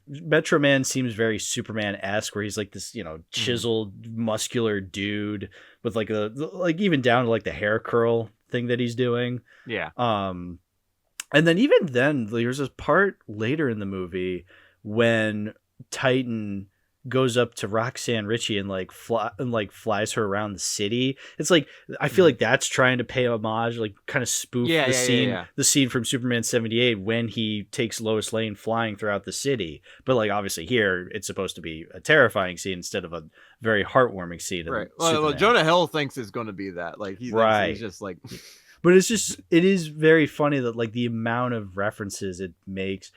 Speaker 1: Metro Man seems very Superman-esque, where he's like this, chiseled, muscular dude with like like even down to like the hair curl thing that he's doing.
Speaker 2: Yeah.
Speaker 1: And then even then, there's a part later in the movie when Titan goes up to Roxanne Ritchie and like flies her around the city. It's like, I feel like that's trying to pay homage, like kind of spoof the scene from Superman 78 when he takes Lois Lane flying throughout the city. But like obviously here it's supposed to be a terrifying scene instead of a very heartwarming scene.
Speaker 2: Right. Well, Jonah Hill thinks it's going to be that. Like he thinks he's just like.
Speaker 1: But it is very funny that like the amount of references it makes,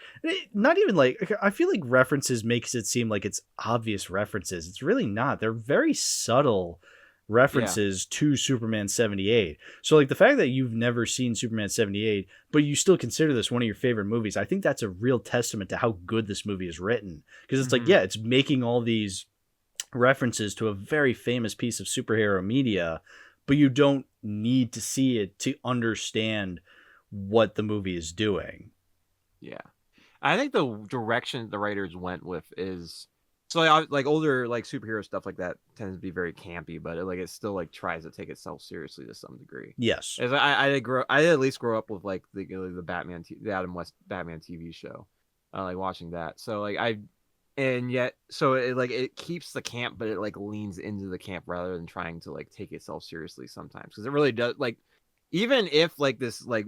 Speaker 1: not even like, I feel like references makes it seem like it's obvious references. It's really not. They're very subtle references to Superman 78. So like the fact that you've never seen Superman 78, but you still consider this one of your favorite movies, I think that's a real testament to how good this movie is written. Because it's like, yeah, it's making all these references to a very famous piece of superhero media, but you don't need to see it to understand what the movie is doing.
Speaker 2: Yeah. I think the direction the writers went with is so like older like superhero stuff like that tends to be very campy, but it still like tries to take itself seriously to some degree.
Speaker 1: Yes.
Speaker 2: As I at least grow up with like the Batman, the Adam West Batman TV show, like watching that. So like so it keeps the camp, but it like leans into the camp rather than trying to like take itself seriously sometimes, because it really does. Like even if like this like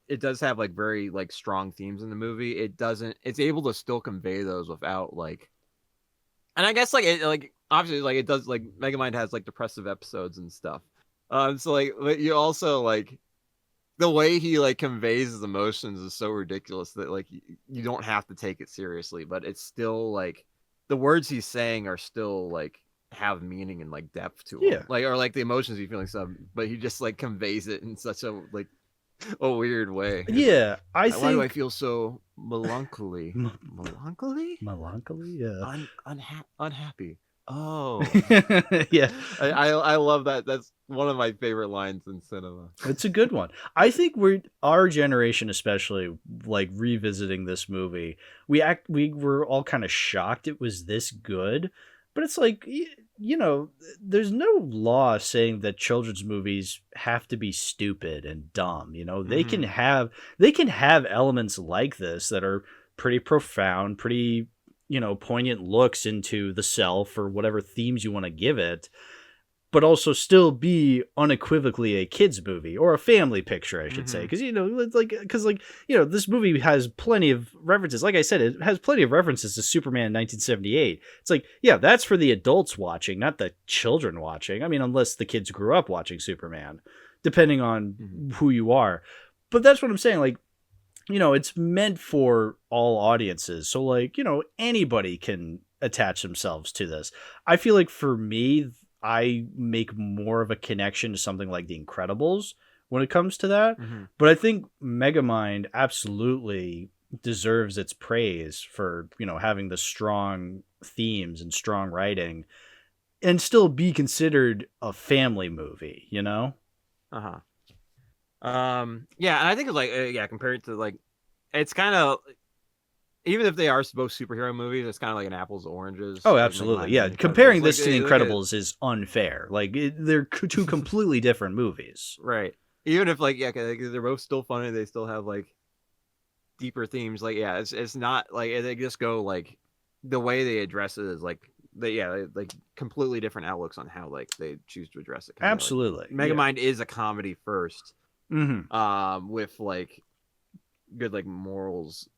Speaker 2: it does have like very like strong themes in the movie, it's able to still convey those without like, and I guess like it like obviously like it does like Megamind has like depressive episodes and stuff. So like but you also like the way he like conveys his emotions is so ridiculous that like you don't have to take it seriously, but it's still like the words he's saying are still like have meaning and like depth to them. Like or like the emotions he's feeling but he just like conveys it in such a like a weird way.
Speaker 1: Yeah,
Speaker 2: why do I feel so melancholy?
Speaker 1: Melancholy, yeah.
Speaker 2: Unhappy. Oh
Speaker 1: yeah,
Speaker 2: I love that. That's one of my favorite lines in cinema.
Speaker 1: It's a good one. I think our generation especially, like revisiting this movie, we were all kind of shocked it was this good. But it's like, there's no law saying that children's movies have to be stupid and dumb. They can have elements like this that are pretty profound, pretty poignant looks into the self or whatever themes you want to give it, but also still be unequivocally a kid's movie or a family picture, I should say. Because, this movie has plenty of references. Like I said, it has plenty of references to Superman 1978. It's like, yeah, that's for the adults watching, not the children watching. I mean, unless the kids grew up watching Superman, depending on who you are. But that's what I'm saying. Like, it's meant for all audiences. So like, anybody can attach themselves to this. I feel like for me, I make more of a connection to something like The Incredibles when it comes to that. But I think Megamind absolutely deserves its praise for, having the strong themes and strong writing and still be considered a family movie,
Speaker 2: Yeah, and I think it's like compared to like it's kind of, even if they are both superhero movies, it's kind of like an apples to oranges.
Speaker 1: Oh, absolutely. Yeah, comparing this to The Incredibles is unfair. Like they're two completely different movies.
Speaker 2: Right. Even if like they're both still funny, they still have like deeper themes. Like it's not like they just go like the way they address it is like like completely different outlooks on how like they choose to address it.
Speaker 1: Absolutely.
Speaker 2: Like, Megamind is a comedy first, with like good like morals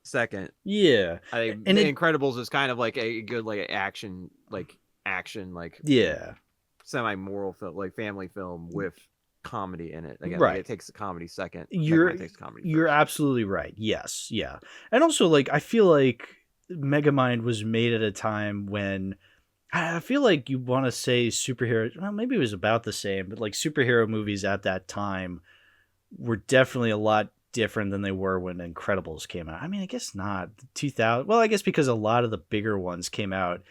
Speaker 2: second.
Speaker 1: Yeah.
Speaker 2: And The Incredibles is kind of like a good like action semi-moral film, like family film with comedy in it. Again, right. Like it takes the comedy second.
Speaker 1: You're absolutely right. Yes. Yeah. And also like I feel like Megamind was made at a time when I feel like you want to say superhero, well, maybe it was about the same, but like superhero movies at that time were definitely a lot different than they were when Incredibles came out. I mean, I guess not. 2000. Well, I guess because a lot of the bigger ones came out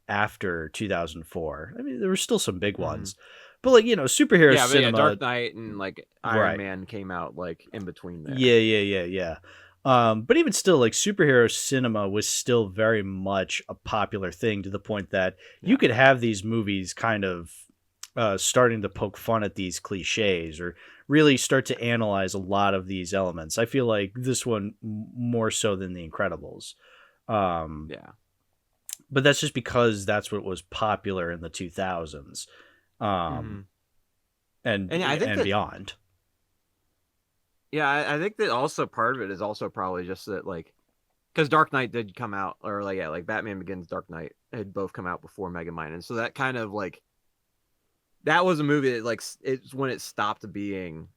Speaker 1: after 2004. I mean, there were still some big ones, but like, you know, superhero cinema.
Speaker 2: Dark Knight and like Iron Man came out like in between there.
Speaker 1: Yeah. But even still, like, superhero cinema was still very much a popular thing, to the point that you could have these movies kind of starting to poke fun at these cliches or really start to analyze a lot of these elements. I feel like this one more so than The Incredibles. But that's just because that's what was popular in the 2000s. And I think beyond.
Speaker 2: Yeah, I think that also part of it is also probably just that, like, because Dark Knight did come out, or like Batman Begins, Dark Knight had both come out before Megamind, and so that kind of like, that was a movie that, like, it's when it stopped being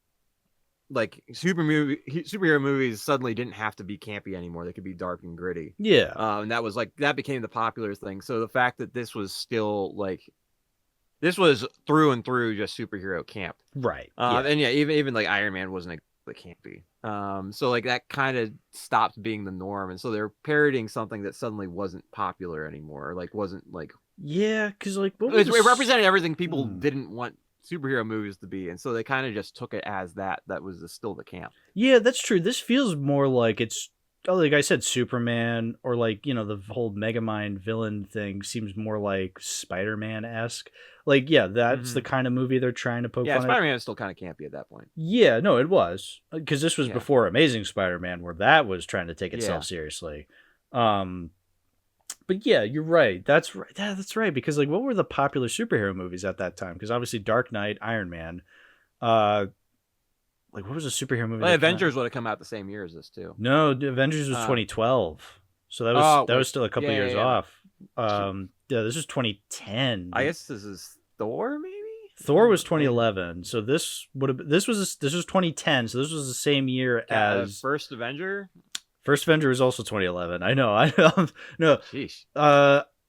Speaker 2: like superhero movies suddenly didn't have to be campy anymore. They could be dark and gritty.
Speaker 1: Yeah.
Speaker 2: And that was like, that became the popular thing. So the fact that this was still like, this was through and through just superhero camp.
Speaker 1: Right.
Speaker 2: And even like Iron Man wasn't campy. So like that kind of stopped being the norm. And so they're parodying something that suddenly wasn't popular anymore. Like wasn't like,
Speaker 1: because like
Speaker 2: it represented everything people didn't want superhero movies to be, and so they kind of just took it as that was still the camp.
Speaker 1: Yeah, that's true. This feels more like it's, like I said, Superman, or like, you know, the whole Megamind villain thing seems more like Spider-Man-esque. Like, yeah, that's the kind of movie they're trying to poke fun at.
Speaker 2: Spider-Man is still kind of campy at that point.
Speaker 1: Yeah, no, it was, because this was before Amazing Spider-Man, where that was trying to take itself seriously. But yeah, you're right. That's right. Yeah, that's right. Because like, what were the popular superhero movies at that time? Because obviously, Dark Knight, Iron Man. Like, what was a superhero movie?
Speaker 2: Well, Avengers would have come out the same year as this too.
Speaker 1: No, Avengers was 2012, so that was still a couple years off. This was 2010.
Speaker 2: I guess this is Thor, maybe.
Speaker 1: Thor was 2011, so this was 2010. So this was the same year as
Speaker 2: First Avenger.
Speaker 1: First Avenger was also 2011. I know. No.
Speaker 2: Sheesh.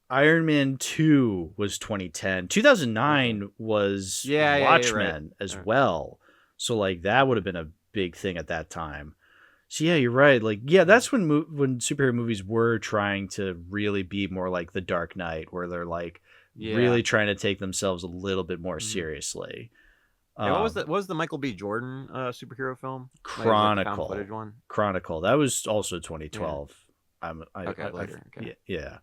Speaker 1: Iron Man 2 was 2010. 2009 was Watchmen as well. So like that would have been a big thing at that time. So yeah, you're right. Like, yeah, that's when superhero movies were trying to really be more like The Dark Knight, where they're like really trying to take themselves a little bit more seriously.
Speaker 2: What was the Michael B. Jordan superhero film?
Speaker 1: Chronicle.
Speaker 2: Footage one?
Speaker 1: Chronicle. That was also 2012. Yeah.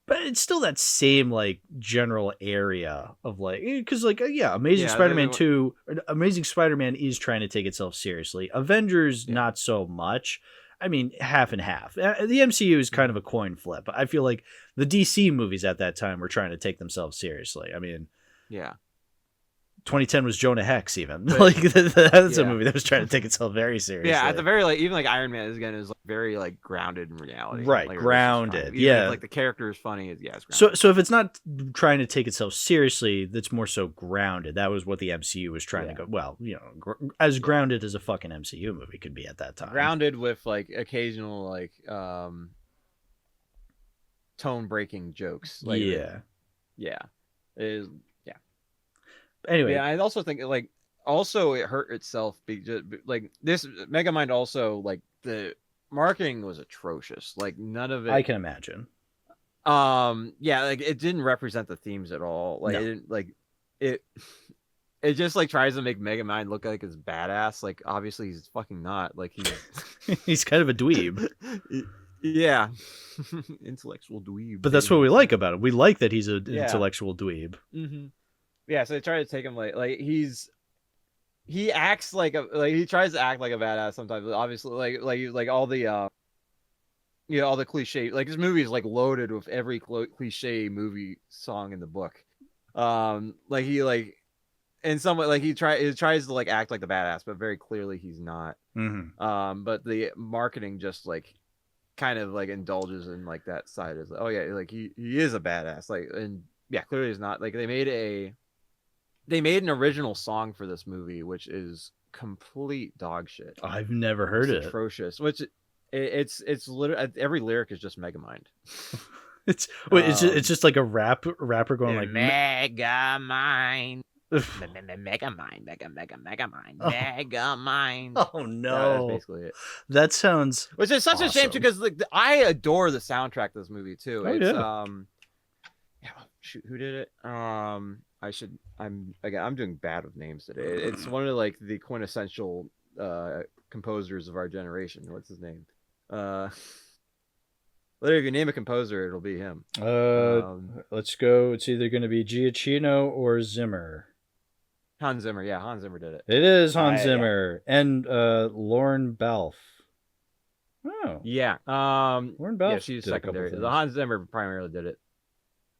Speaker 1: But it's still that same like general area of like, because like Amazing Spider-Man 2, Amazing Spider-Man is trying to take itself seriously. Avengers not so much. I mean, half and half. The MCU is kind of a coin flip. I feel like the DC movies at that time were trying to take themselves seriously. I mean, 2010 was Jonah Hex, even. Like that's a movie that was trying to take itself very seriously.
Speaker 2: Yeah, at the very even like Iron Man is like very like grounded in reality.
Speaker 1: Right,
Speaker 2: like,
Speaker 1: grounded.
Speaker 2: Like the character is funny. It's grounded.
Speaker 1: So if it's not trying to take itself seriously, that's more so grounded. That was what the MCU was trying to go. Well, you know, as grounded as a fucking MCU movie could be at that time.
Speaker 2: Grounded with like occasional like tone breaking jokes. Like, it is.
Speaker 1: Anyway,
Speaker 2: I also think like it hurt itself because like this Megamind also like the marketing was atrocious. Like none of it.
Speaker 1: I can imagine.
Speaker 2: Like it didn't represent the themes at all. Like it didn't, like it just like tries to make Megamind look like it's badass. Like obviously he's fucking not. Like
Speaker 1: he's kind of a dweeb.
Speaker 2: Yeah. Intellectual dweeb.
Speaker 1: But that's what we like about him. We like that he's an intellectual dweeb.
Speaker 2: Mm-hmm. Yeah, so they try to take him like he acts like he tries to act like a badass sometimes. Obviously, like all the all the cliche. Like this movie is like loaded with every cliche movie song in the book. Like he like in some way like he tries to like act like the badass, but very clearly he's not.
Speaker 1: Mm-hmm.
Speaker 2: But the marketing just like kind of like indulges in like that side of like he is a badass. Like and clearly he's not. Like they made an original song for this movie, which is complete dog shit.
Speaker 1: I've never heard it.
Speaker 2: Atrocious. Which it's literally every lyric is just Megamind.
Speaker 1: It's just like a rapper going like
Speaker 2: Megamind. Megamind, Megamind.
Speaker 1: Oh
Speaker 2: That's
Speaker 1: no,
Speaker 2: basically it.
Speaker 1: that sounds
Speaker 2: Which is such a shame
Speaker 1: awesome.
Speaker 2: because like I adore the soundtrack of this movie too.
Speaker 1: Oh,
Speaker 2: It's
Speaker 1: yeah.
Speaker 2: yeah, shoot, who did it? I'm doing bad with names today. It's one of like the quintessential composers of our generation. What's his name? Literally, if you name a composer, it'll be him.
Speaker 1: Let's go. It's either going to be Giacchino or Zimmer.
Speaker 2: Hans Zimmer. Yeah, Hans Zimmer did it.
Speaker 1: It is Hans
Speaker 2: Yeah.
Speaker 1: Zimmer and Lauren Balfe. Oh,
Speaker 2: Yeah.
Speaker 1: Lauren Balfe.
Speaker 2: Yeah, she's
Speaker 1: did a couple
Speaker 2: secondary.
Speaker 1: things.
Speaker 2: The Hans Zimmer primarily did it.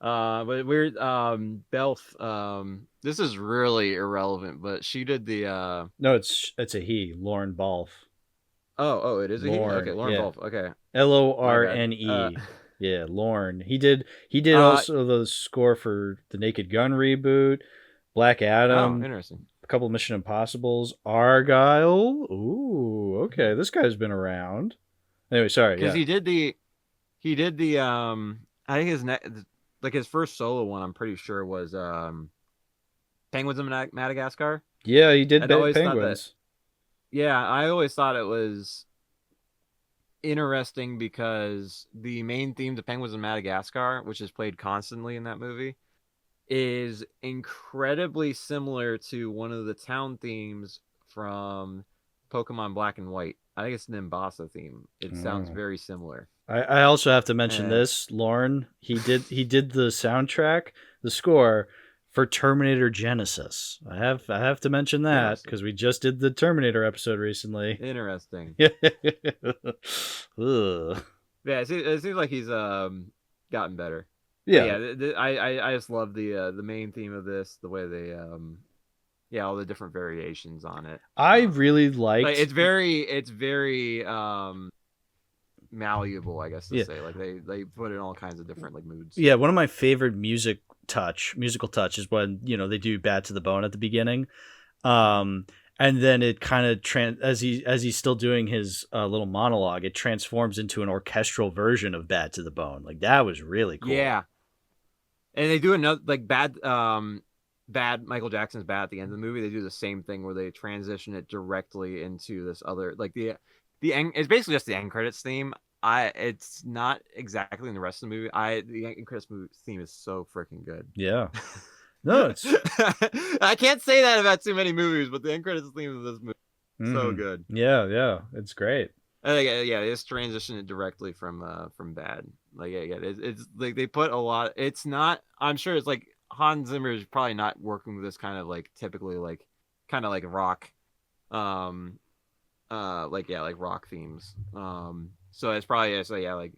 Speaker 2: But weird. Belf. This is really irrelevant, but she did the.
Speaker 1: No, it's a he. Lauren Balfe.
Speaker 2: Oh, it is a he.
Speaker 1: Lorne,
Speaker 2: Okay, Lauren
Speaker 1: yeah.
Speaker 2: Balfe. Okay.
Speaker 1: Lorne. Yeah, Lorne. He did also the score for the Naked Gun reboot, Black
Speaker 2: Oh,
Speaker 1: Adam,
Speaker 2: interesting.
Speaker 1: a couple of Mission Impossibles, Argyle. Ooh, okay, this guy's been around. Anyway, sorry.
Speaker 2: Because
Speaker 1: Yeah,
Speaker 2: he did the I think his first solo one I'm pretty sure was Penguins of Madagascar.
Speaker 1: yeah, he did
Speaker 2: I'd always thought that-
Speaker 1: Penguins.
Speaker 2: Yeah, I always thought it was interesting because the main theme to Penguins of Madagascar, which is played constantly in that movie, is incredibly similar to one of the town themes from Pokemon Black and White. I think it's an Nimbasa theme. It sounds very similar.
Speaker 1: I also have to mention this, Lauren. He did the soundtrack, the score for Terminator Genesis. I have to mention that because we just did the Terminator episode recently.
Speaker 2: Interesting.
Speaker 1: Ugh.
Speaker 2: Yeah, it seems like he's gotten better.
Speaker 1: Yeah.
Speaker 2: I just love the main theme of this, the way they all the different variations on it.
Speaker 1: I really liked.
Speaker 2: Like, it's very malleable, I guess to say. Like they put in all kinds of different like moods.
Speaker 1: Yeah, one of my favorite musical touch is when they do "Bad to the Bone" at the beginning, and then it kind of as he's still doing his little monologue, it transforms into an orchestral version of "Bad to the Bone." Like that was really cool.
Speaker 2: Yeah, and they do another like bad Michael Jackson's "Bad" at the end of the movie. They do the same thing where they transition it directly into this other like the end. It's basically just the end credits theme. It's not exactly in the rest of the movie. The end credits theme is so freaking good.
Speaker 1: Yeah. No, it's.
Speaker 2: I can't say that about too many movies, but the end credits theme of this movie is so good.
Speaker 1: Yeah, it's great.
Speaker 2: They just transition it directly from Bad. Like it's like they put a lot. It's not. I'm sure it's like Hans Zimmer is probably not working with this kind of like typically like kind of like rock, like rock themes. So it's probably like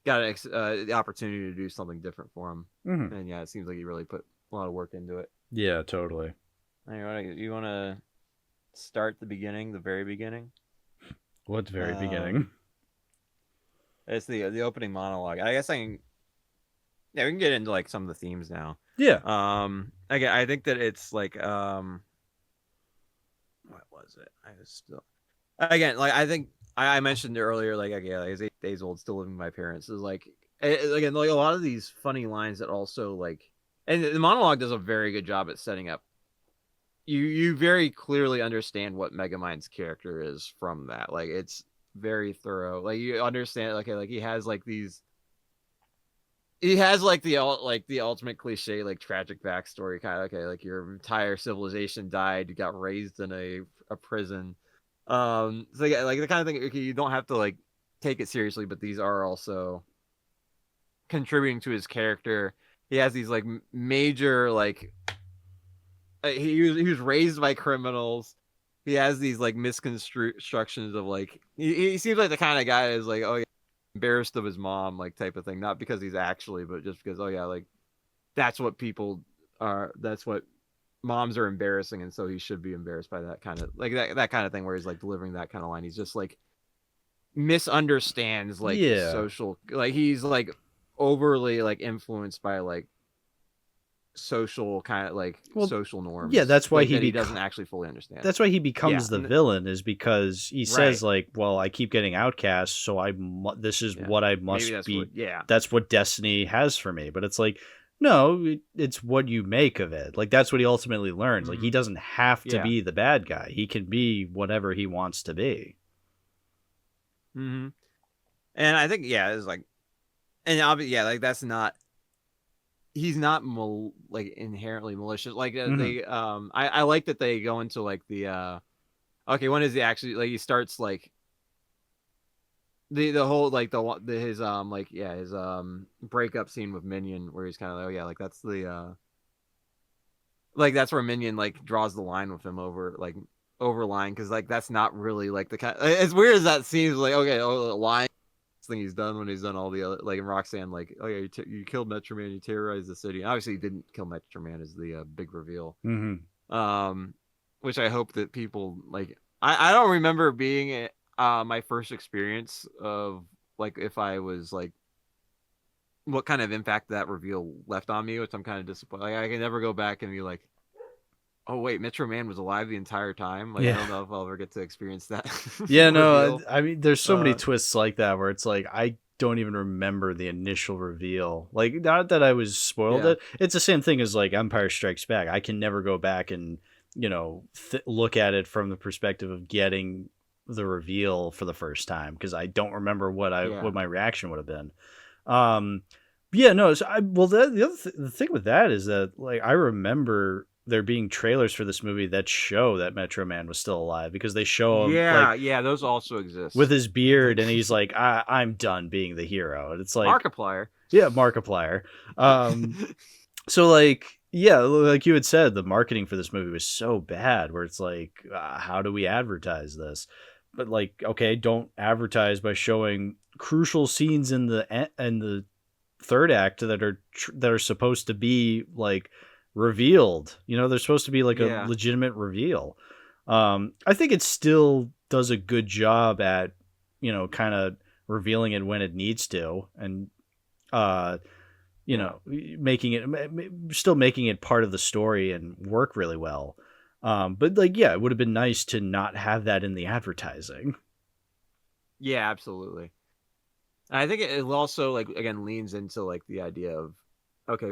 Speaker 2: got the opportunity to do something different for him.
Speaker 1: Mm-hmm.
Speaker 2: And it seems like he really put a lot of work into it.
Speaker 1: Yeah, totally.
Speaker 2: You want to start the very beginning?
Speaker 1: What very beginning?
Speaker 2: It's the opening monologue. I guess we can get into like some of the themes now.
Speaker 1: Yeah.
Speaker 2: Again, I think that it's like what was it? I was still again like I think I mentioned earlier like he's 8 days old, still living with my parents. Is like again like a lot of these funny lines that also like, and the monologue does a very good job at setting up. You very clearly understand what Megamind's character is from that. Like it's very thorough. Like you understand like he has like these. He has like the ultimate cliche like tragic backstory kind of like your entire civilization died, you got raised in a prison. So like the kind of thing you don't have to like take it seriously, but these are also contributing to his character. He has these like major like he was raised by criminals. He has these like misconstructions of like he seems like the kind of guy is like, oh yeah, embarrassed of his mom, like type of thing, not because he's actually, but just because like that's what people are, that's what moms are embarrassing, and so he should be embarrassed by that kind of like that kind of thing where he's like delivering that kind of line. He's just like misunderstands like social, like he's like overly like influenced by like social kind of like social norms.
Speaker 1: Yeah, that's why
Speaker 2: like, he doesn't actually fully understand.
Speaker 1: That's why he becomes the villain, is because he says like, well, I keep getting outcast, so this is what I must be. That's what destiny has for me. But it's like No, it's what you make of it. Like, that's what he ultimately learns. Like, he doesn't have to be the bad guy. He can be whatever he wants to be.
Speaker 2: Mm-hmm. And I think, yeah, it's like, and obviously, yeah, like that's not, he's not like inherently malicious. Like they, I like that they go into like the, okay, when is he actually like he starts like the whole like the his like yeah his breakup scene with Minion where he's kind of like, oh yeah, like that's the like that's where Minion like draws the line with him over line, because like that's not really like the kind, as weird as that seems, like okay, oh, the line thing he's done when he's done all the other, like in Roxanne, like oh yeah, you killed Metro Man, you terrorized the city. Obviously he didn't kill Metro Man is the big reveal. Which I hope that people like, I don't remember being my first experience of like if I was like what kind of impact that reveal left on me, which I'm kind of disappointed. Like I can never go back and be like, oh wait, Metro Man was alive the entire time. Like I don't know if I'll ever get to experience that.
Speaker 1: Yeah, no, I mean, there's so many twists like that where it's like I don't even remember the initial reveal. Like, not that I was spoiled it. It's the same thing as like Empire Strikes Back. I can never go back and look at it from the perspective of getting the reveal for the first time because I don't remember what my reaction would have been. Yeah, no. So the thing with that is that like I remember there being trailers for this movie that show that Metro Man was still alive because they show him.
Speaker 2: Yeah, those also exist
Speaker 1: with his beard, and he's like, I'm done being the hero. And it's like
Speaker 2: Markiplier.
Speaker 1: Yeah, Markiplier. So like, yeah, like you had said, the marketing for this movie was so bad. Where it's like, how do we advertise this? But like, okay, don't advertise by showing crucial scenes in the third act that are supposed to be like revealed. They're supposed to be like a legitimate reveal. I think it still does a good job at kind of revealing it when it needs to, and making it part of the story and work really well. But like, yeah, it would have been nice to not have that in the advertising.
Speaker 2: Yeah, absolutely. And I think it also like again leans into like the idea of okay,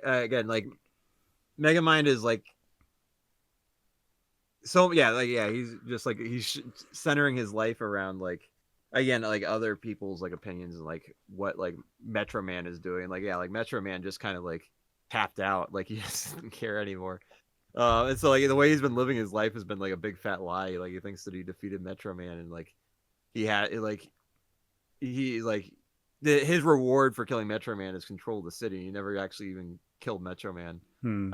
Speaker 2: again like Megamind is like so he's just like he's centering his life around like again like other people's like opinions and like what like Metro Man is doing. Like like Metro Man just kind of like tapped out, like he doesn't care anymore. And so like the way he's been living his life has been like a big fat lie. Like he thinks that he defeated Metro Man and like he had like he like his reward for killing Metro Man is control of the city. He never actually even killed Metro Man.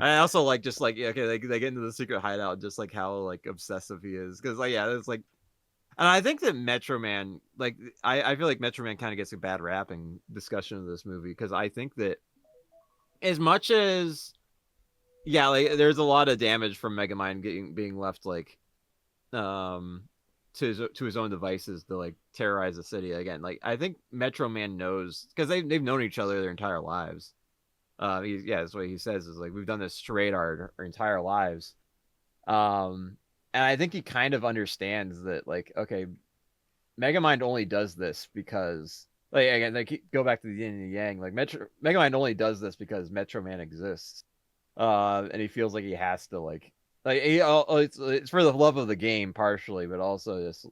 Speaker 2: I also like just like okay, they get into the secret hideout, just like how like obsessive he is, because like it's like, and I think that Metro Man, like I feel like Metro Man kind of gets a bad rap in discussion of this movie, because I think that as much as like there's a lot of damage from Megamind being left like to his own devices to like terrorize the city again. Like I think Metro Man knows, because they've known each other their entire lives. That's what he says is like we've done this charade our entire lives. And I think he kind of understands that like okay, Megamind only does this because like again like go back to the yin and the yang, like Megamind only does this because Metro Man exists. And he feels like he has to like it's for the love of the game partially, but also just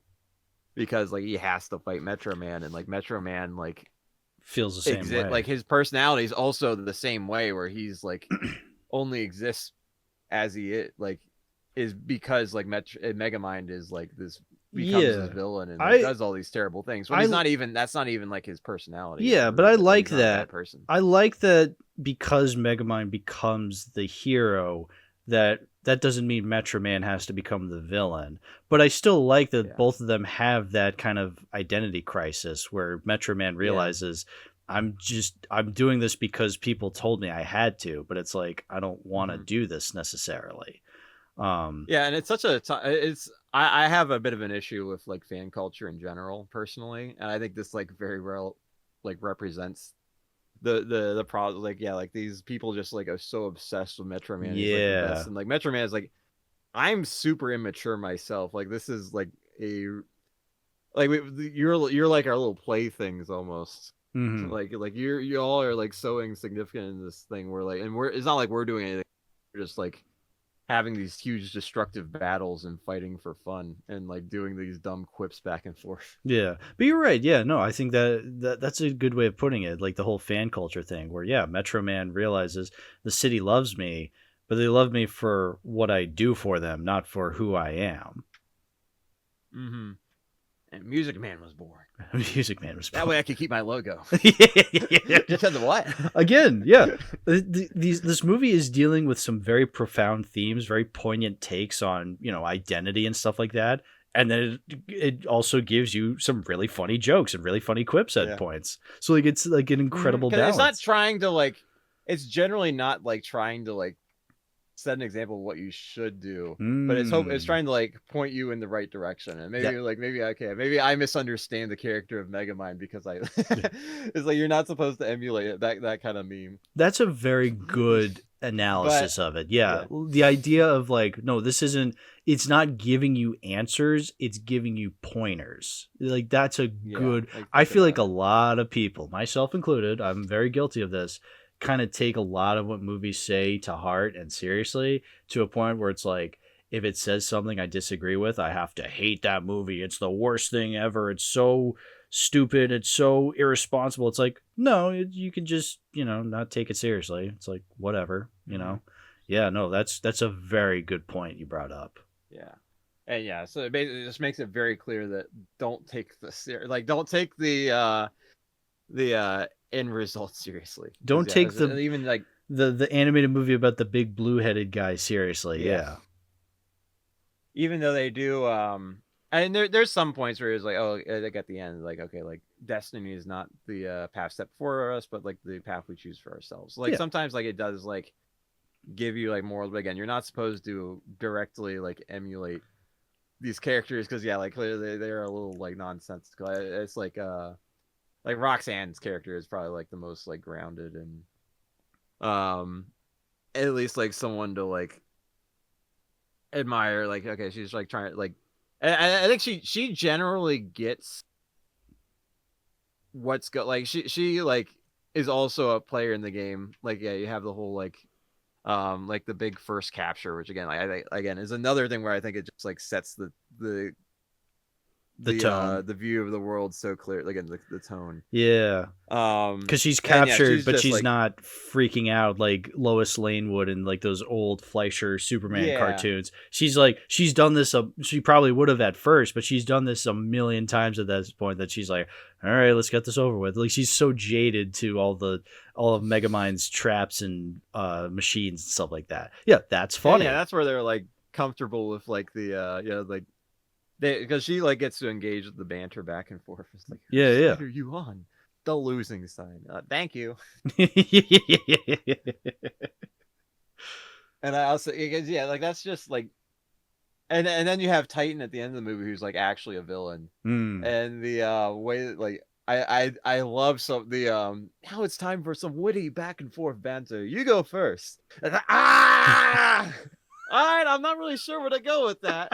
Speaker 2: because like he has to fight Metro Man, and like Metro Man like
Speaker 1: feels the same way.
Speaker 2: Like his personality is also the same way, where he's like only exists as he is because like Megamind is like this becomes his villain and like, does all these terrible things. But that's not even like his personality.
Speaker 1: Yeah, but I like that. I like that because Megamind becomes the hero, that doesn't mean Metro Man has to become the villain. But I still like that both of them have that kind of identity crisis where Metro Man realizes I'm doing this because people told me I had to, but it's like I don't want to do this necessarily.
Speaker 2: And it's such I have a bit of an issue with like fan culture in general personally, and I think this like very well like represents the problem. Like like these people just like are so obsessed with Metro Man. He's, like, the best. And like Metro Man is like, I'm super immature myself. Like this is like you're like our little playthings almost.
Speaker 1: Mhm.
Speaker 2: Like you all are like so insignificant in this thing. We're like, and it's not like we're doing anything. We're just like having these huge destructive battles and fighting for fun and like doing these dumb quips back and forth.
Speaker 1: Yeah, but you're right. Yeah, no, I think that's a good way of putting it. Like the whole fan culture thing, where yeah, Metro Man realizes the city loves me, but they love me for what I do for them, not for who I am.
Speaker 2: Mm-hmm. And Music Man was born.
Speaker 1: Music Man was
Speaker 2: That way I could keep my logo.
Speaker 1: yeah.
Speaker 2: Because of what?
Speaker 1: Again, yeah. This movie is dealing with some very profound themes, very poignant takes on, identity and stuff like that. And then it also gives you some really funny jokes and really funny quips at points. So like it's like an incredible balance.
Speaker 2: It's not trying to like. It's generally not like trying to like set an example of what you should do, but it's trying to like point you in the right direction. And maybe I misunderstand the character of Megamind because I it's like you're not supposed to emulate it, that kind of meme.
Speaker 1: That's a very good analysis of it. Yeah. The idea of like, no, it's not giving you answers, it's giving you pointers. Like that's a good, I feel like a lot of people, myself included, I'm very guilty of this, kind of take a lot of what movies say to heart and seriously, to a point where it's like, if it says something I disagree with, I have to hate that movie. It's the worst thing ever. It's so stupid. It's so irresponsible. It's like, no, you can just, not take it seriously. It's like, whatever, Yeah, no, that's a very good point you brought up.
Speaker 2: Yeah. And so it basically just makes it very clear that don't take the end result seriously.
Speaker 1: Don't take even like the animated movie about the big blue-headed guy seriously. Yeah.
Speaker 2: Even though they do and there's some points where it's like, oh, like at the end, like, okay, like destiny is not the path set before us, but like the path we choose for ourselves. Like sometimes like it does like give you like morals, but again, you're not supposed to directly like emulate these characters because like clearly they're a little like nonsensical. It's like Roxanne's character is probably like the most like grounded and at least like someone to like admire. Like, okay, she's like trying to like, I think she generally gets what's like she like is also a player in the game. Like, yeah, you have the whole like the big first capture, which again, like, again is another thing where I think it just like sets the tone, the view of the world so clear, again, the tone.
Speaker 1: Yeah. Because she's captured, but she's like, not freaking out like Lois Lane would in like those old Fleischer Superman cartoons. She's like, she's done this. She probably would have at first, but she's done this a million times at this point that she's like, all right, let's get this over with. Like she's so jaded to all of Megamind's traps and machines and stuff like that. Yeah, that's funny.
Speaker 2: Yeah, that's where they're like comfortable with like the like. Because she like gets to engage with the banter back and forth. It's like,
Speaker 1: yeah.
Speaker 2: What are you on? The losing sign. Thank you. And I also, like that's just like, and then you have Titan at the end of the movie, who's like actually a villain, and the way that, like I love now it's time for some witty back and forth banter. You go first. Like, all right, I'm not really sure where to go with that.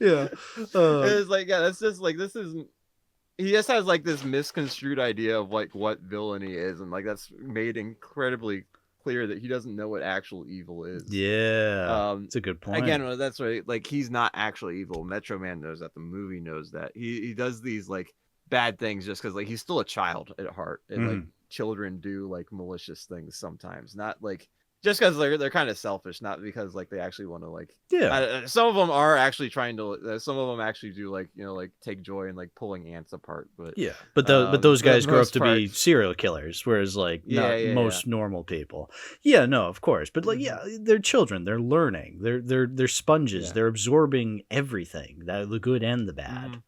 Speaker 1: Yeah.
Speaker 2: It's like, that's just like, this isn't, he just has like this misconstrued idea of like what villainy is, and like that's made incredibly clear that he doesn't know what actual evil is.
Speaker 1: Yeah. It's a good point.
Speaker 2: Again, that's right. Like he's not actually evil. Metro Man knows that. The movie knows that. He does these like bad things just because like he's still a child at heart, and like children do like malicious things sometimes, not like just because they're kind of selfish, not because like they actually want to like.
Speaker 1: Yeah.
Speaker 2: Some of them are actually trying to. Some of them actually do like like take joy in like pulling ants apart. But
Speaker 1: yeah, but those guys grow up to be serial killers, whereas like most normal people. Yeah, no, of course, but like they're children. They're learning. They're sponges. Yeah. They're absorbing everything, the good and the bad.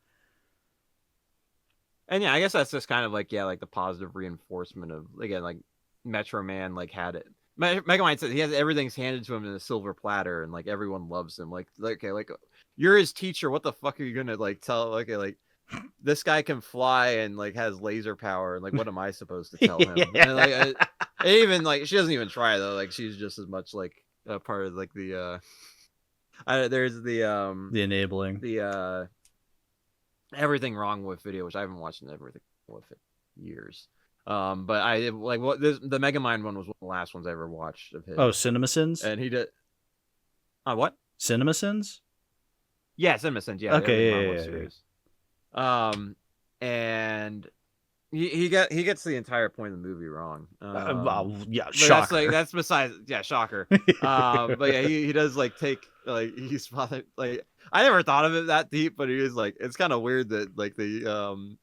Speaker 2: And I guess that's just kind of like like the positive reinforcement of, again, like Metro Man like had it. Megamind says he has everything's handed to him in a silver platter, and like everyone loves him. Like okay, like you're his teacher. What the fuck are you gonna like tell? Okay, like this guy can fly and like has laser power, and like what am I supposed to tell him? And like even like she doesn't even try though. Like she's just as much like a part of like the there's the
Speaker 1: enabling
Speaker 2: the everything wrong with video, which I haven't watched in everything with it years. But I like the Megamind one was one of the last ones I ever watched of his.
Speaker 1: Oh, CinemaSins?
Speaker 2: And he did. What?
Speaker 1: CinemaSins?
Speaker 2: Yeah, CinemaSins. Yeah.
Speaker 1: Okay. Yeah.
Speaker 2: Series. And he gets the entire point of the movie wrong.
Speaker 1: Yeah, shocker.
Speaker 2: That's besides. Yeah, shocker. But yeah, he does like take like he's like I never thought of it that deep, but he is like it's kind of weird that like they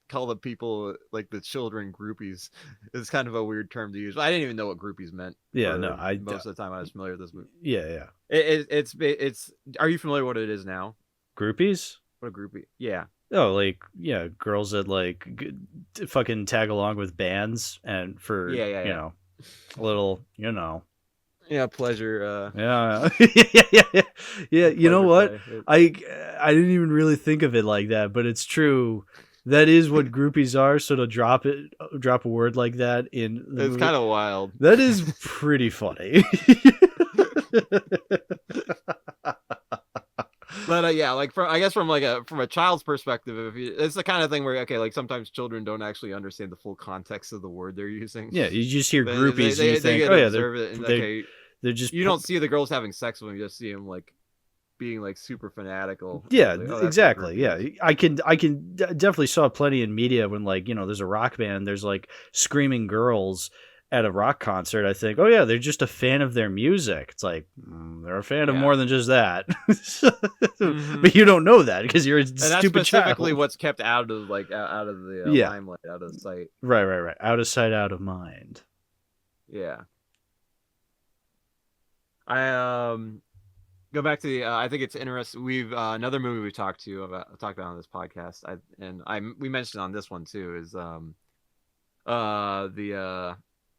Speaker 2: call the people like the children groupies. It's kind of a weird term to use. I didn't even know what groupies meant.
Speaker 1: Yeah, no,
Speaker 2: most of the time I was familiar with this movie.
Speaker 1: Yeah.
Speaker 2: It's. Are you familiar with what it is now?
Speaker 1: Groupies?
Speaker 2: What a groupie? Yeah.
Speaker 1: Oh, like girls that like fucking tag along with bands and for you know a little
Speaker 2: pleasure.
Speaker 1: Yeah. Yeah. You know what? I didn't even really think of it like that, but it's true. That is what groupies are. So to drop a word like that in the
Speaker 2: it's kind of wild.
Speaker 1: That is pretty funny.
Speaker 2: But yeah, like from a child's perspective, it's the kind of thing where like sometimes children don't actually understand the full context of the word they're using.
Speaker 1: Yeah, you just hear groupies and you think, they're just.
Speaker 2: You don't see the girls having sex with them; you just see them like being like super fanatical.
Speaker 1: Yeah,
Speaker 2: like,
Speaker 1: exactly. Yeah, I can definitely saw plenty in media when like there's a rock band, there's like screaming girls at a rock concert. I think, oh yeah, they're just a fan of their music. It's like they're a fan of more than just that. But you don't know that because you're a stupid child. That's
Speaker 2: specifically what's kept out of the limelight, out of sight.
Speaker 1: Right. Out of sight, out of mind.
Speaker 2: Yeah. I go back to the. I think it's interesting. We've another movie we talked about on this podcast. We mentioned on this one too is the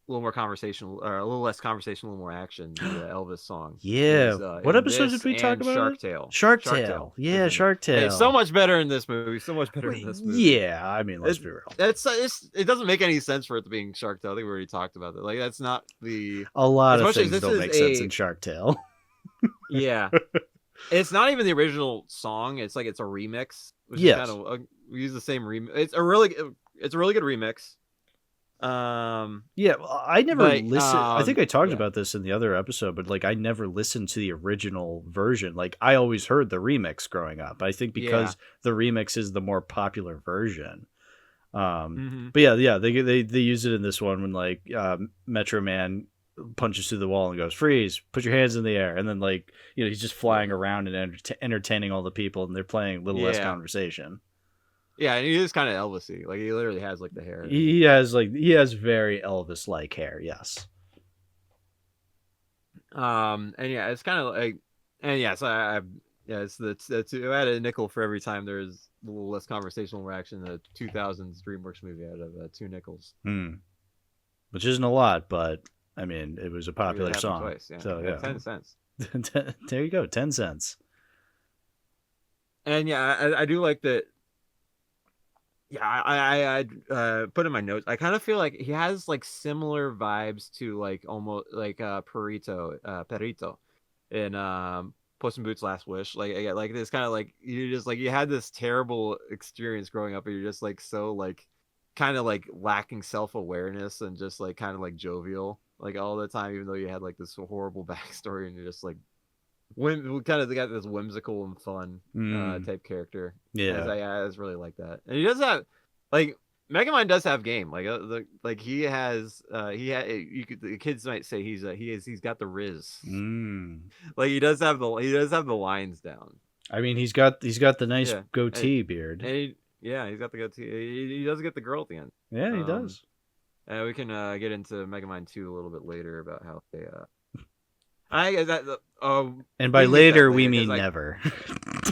Speaker 2: a little more conversational, or a little less conversation, a little more action. The Elvis song.
Speaker 1: Yeah. What episode did we talk about?
Speaker 2: Shark Tale.
Speaker 1: Shark Tale. Yeah, Shark Tale.
Speaker 2: It's so much better in this movie. So much better in this movie.
Speaker 1: Yeah, I mean, let's be real.
Speaker 2: It doesn't make any sense for it to being Shark Tale. I think we already talked about that. Like that's not the.
Speaker 1: A lot of things don't make sense in Shark Tale.
Speaker 2: Yeah. It's not even the original song. It's like it's a remix. Which
Speaker 1: yes.
Speaker 2: is kind of, we use the same remix. It's a really good remix.
Speaker 1: Yeah, well, I never listened. I think I talked about this in the other episode, but like I never listened to the original version. Like I always heard the remix growing up. I think because the remix is the more popular version. But yeah, they use it in this one when like Metro Man punches through the wall and goes freeze, put your hands in the air, and then like he's just flying around and entertaining all the people, and they're playing Little Less Conversation.
Speaker 2: Yeah, and he is kind of Elvis-y. Like he literally has like the hair.
Speaker 1: He has very Elvis-like hair. Yes.
Speaker 2: And yeah, it's kind of like, and yeah, so it's I had a nickel for every time there's a little less conversational reaction. The 2000s DreamWorks movie out of 2 nickels.
Speaker 1: Which isn't a lot, but I mean, it was a popular song.
Speaker 2: Twice, yeah.
Speaker 1: So yeah,
Speaker 2: 10 cents.
Speaker 1: There you go, 10 cents.
Speaker 2: And yeah, I do like that. Yeah, I put in my notes. I kind of feel like he has like similar vibes to like almost like Perito in Puss in Boots' Last Wish. Like this kind of like you just like you had this terrible experience growing up, and you're just like so like kind of like lacking self-awareness and just like kind of like jovial like all the time, even though you had like this horrible backstory, and you're just like we kind of got this whimsical and fun type character.
Speaker 1: Yeah,
Speaker 2: I just really like that. And he does have like Megamind does have game. Like he has the kids might say he's got the Riz. Like he does have the lines down.
Speaker 1: I mean, he's got the nice goatee beard.
Speaker 2: And he's got the goatee. He does get the girl at the end.
Speaker 1: Yeah, he does.
Speaker 2: And we can get into Megamind 2 a little bit later about how they
Speaker 1: and by later we mean never.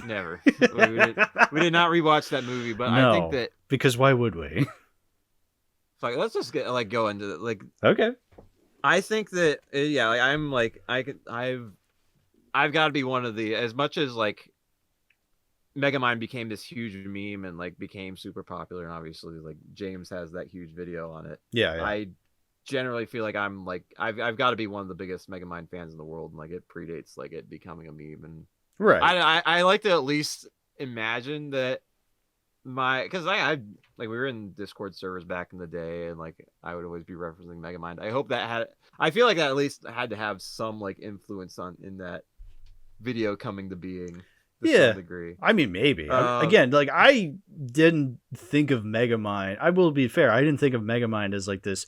Speaker 2: Never. We did not rewatch that movie, but
Speaker 1: no,
Speaker 2: I think that
Speaker 1: because why would we?
Speaker 2: Like, let's just get go into it. Like,
Speaker 1: okay.
Speaker 2: I think that I've got to be one of the, as much as like Megamind became this huge meme and like became super popular, and obviously like James has that huge video on it.
Speaker 1: Yeah.
Speaker 2: I generally feel like I'm like I've got to be one of the biggest Megamind fans in the world, and like it predates like it becoming a meme. And
Speaker 1: right,
Speaker 2: I like to at least imagine that because I like, we were in Discord servers back in the day, and like I would always be referencing Megamind. I hope that had, I feel like that at least had to have some like influence on in that video coming to being to
Speaker 1: Yeah.
Speaker 2: some degree.
Speaker 1: I mean, maybe. Again, like, I didn't think of Megamind. I will be fair. I didn't think of Megamind as like this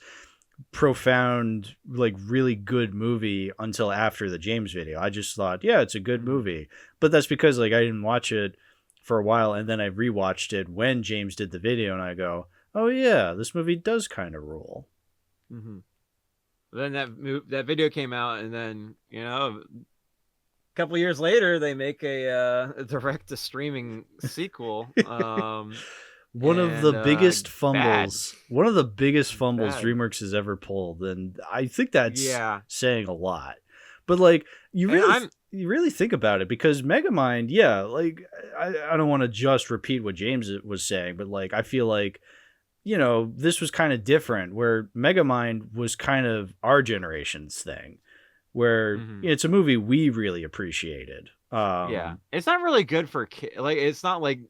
Speaker 1: profound, like, really good movie until after the James video. I just thought, yeah, it's a good movie. But that's because, like, I didn't watch it for a while, and then I rewatched it when James did the video, and I go, oh yeah, this movie does kind of rule.
Speaker 2: Mm-hmm. Then that video came out, and then, you know, a couple years later they make a direct to streaming sequel.
Speaker 1: One of the biggest fumbles.
Speaker 2: Bad.
Speaker 1: One of the biggest fumbles
Speaker 2: Bad.
Speaker 1: DreamWorks has ever pulled, and I think that's saying a lot. But like, you really think about it, because Megamind, yeah, like, I don't want to just repeat what James was saying, but like, I feel like, you know, this was kind of different, where Megamind was kind of our generation's thing, where it's a movie we really appreciated.
Speaker 2: Yeah, it's not really good for kids. Like, it's not like,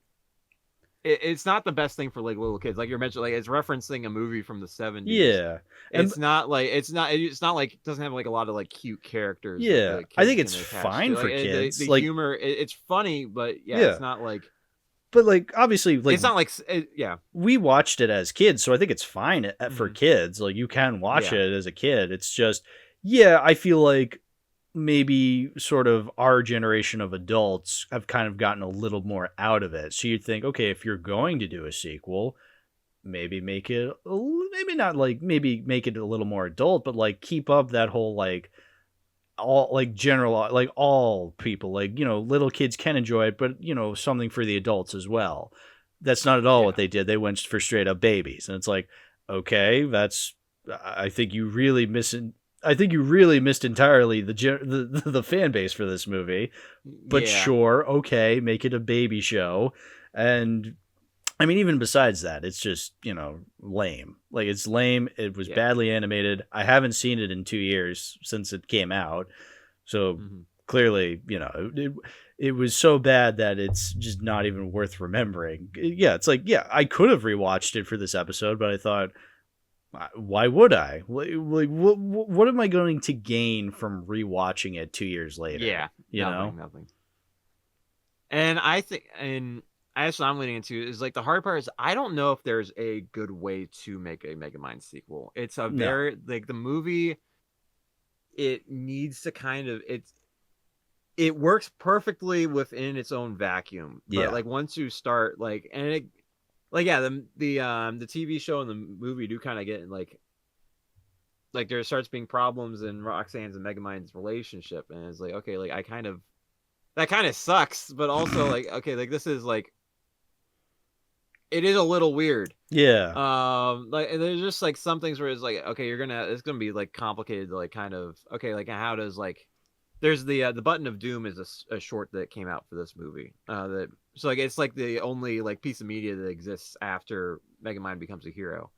Speaker 2: it's not the best thing for like little kids. Like you're mentioning, like, it's referencing a movie from the 70s.
Speaker 1: Yeah,
Speaker 2: it's not like it's not like it doesn't have like a lot of like cute characters.
Speaker 1: Yeah, I think it's fine for kids.
Speaker 2: The
Speaker 1: like,
Speaker 2: humor, it's funny, but it's not like.
Speaker 1: But like, obviously, like,
Speaker 2: it's not like
Speaker 1: we watched it as kids, so I think it's fine for kids. Like, you can watch it as a kid. It's just, I feel like maybe sort of our generation of adults have kind of gotten a little more out of it. So you'd think, okay, if you're going to do a sequel, maybe make it, maybe not like, maybe make it a little more adult, but like keep up that whole like all like general, like all people, like, you know, little kids can enjoy it, but you know, something for the adults as well. That's not at all what they did. They went for straight up babies, and it's like, okay, that's, I think you really missed entirely the fan base for this movie. But sure, okay, make it a baby show. And I mean, even besides that, it's just, you know, lame. Like, it's lame. It was badly animated. I haven't seen it in 2 years since it came out. So clearly, you know, it was so bad that it's just not even worth remembering. Yeah, it's like, I could have rewatched it for this episode, but I thought, why would I? Like, what am I going to gain from rewatching it 2 years later?
Speaker 2: Yeah,
Speaker 1: you know,
Speaker 2: nothing. And I think, and that's what I'm leaning into, is like, the hard part is I don't know if there's a good way to make a Megamind sequel. It's a very like, the movie, it needs to kind of, it works perfectly within its own vacuum. But like, once you start like, and it, like, the TV show and the movie do kind of get like there starts being problems in Roxanne's and Megamind's relationship, and it's like, okay, like, that kind of sucks, but also like, okay, like, this is like, it is a little weird. Like, there's just like some things where it's like, okay, it's gonna be like complicated to like kind of, okay, like, how does, like, there's the Button of Doom is a short that came out for this movie. So like, it's like the only like piece of media that exists after Megamind becomes a hero,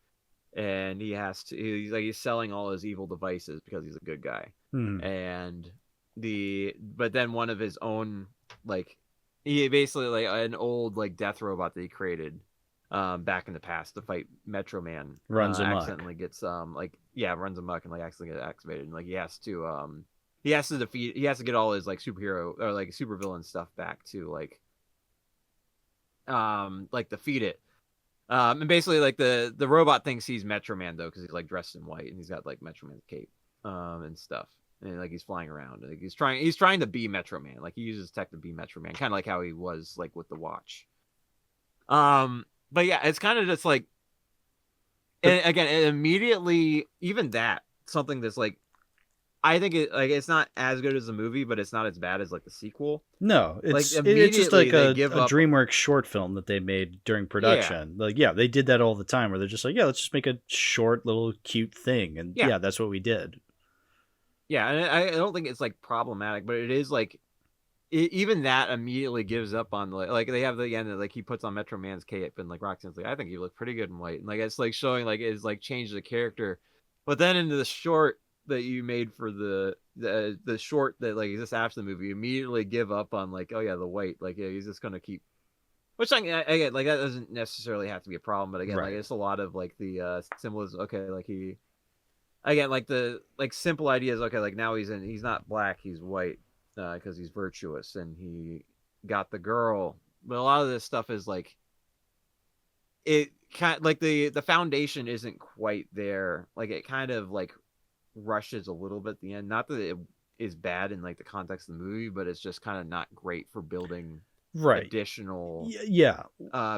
Speaker 2: and he's selling all his evil devices because he's a good guy. And but then one of his own, like, he basically, like, an old like death robot that he created back in the past to fight Metro Man
Speaker 1: runs amok.
Speaker 2: Accidentally gets runs amok and like accidentally gets activated, and like he has to get all his like superhero or like supervillain stuff back to like defeat it. And basically, like, the robot thinks he's Metro Man, though, because he's like dressed in white and he's got like Metro Man's cape and stuff, and like he's flying around, and like, he's trying to be Metro Man. Like, he uses tech to be Metro Man, kind of like how he was like with the watch. But yeah, it's kind of just like, and again, it immediately, even that, something that's like, I think it's not as good as the movie, but it's not as bad as like the sequel.
Speaker 1: No, it's just like a DreamWorks short film that they made during production. Like, they did that all the time, where they're just like, let's just make a short little cute thing, and that's what we did.
Speaker 2: Yeah, and I don't think it's like problematic, but it is like, even that immediately gives up on like they have the end that like he puts on Metro Man's cape, and like Roxanne's like, I think you look pretty good in white, and like it's like showing like it's like changed the character, but then into the short that you made for the short that like exists after the movie, you immediately give up on like, oh yeah, the white, like, he's just gonna keep Which again, like that doesn't necessarily have to be a problem, but again,
Speaker 1: Right.
Speaker 2: like it's a lot of like the symbolism. Okay, like he again, like the like simple ideas. Okay, like now he's not black, he's white because he's virtuous and he got the girl. But a lot of this stuff is like it kind of, like the foundation isn't quite there. Like it kind of like rushes a little bit at the end. Not that it is bad in like the context of the movie, but it's just kind of not great for building
Speaker 1: Right.
Speaker 2: additional
Speaker 1: Yeah.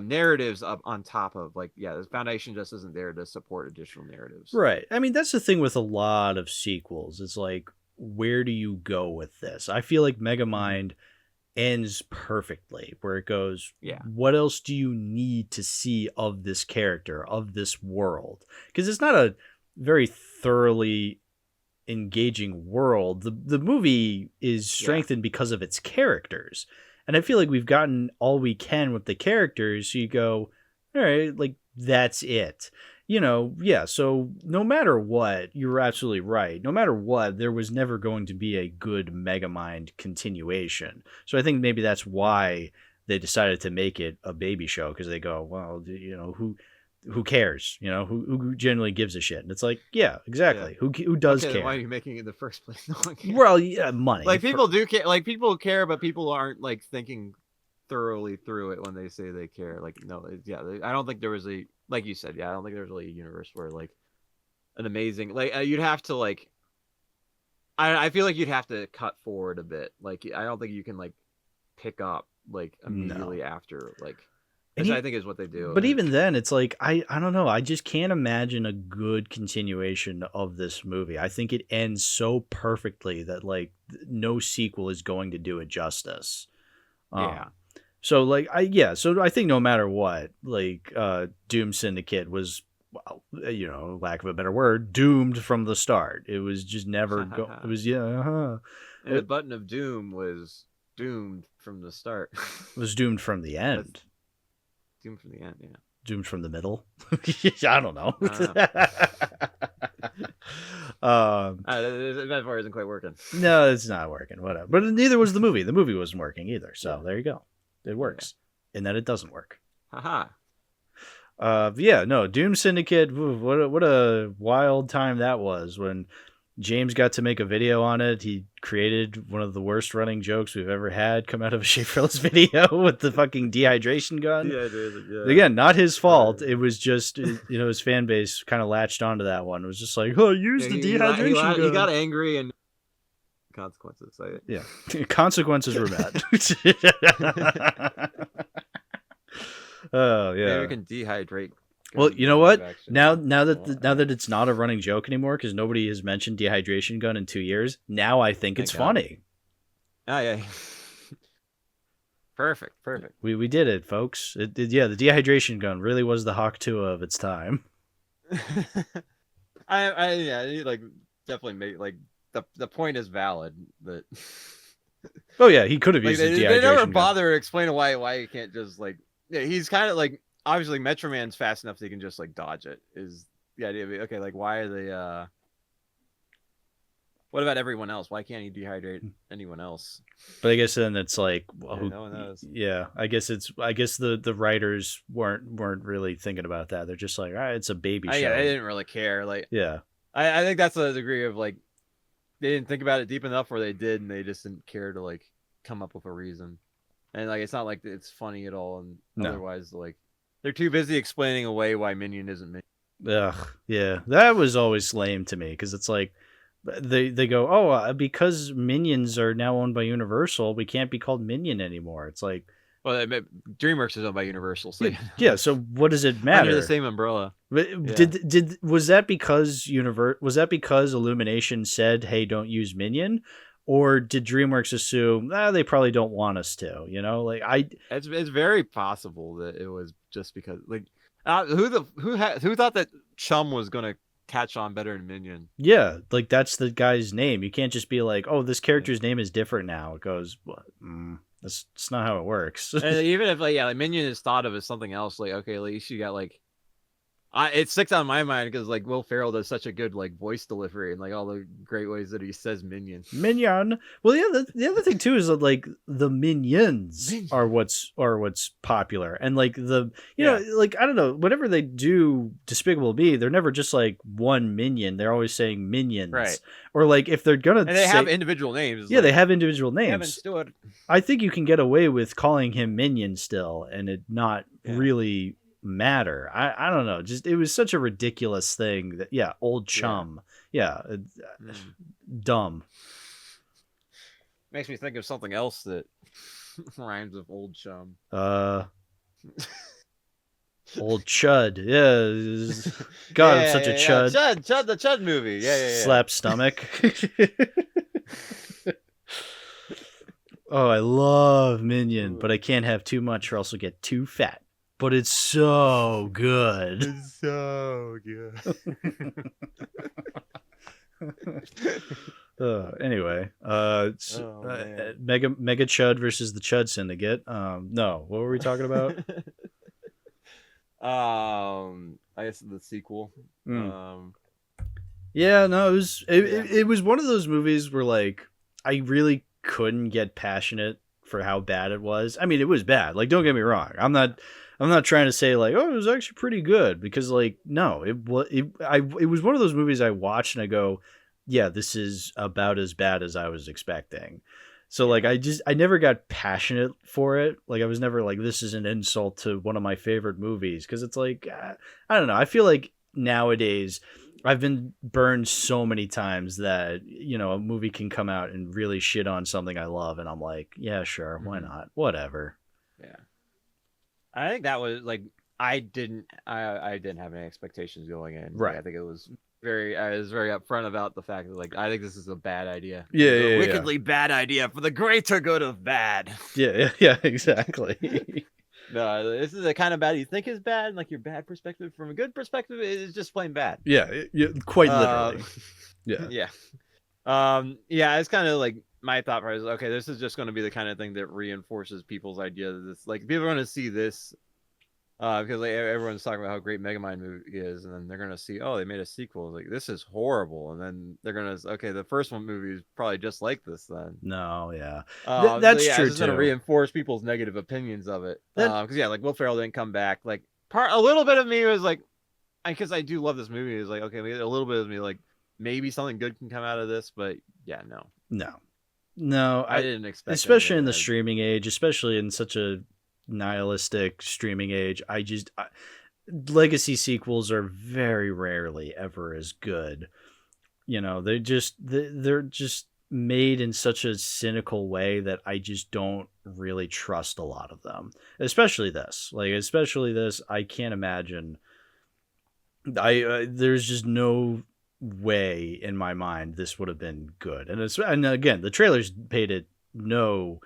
Speaker 2: narratives up on top of like the foundation just isn't there to support additional narratives.
Speaker 1: Right. I mean, that's the thing with a lot of sequels. It's like, where do you go with this? I feel like Megamind ends perfectly, where it goes, what else do you need to see of this character, of this world? Because it's not a very thoroughly engaging world. The movie is strengthened because of its characters. And I feel like we've gotten all we can with the characters. So you go, all right, like that's it. You know, so no matter what, you're absolutely right. No matter what, there was never going to be a good Megamind continuation. So I think maybe that's why they decided to make it a baby show, because they go, well, you know, who cares? You know, who generally gives a shit? And it's like, yeah, exactly. Who does care?
Speaker 2: Why are you making it in the first place? No one cares.
Speaker 1: Well, yeah, money.
Speaker 2: Like people do care. Like people care, but people aren't like thinking thoroughly through it when they say they care. Like no, I don't think there was a, like you said, I don't think there's really a universe where like an amazing, like you'd have to like, I feel like you'd have to cut forward a bit. Like I don't think you can like pick up like immediately after, like, which I think is what they do.
Speaker 1: But even then, it's like I don't know. I just can't imagine a good continuation of this movie. I think it ends so perfectly that like no sequel is going to do it justice. So like so I think no matter what, like Doom Syndicate was, well, you know, lack of a better word, doomed from the start. It was just never it was
Speaker 2: And the button of doom was doomed from the start.
Speaker 1: It was doomed from the end.
Speaker 2: Doomed from the end, yeah.
Speaker 1: Doomed from the middle. I don't know.
Speaker 2: That metaphor isn't quite working.
Speaker 1: No, it's not working. Whatever. But neither was the movie. The movie wasn't working either. So there you go. It works. And then it doesn't work.
Speaker 2: Haha.
Speaker 1: No, Doom Syndicate. What a wild time that was when James got to make a video on it. He created one of the worst running jokes we've ever had come out of a Schaeferless video with the fucking dehydration gun. Again, not his fault. It was just, you know, his fan base kind of latched onto that one. It was just like, oh, use the dehydration gun.
Speaker 2: He got angry and consequences.
Speaker 1: Consequences were met. Oh yeah.
Speaker 2: Maybe we can dehydrate.
Speaker 1: Well, you know what? Now that it's not a running joke anymore, because nobody has mentioned dehydration gun in 2 years. Now I think it's funny.
Speaker 2: Oh yeah. Perfect.
Speaker 1: We did it, folks. The dehydration gun really was the Hawk 2 of its time.
Speaker 2: I like definitely made like the point is valid, but
Speaker 1: oh yeah, he could have used the dehydration gun. They never
Speaker 2: bother explaining why you can't just like, he's kind of like, obviously Metro Man's fast enough that he can just like dodge it, is the idea. Okay, like why are they what about everyone else? Why can't he dehydrate anyone else?
Speaker 1: But I guess then it's like, well,
Speaker 2: no one knows.
Speaker 1: Yeah, I guess the writers weren't really thinking about that. They're just like, all right, it's a baby show.
Speaker 2: Yeah, they didn't really care. Like,
Speaker 1: yeah,
Speaker 2: I think that's a degree of like, they didn't think about it deep enough, or they did and they just didn't care to like come up with a reason. And like, it's not like it's funny at all. And otherwise, like, they're too busy explaining away why Minion isn't Minion.
Speaker 1: Ugh, yeah, that was always lame to me, because it's like they go, oh, because Minions are now owned by Universal, we can't be called Minion anymore. It's like,
Speaker 2: well, DreamWorks is owned by Universal, so
Speaker 1: yeah. So what does it matter?
Speaker 2: Under the same umbrella.
Speaker 1: Was that because Illumination said, hey, don't use Minion? Or did DreamWorks assume they probably don't want us to? You know, like
Speaker 2: it's very possible that it was just because like who thought that Chum was gonna catch on better than Minion?
Speaker 1: Yeah, like that's the guy's name. You can't just be like, oh, this character's name is different now. It goes, that's not how it works.
Speaker 2: And even if like Minion is thought of as something else, like okay, at least you got like It sticks on my mind because like Will Ferrell does such a good like voice delivery and like all the great ways that he says minion.
Speaker 1: Minion. Well, yeah. The other thing too is that like the minions are what's popular, and like you know, like I don't know. Whenever they do Despicable Me, they're never just like one minion. They're always saying minions,
Speaker 2: right?
Speaker 1: Or like if they're gonna,
Speaker 2: and they have individual names.
Speaker 1: Yeah,
Speaker 2: like,
Speaker 1: they have individual names.
Speaker 2: Kevin Stewart.
Speaker 1: I think you can get away with calling him Minion still, and it not really matter. I don't know. Just it was such a ridiculous thing that old chum. Dumb.
Speaker 2: Makes me think of something else that rhymes with old chum.
Speaker 1: Old chud. Yeah. God, I'm such a chud.
Speaker 2: Chud, the Chud movie. Yeah.
Speaker 1: Slap stomach. Oh, I love Minion, but I can't have too much or else I'll get too fat. But it's so good.
Speaker 2: It's so good.
Speaker 1: Anyway, Mega Chud versus the Chud Syndicate. No, what were we talking about?
Speaker 2: I guess the sequel.
Speaker 1: Yeah, no, it was one of those movies where like I really couldn't get passionate for how bad it was. I mean, it was bad. Like, don't get me wrong. I'm not trying to say like, oh, it was actually pretty good, because like, no, it was one of those movies I watched and I go, yeah, this is about as bad as I was expecting. So like, I never got passionate for it. Like, I was never like, this is an insult to one of my favorite movies. Cause it's like, I don't know. I feel like nowadays I've been burned so many times that, you know, a movie can come out and really shit on something I love. And I'm like, yeah, sure. Why not? Whatever.
Speaker 2: Yeah. I think that was like, I didn't have any expectations going in.
Speaker 1: Right.
Speaker 2: Like, I think I was very upfront about the fact that like, I think this is a bad idea.
Speaker 1: Yeah.
Speaker 2: Wickedly bad idea for the greater good of bad.
Speaker 1: Yeah, exactly.
Speaker 2: No, this is the kind of bad you think is bad, and like your bad perspective from a good perspective is just plain bad.
Speaker 1: Yeah, quite literally.
Speaker 2: Yeah. It's kind of like my thought process. Okay, this is just going to be the kind of thing that reinforces people's idea that this, like, people are going to see this because like everyone's talking about how great Megamind movie is, and then they're going to see, oh, they made a sequel. Like, this is horrible, and then they're going to, okay, the first one movie is probably just like this then.
Speaker 1: No, yeah,
Speaker 2: that's
Speaker 1: true
Speaker 2: it's
Speaker 1: too.
Speaker 2: Going to reinforce people's negative opinions of it because like Will Ferrell didn't come back. Like, a little bit of me was like, because I do love this movie, is like, okay, a little bit of me like, maybe something good can come out of this, but yeah, no, I didn't expect,
Speaker 1: especially in the streaming age, especially in such a nihilistic streaming age. Legacy sequels are very rarely ever as good. You know, they're just made in such a cynical way that I just don't really trust a lot of them. Especially this, I can't imagine. There's just no way in my mind this would have been good. And again, the trailers paid it no.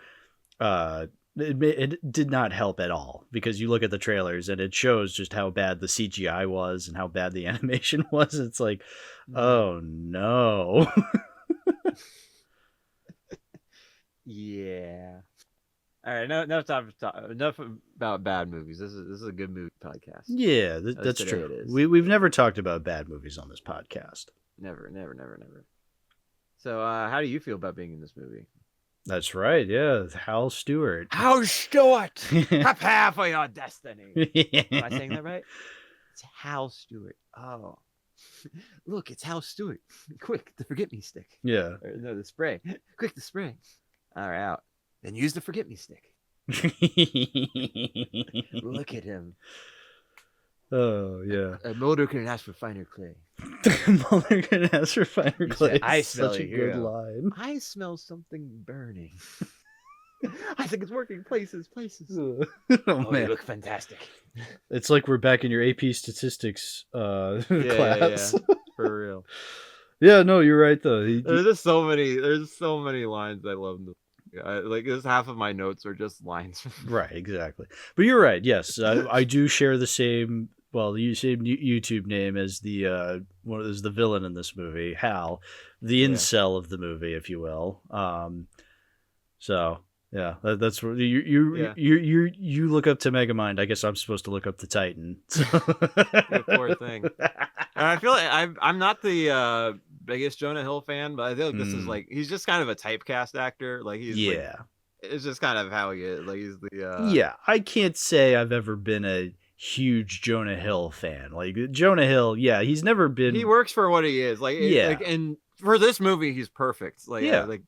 Speaker 1: It did not help at all, because you look at the trailers and it shows just how bad the CGI was and how bad the animation was. It's like, oh no.
Speaker 2: Yeah. All right, enough about bad movies. This is a good movie podcast.
Speaker 1: Yeah, that's true. We've never talked about bad movies on this podcast.
Speaker 2: Never. So, how do you feel about being in this movie?
Speaker 1: That's right. Yeah, Hal Stewart.
Speaker 2: Hal Stewart, prepare for your destiny. Am I saying that right? It's Hal Stewart. Oh, look, it's Hal Stewart. Quick, the forget-me stick.
Speaker 1: Yeah.
Speaker 2: No, the spray. Quick, the spray. All right, out. Then use the forget-me stick. Look at him.
Speaker 1: Oh, yeah.
Speaker 2: A Mulder can ask for finer clay.
Speaker 1: Mulder can ask for finer clay.
Speaker 2: I smell
Speaker 1: such a good line.
Speaker 2: I smell something burning. I think it's working. Places.
Speaker 1: Oh, man.
Speaker 2: You look fantastic.
Speaker 1: It's like we're back in your AP statistics class.
Speaker 2: Yeah. For real.
Speaker 1: Yeah, no, you're right though.
Speaker 2: There's so many lines I love. Like, this half of my notes are just lines.
Speaker 1: Right, exactly. But you're right. Yes, I do share the same. Well, the same YouTube name as the the villain in this movie, Hal, the incel of the movie, if you will. So Yeah, that's what
Speaker 2: Yeah.
Speaker 1: you look up to Megamind. I guess I'm supposed to look up to Titan. So.
Speaker 2: The poor thing. And I feel like I'm not the biggest Jonah Hill fan, but I feel like this is like he's just kind of a typecast actor. Like he's like it's just kind of how he is. Like he's the
Speaker 1: Yeah, I can't say I've ever been a huge Jonah Hill fan. Like Jonah Hill, yeah, he's never been.
Speaker 2: He works for what he is. Like like and for this movie, he's perfect. Like like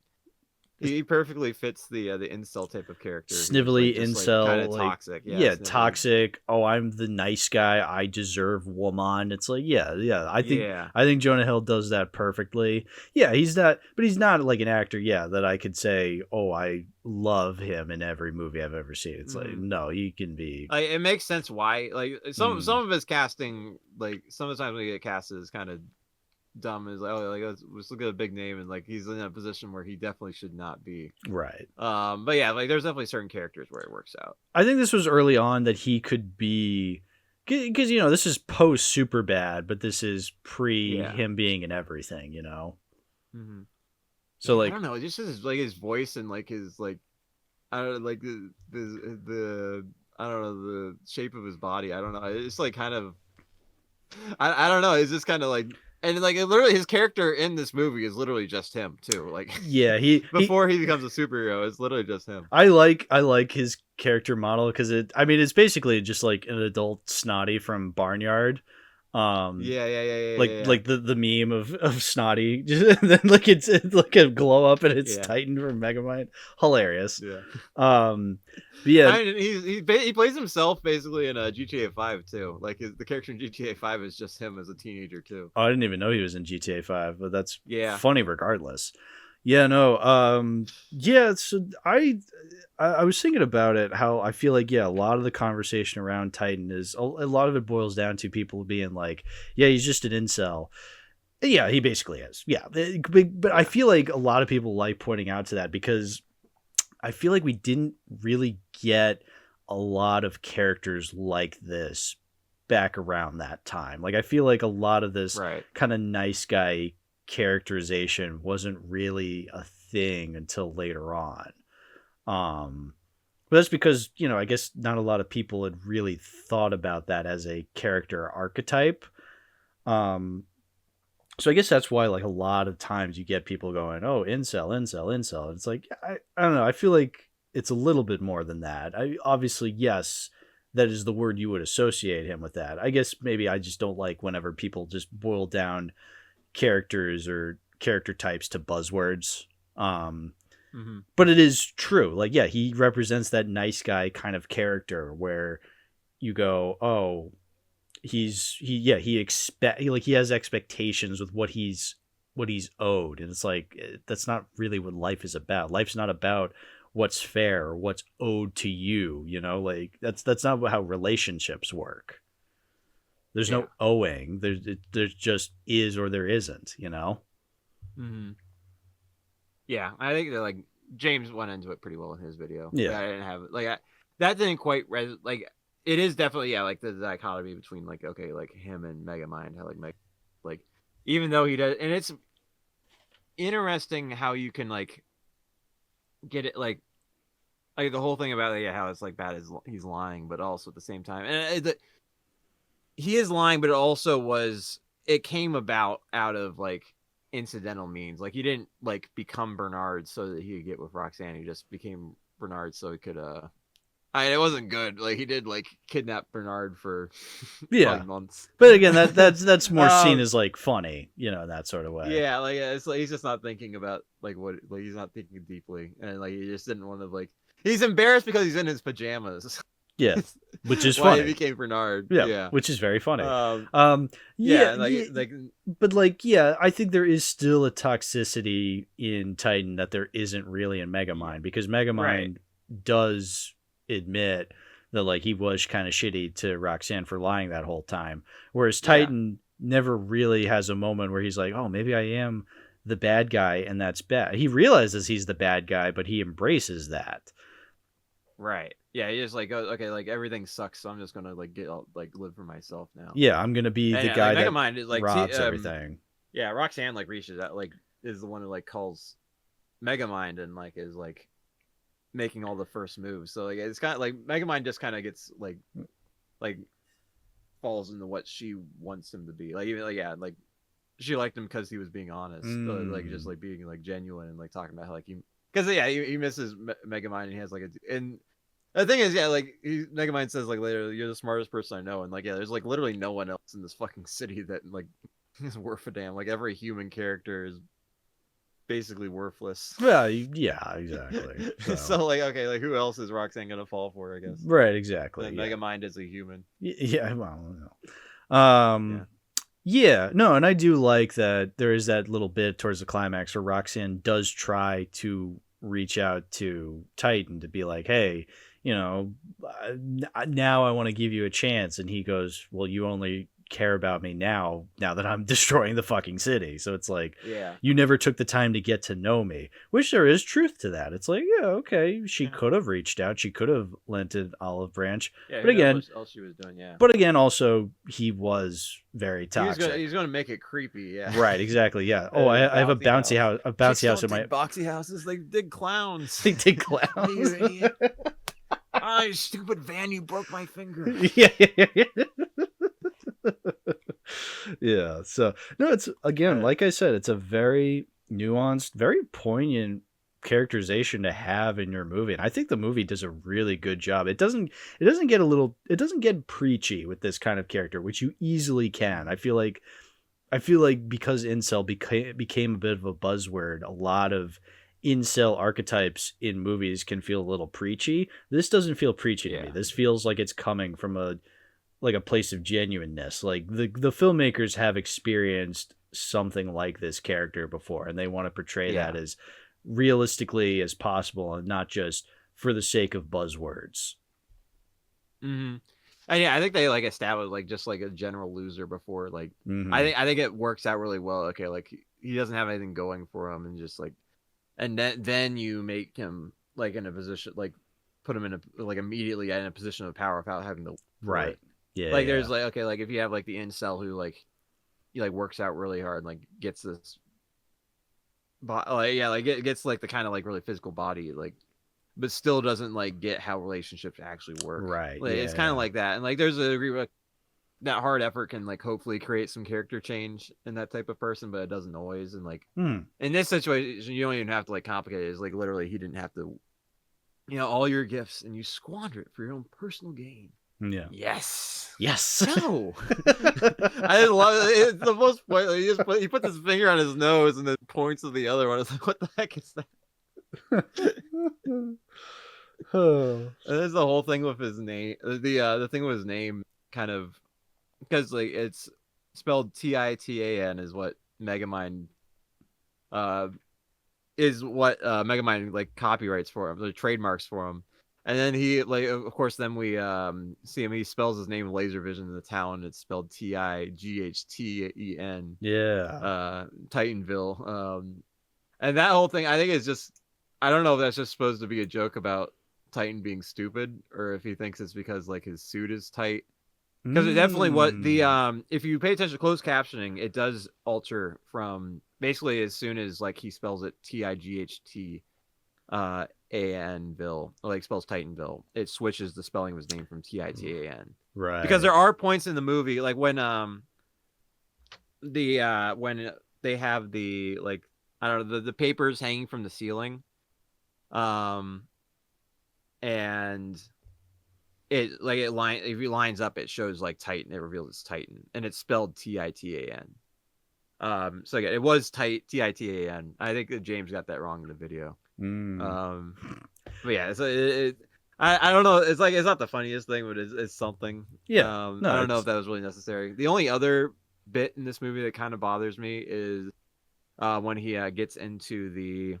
Speaker 2: he perfectly fits the incel type of character.
Speaker 1: Snivelly
Speaker 2: like,
Speaker 1: incel,
Speaker 2: kind of toxic. Yeah,
Speaker 1: toxic. Oh, I'm the nice guy. I deserve woman. It's like, I think Jonah Hill does that perfectly. Yeah, he's not, but he's not like an actor. Yeah, that I could say, oh, I love him in every movie I've ever seen. It's like, no, he can be.
Speaker 2: Like, it makes sense why. Like some of his casting, like some of the times when he get casted is kind of dumb. Is like, oh, like let's look at a big name, and like he's in a position where he definitely should not be.
Speaker 1: Right.
Speaker 2: But yeah, like there's definitely certain characters where it works out.
Speaker 1: I think this was early on that he could be, because this is post Superbad, but this is pre him being in everything.
Speaker 2: Mm-hmm.
Speaker 1: So like
Speaker 2: I don't know, just his voice and like his like I don't know, like the I don't know, the shape of his body. I don't know. It's like kind of I don't know. It's just kind of like. And like literally, his character in this movie is literally just him too. Like before he becomes a superhero, it's literally just him.
Speaker 1: I like his character model because it's basically just like an adult Snotty from Barnyard. Like the meme of Snotty, and then like it's like a glow up and it's Titan from Megamind. Hilarious. But yeah,
Speaker 2: I mean, he plays himself basically in GTA 5 too. Like the character in GTA 5 is just him as a teenager too.
Speaker 1: Oh, I didn't even know he was in GTA 5, but that's funny regardless. Yeah, no, so I was thinking about it, how I feel like, a lot of the conversation around Titan is, a lot of it boils down to people being like, he's just an incel. Yeah, he basically is. Yeah, but I feel like a lot of people like pointing out to that because I feel like we didn't really get a lot of characters like this back around that time. Like, I feel like a lot of this kind of nice guy characterization wasn't really a thing until later on. But that's because, I guess not a lot of people had really thought about that as a character archetype. So I guess that's why, like, a lot of times you get people going, oh, incel. And it's like, I don't know. I feel like it's a little bit more than that. Obviously, yes, that is the word you would associate him with that. I guess maybe I just don't like whenever people just boil down characters or character types to buzzwords. But it is true. Like, he represents that nice guy kind of character where you go, oh, he has expectations with what he's owed, and it's like, that's not really what life is about. Life's not about what's fair or what's owed to you. Like that's not how relationships work. There's no owing. There's just is or there isn't.
Speaker 2: Yeah, I think that like James went into it pretty well in his video.
Speaker 1: Yeah,
Speaker 2: I didn't have that didn't quite like. It is definitely like the dichotomy between like like him and Megamind, how like even though he does, and it's interesting how you can like get it like the whole thing about how it's like bad is he's lying, but also at the same time, and he is lying, but it came about out of like incidental means. Like he didn't like become Bernard so that he could get with Roxanne. He just became Bernard so he could it wasn't good. Like he did like kidnap Bernard for months.
Speaker 1: But again, that's more seen as like funny, in that sort of way.
Speaker 2: Yeah, like it's like he's just not thinking about like what, like he's not thinking deeply, and like he just didn't want to like. He's embarrassed because he's in his pajamas.
Speaker 1: Yeah, which is
Speaker 2: why
Speaker 1: funny.
Speaker 2: He became Bernard.
Speaker 1: Yeah, which is very funny.
Speaker 2: But
Speaker 1: I think there is still a toxicity in Titan that there isn't really in Megamind, because Megamind does admit that like he was kind of shitty to Roxanne for lying that whole time, whereas Titan never really has a moment where he's like, oh, maybe I am the bad guy and that's bad. He realizes he's the bad guy, but he embraces that.
Speaker 2: Right. Yeah, he just like, oh, okay, like everything sucks, so I'm just gonna like live for myself now.
Speaker 1: Yeah, I'm gonna be the guy that
Speaker 2: Megamind is like
Speaker 1: robs everything.
Speaker 2: Yeah, Roxanne like reaches out, like is the one who like calls Megamind and like is like making all the first moves. So like it's kind of like Megamind just kind of gets like falls into what she wants him to be. Like even like yeah, like she liked him because he was being honest, like just like being like genuine and like talking about how like because yeah he misses Megamind and he has like and the thing is yeah like Megamind says like later you're the smartest person I know and like yeah there's like literally no one else in this fucking city that like is worth a damn. Like every human character is basically worthless.
Speaker 1: Well, yeah, exactly.
Speaker 2: So like okay, like who else is Roxanne gonna fall for? I guess.
Speaker 1: Right, exactly.
Speaker 2: And Megamind is a human.
Speaker 1: Yeah, well, no. Yeah, no, and I do like that there is that little bit towards the climax where Roxanne does try to reach out to Titan to be like, hey, you know, now I want to give you a chance. And he goes, well, you only care about me now that I'm destroying the fucking city. So it's like,
Speaker 2: yeah,
Speaker 1: you never took the time to get to know me, which there is truth to that. It's like, yeah, okay, she could have reached out, she could have lent an olive branch, but again,
Speaker 2: what else she was doing, yeah.
Speaker 1: But again, also he was very toxic.
Speaker 2: He's going to make it creepy, yeah.
Speaker 1: Right, exactly, yeah. Oh, I have a bouncy house, house in my
Speaker 2: boxy houses. They dig clowns.
Speaker 1: They dig clowns.
Speaker 2: You idiot. Oh, you stupid van! You broke my finger.
Speaker 1: Yeah. Yeah, so no, it's again like I said, it's a very nuanced, very poignant characterization to have in your movie, and I think the movie does a really good job. It doesn't get preachy with this kind of character, which you easily can. I feel like because incel became a bit of a buzzword, a lot of incel archetypes in movies can feel a little preachy. This doesn't feel preachy to me. This feels like it's coming from a place of genuineness. Like the filmmakers have experienced something like this character before, and they want to portray that as realistically as possible and not just for the sake of buzzwords.
Speaker 2: Mm-hmm. And yeah, I think they like established like just like a general loser before. Like I think it works out really well. Okay, like he doesn't have anything going for him, and just like, and then you make him like in a position, like put him in a like immediately in a position of power without having to
Speaker 1: right. Yeah,
Speaker 2: like there's like okay, like if you have like the incel who like he like works out really hard and like gets this it gets like the kind of like really physical body like but still doesn't like get how relationships actually work.
Speaker 1: Right.
Speaker 2: Like, it's kind of like that. And like there's a degree like that hard effort can like hopefully create some character change in that type of person, but it doesn't always. And like in this situation, you don't even have to like complicate it. It's like literally he didn't have to all your gifts and you squander it for your own personal gain.
Speaker 1: Yeah.
Speaker 2: Yes.
Speaker 1: No.
Speaker 2: I just love it. It's the most point. Like, he puts his finger on his nose and then points to the other one. It's like, what the heck is that? And there's the whole thing with his name. The thing with his name, kind of, because like it's spelled Titan is what Megamind, Megamind like copyrights for him, the trademarks for him. And then he like of course then we see him, he spells his name Laser Vision in the town. It's spelled Tighten.
Speaker 1: Yeah.
Speaker 2: Titanville. And that whole thing I think is just, I don't know if that's just supposed to be a joke about Titan being stupid or if he thinks it's because like his suit is tight. Because it definitely what the if you pay attention to closed captioning, it does alter from basically as soon as like he spells it Tight Anville, like spells Titanville, it switches the spelling of his name from Titan.
Speaker 1: Right.
Speaker 2: Because there are points in the movie, like when they have the like I don't know the papers hanging from the ceiling, and if he lines up, it shows like Titan. It reveals it's Titan, and it's spelled Titan. So again, it was Titan. I think that James got that wrong in the video. But yeah, so I don't know. It's like it's not the funniest thing, but it's something.
Speaker 1: Yeah.
Speaker 2: I don't know if that was really necessary. The only other bit in this movie that kind of bothers me is when he gets into the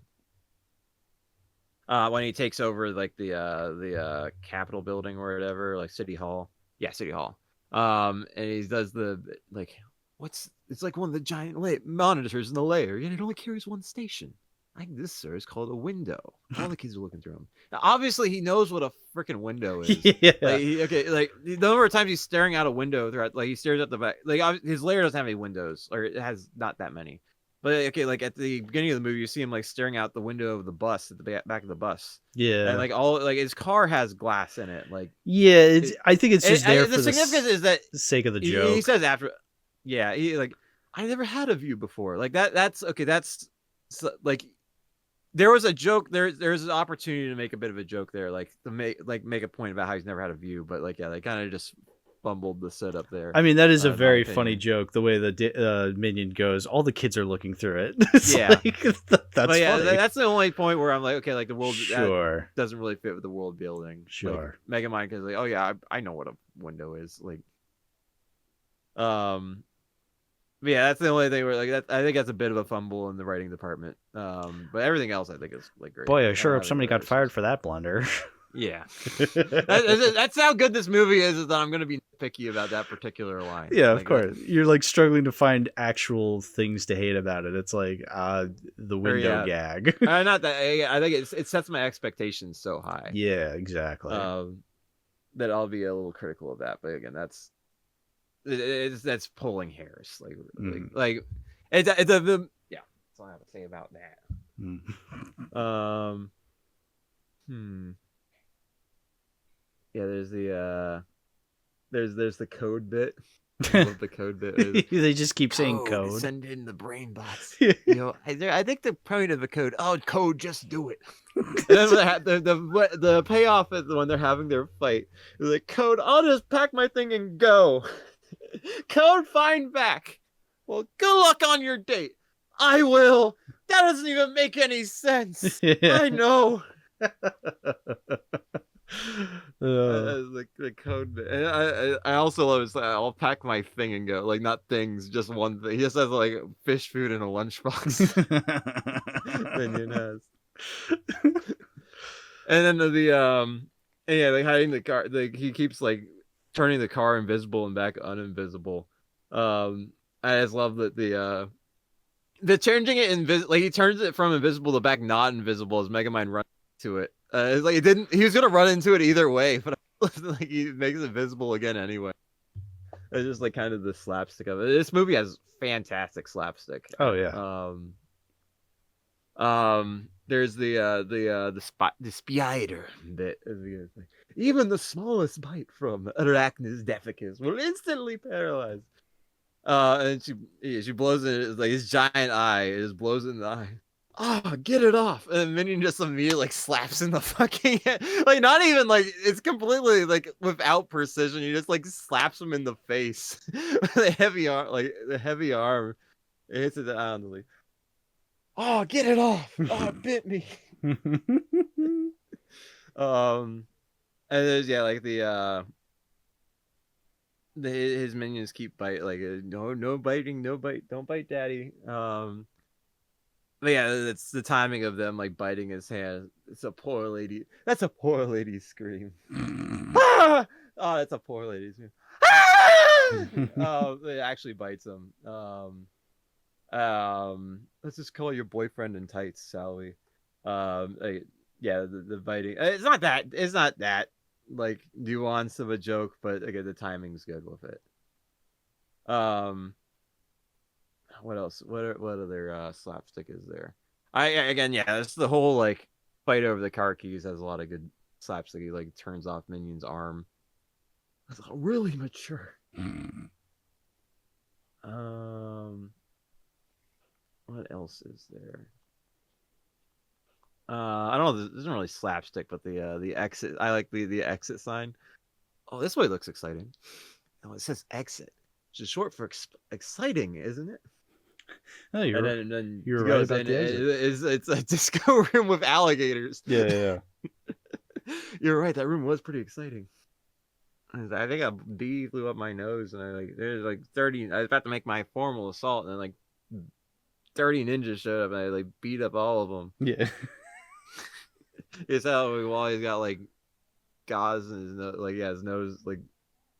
Speaker 2: when he takes over like the Capitol building or whatever, like City Hall. Yeah, City Hall. And he does the like it's like one of the giant monitors in the layer, and it only carries one station. I think this, sir, is called a window. All the kids are looking through them. Now, obviously, he knows what a freaking window is.
Speaker 1: Yeah.
Speaker 2: Like the number of times he's staring out a window throughout, like he stares at the back. Like his layer doesn't have any windows, or it has not that many. But okay, like at the beginning of the movie, you see him like staring out the window of the bus at the back of the bus,
Speaker 1: Yeah.
Speaker 2: and like all like his car has glass in it. Like
Speaker 1: Yeah, I think it's just there for
Speaker 2: the significance is that
Speaker 1: the sake of the
Speaker 2: he
Speaker 1: joke.
Speaker 2: says after, yeah, he like I never had a view before. Like that's okay. That's like there was a joke there's an opportunity to make a bit of a joke there, like to make a point about how he's never had a view, but like yeah, they kind of just fumbled the setup there.
Speaker 1: I mean, that is a
Speaker 2: in my
Speaker 1: very
Speaker 2: opinion.
Speaker 1: funny joke. The way the minion goes, all the kids are looking through it. It's
Speaker 2: Yeah.
Speaker 1: like, that's
Speaker 2: But yeah,
Speaker 1: funny.
Speaker 2: that's the only point where I'm like, okay, like the world
Speaker 1: Sure.
Speaker 2: that doesn't really fit with the world building.
Speaker 1: Sure.
Speaker 2: Like, Megamind is like, oh yeah, I know what a window is. Like, but yeah, that's the only thing where like that. I think that's a bit of a fumble in the writing department. But everything else I think is like great.
Speaker 1: Boy, I sure
Speaker 2: don't
Speaker 1: hope
Speaker 2: have
Speaker 1: somebody
Speaker 2: any
Speaker 1: got fired
Speaker 2: issues.
Speaker 1: for that blunder.
Speaker 2: Yeah, that's how good this movie is that I'm going to be picky about that particular line.
Speaker 1: Yeah,
Speaker 2: like,
Speaker 1: of course. You're like struggling to find actual things to hate about it. It's like the window gag.
Speaker 2: Not that. I think it sets my expectations so high.
Speaker 1: Yeah, exactly.
Speaker 2: That I'll be a little critical of that. But again, that's pulling hairs. Like it's yeah. That's all I have to say about that. Yeah, there's the there's the code bit. I love the code bit.
Speaker 1: They just keep saying code.
Speaker 2: Send in the brain bots. You know, I think the point of the code. Oh, code, just do it. the payoff is when they're having their fight. They're like, code, I'll just pack my thing and go. Code, fine back. Well, good luck on your date. I will. That doesn't even make any sense. I know. The code. And I also love it. I'll pack my thing and go. Like, not things, just one thing. He just has like fish food in a lunchbox. Minion has. And then yeah, like hiding the car. He keeps like turning the car invisible and back uninvisible. I just love that the changing it like he turns it from invisible to back not invisible as Megamind runs to it. It's like he was gonna run into it either way, but like he makes it visible again anyway. It's just like kind of the slapstick of it. This movie has fantastic slapstick.
Speaker 1: Oh yeah.
Speaker 2: There's the spider bit. Even the smallest bite from Arachnus deficus will instantly paralyze. And she blows it like his giant eye. It just blows it in the eye. Oh, get it off. And then Minion just immediately like slaps in the fucking head. Like not even like it's completely like without precision. He just like slaps him in the face. The heavy arm. It hits it on the leaf. Oh, get it off. Oh, it bit me. And there's like his minions keep biting, like no biting, no bite, don't bite daddy. But yeah, it's the timing of them like biting his hand. It's a poor lady. That's a poor lady's scream. Ah! Oh, that's a poor lady's scream. Ah! It actually bites him. Let's just call your boyfriend in tights, shall we? Yeah, the biting. It's not that like nuance of a joke, but again, the timing's good with it. What else? What other slapstick is there? It's the whole like fight over the car keys has a lot of good slapstick. He like turns off Minion's arm. It's really mature. What else is there? I don't know. This isn't really slapstick, but the exit. I like the exit sign. Oh, this way looks exciting. Oh, it says exit, which is short for exciting, isn't it?
Speaker 1: Oh, you're right about the exit.
Speaker 2: It's a disco room with alligators.
Speaker 1: Yeah.
Speaker 2: You're right. That room was pretty exciting. I think a bee flew up my nose, and there's like 30. I was about to make my formal assault, and then like 30 ninjas showed up, and I like beat up all of them.
Speaker 1: Yeah.
Speaker 2: It's how Wally's got like gauze in his nose, like his nose like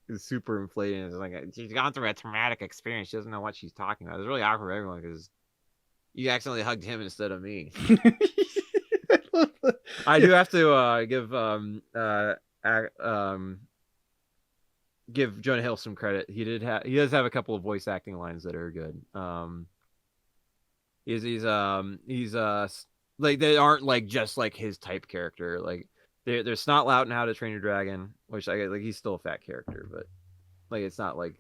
Speaker 2: is super inflated. It's like she's gone through a traumatic experience. She doesn't know what she's talking about. It's really awkward for everyone because you accidentally hugged him instead of me. I do have to give Jonah Hill some credit. He does have a couple of voice acting lines that are good. Like they aren't like just like his type character. Like they're Snot Lout in How to Train Your Dragon, which I like he's still a fat character, but like it's not like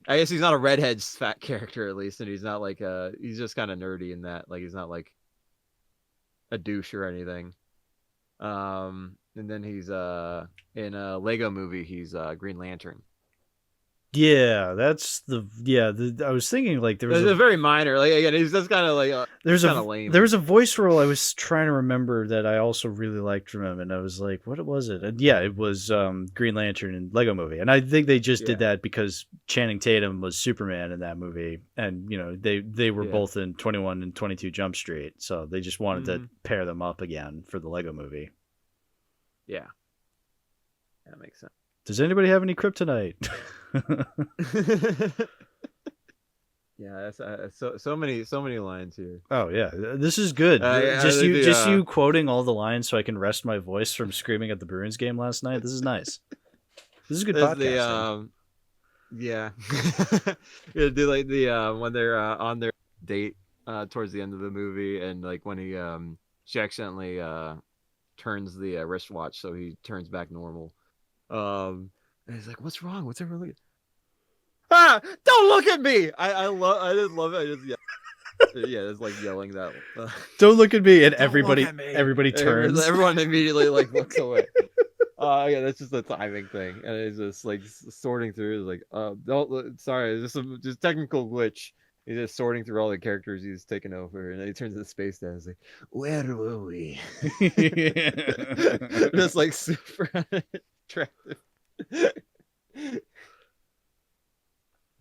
Speaker 2: I guess he's not a redhead fat character at least, and he's not like he's just kind of nerdy in that. Like he's not like a douche or anything. And then he's in a Lego movie, he's Green Lantern.
Speaker 1: Yeah, that's I was thinking like there was
Speaker 2: a very minor. Like again, he's just kind of like
Speaker 1: there's
Speaker 2: kind of lame.
Speaker 1: There was a voice role I was trying to remember that I also really liked from him, and I was like, what was it? And yeah, it was Green Lantern in Lego Movie, and I think they just did that because Channing Tatum was Superman in that movie, and you know they were both in 21 and 22 Jump Street, so they just wanted to pair them up again for the Lego Movie.
Speaker 2: Yeah, that makes sense.
Speaker 1: Does anybody have any kryptonite?
Speaker 2: Yeah, that's so many lines here.
Speaker 1: Oh yeah, this is good. Just you quoting all the lines so I can rest my voice from screaming at the Bruins game last night. This is nice. This is good podcasting.
Speaker 2: Yeah, do like the when they're on their date towards the end of the movie, and like when she accidentally turns the wristwatch so he turns back normal. And he's like, "What's wrong? What's everyone looking?" Don't look at me! I just love it. I just it's like yelling that.
Speaker 1: Don't look at me, and everybody turns.
Speaker 2: Everyone immediately like looks away. Yeah, that's just a timing thing, and it's just like sorting through. It's like, don't. Sorry, it's just technical glitch. He's just sorting through all the characters he's taken over, and then he turns to the space dad. He's like, "Where were we?" Just like super attractive. Yeah,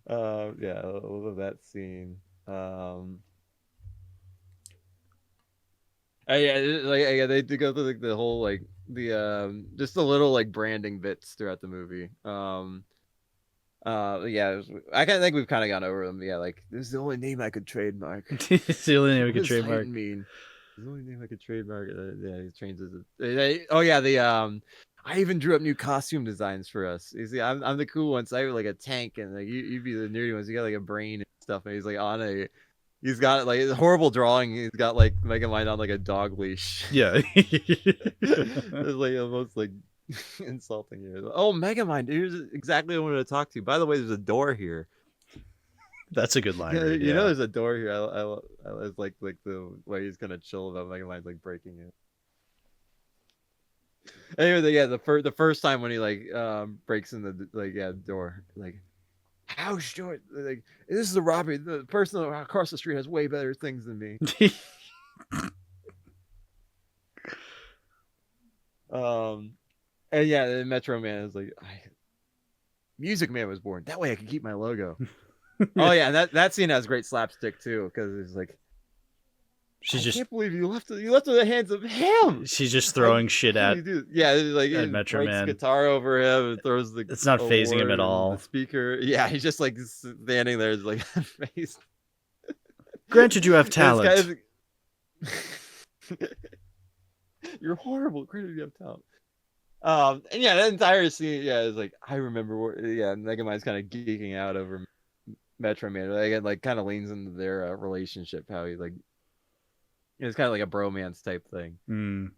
Speaker 2: I love that scene. Yeah, they do go through like the whole like the just the little like branding bits throughout the movie. Yeah, I kind of think we've kind of gone over them. Yeah, like this is the only name I could trademark.
Speaker 1: It's the only name we could trademark.
Speaker 2: Mean, the only name I could trademark. Yeah, he trains as a. I even drew up new costume designs for us. You see, I'm the cool one, so I have like a tank, and like you'd be the nerdy ones. You got like a brain and stuff, and he's like he's got like a horrible drawing. He's got like Megamind on like a dog leash.
Speaker 1: Yeah,
Speaker 2: it's like almost like insulting you. Oh, Megamind, here's exactly what I wanted to talk to you. By the way, there's a door here.
Speaker 1: That's a good line.
Speaker 2: Yeah, you know, there's a door here. I was like the way he's gonna chill about Megamind's like breaking it. Anyway, the first time when he like breaks in the door, like how short, like this is a robbery. The person across the street has way better things than me. And yeah, the Metro Man is like, Music Man was born. That way I can keep my logo. Oh yeah, and that scene has great slapstick too, because it's like, I can't believe you left it in the hands of him.
Speaker 1: She's just throwing shit at.
Speaker 2: Yeah, like
Speaker 1: at Metro Man.
Speaker 2: Guitar over him and throws the.
Speaker 1: It's not phasing him at all.
Speaker 2: The speaker. Yeah, he's just like standing there, like face.
Speaker 1: Granted, you have talent.
Speaker 2: You're horrible. Granted, you have talent. And yeah, that entire scene, is like I remember. Megamind's kind of geeking out over Metro Man. Again, like kind of leans into their relationship. How he like. It's kind of like a bromance type thing. And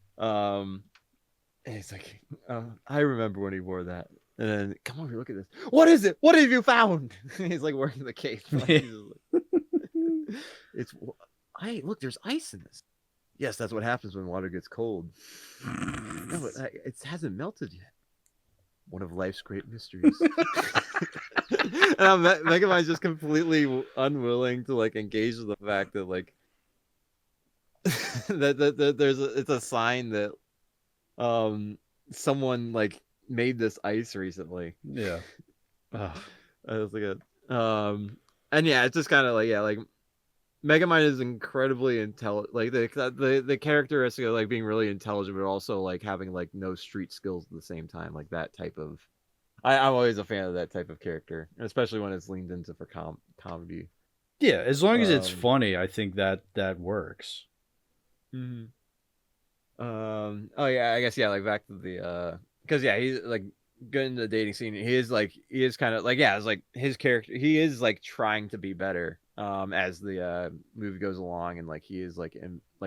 Speaker 2: it's like, I remember when he wore that. And then, come over, look at this. What is it? What have you found? He's like wearing the cape. Look, there's ice in this. Yes, that's what happens when water gets cold. No, it hasn't melted yet. One of life's great mysteries. And Megamind's just completely unwilling to like engage with the fact that like that it's a sign that someone like made this ice recently.
Speaker 1: Yeah.
Speaker 2: I was like and yeah, it's just kind of like Megamind is incredibly intelligent. Like the characteristic of like being really intelligent, but also like having like no street skills at the same time. Like that type of, I'm always a fan of that type of character, especially when it's leaned into for comedy.
Speaker 1: Yeah, as long as it's funny, I think that works.
Speaker 2: Mm-hmm. Oh yeah, I guess like back to the because he's like good in the dating scene. He is kind of like, yeah, it's like his character. He is like trying to be better as the movie goes along, and like he is like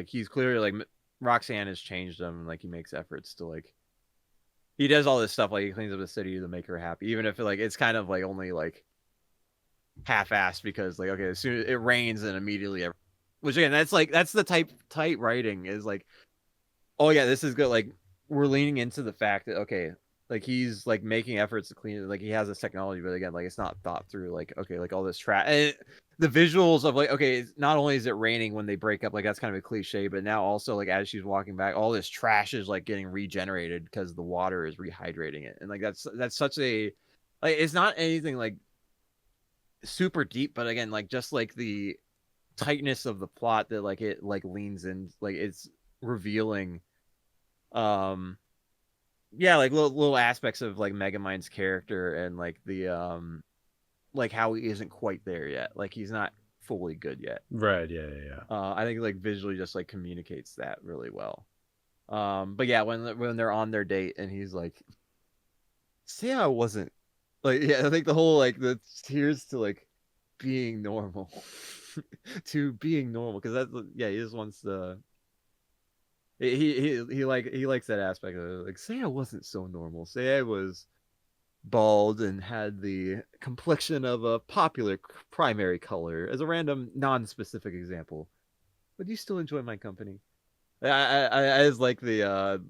Speaker 2: he's clearly like Roxanne has changed him, and like he makes efforts to like he does all this stuff, like he cleans up the city to make her happy, even if like it's kind of like only like half-assed because like, okay, as soon as it rains and immediately which again, that's the tight writing is like, oh yeah, this is good, like we're leaning into the fact that, okay, like he's like making efforts to clean it, like he has this technology, but again, like it's not thought through, like, okay, like all this trash, the visuals of like, okay, not only is it raining when they break up, like that's kind of a cliche, but now also like as she's walking back, all this trash is like getting regenerated because the water is rehydrating it, and like that's such a, like, it's not anything like super deep, but again, like just like the tightness of the plot that like it like leans in, like it's revealing yeah, like little aspects of like Megamind's character, and like the like how he isn't quite there yet, like he's not fully good yet.
Speaker 1: Right. Yeah.
Speaker 2: I think like visually just like communicates that really well. But yeah, when they're on their date and he's like, see, I wasn't like, yeah, I think the whole like the tears to like being normal to being normal, because that's, yeah, he just wants to, he likes that aspect of it. Like, say I wasn't so normal, say I was bald and had the complexion of a popular primary color, as a random non-specific example, would you still enjoy my company? I just like the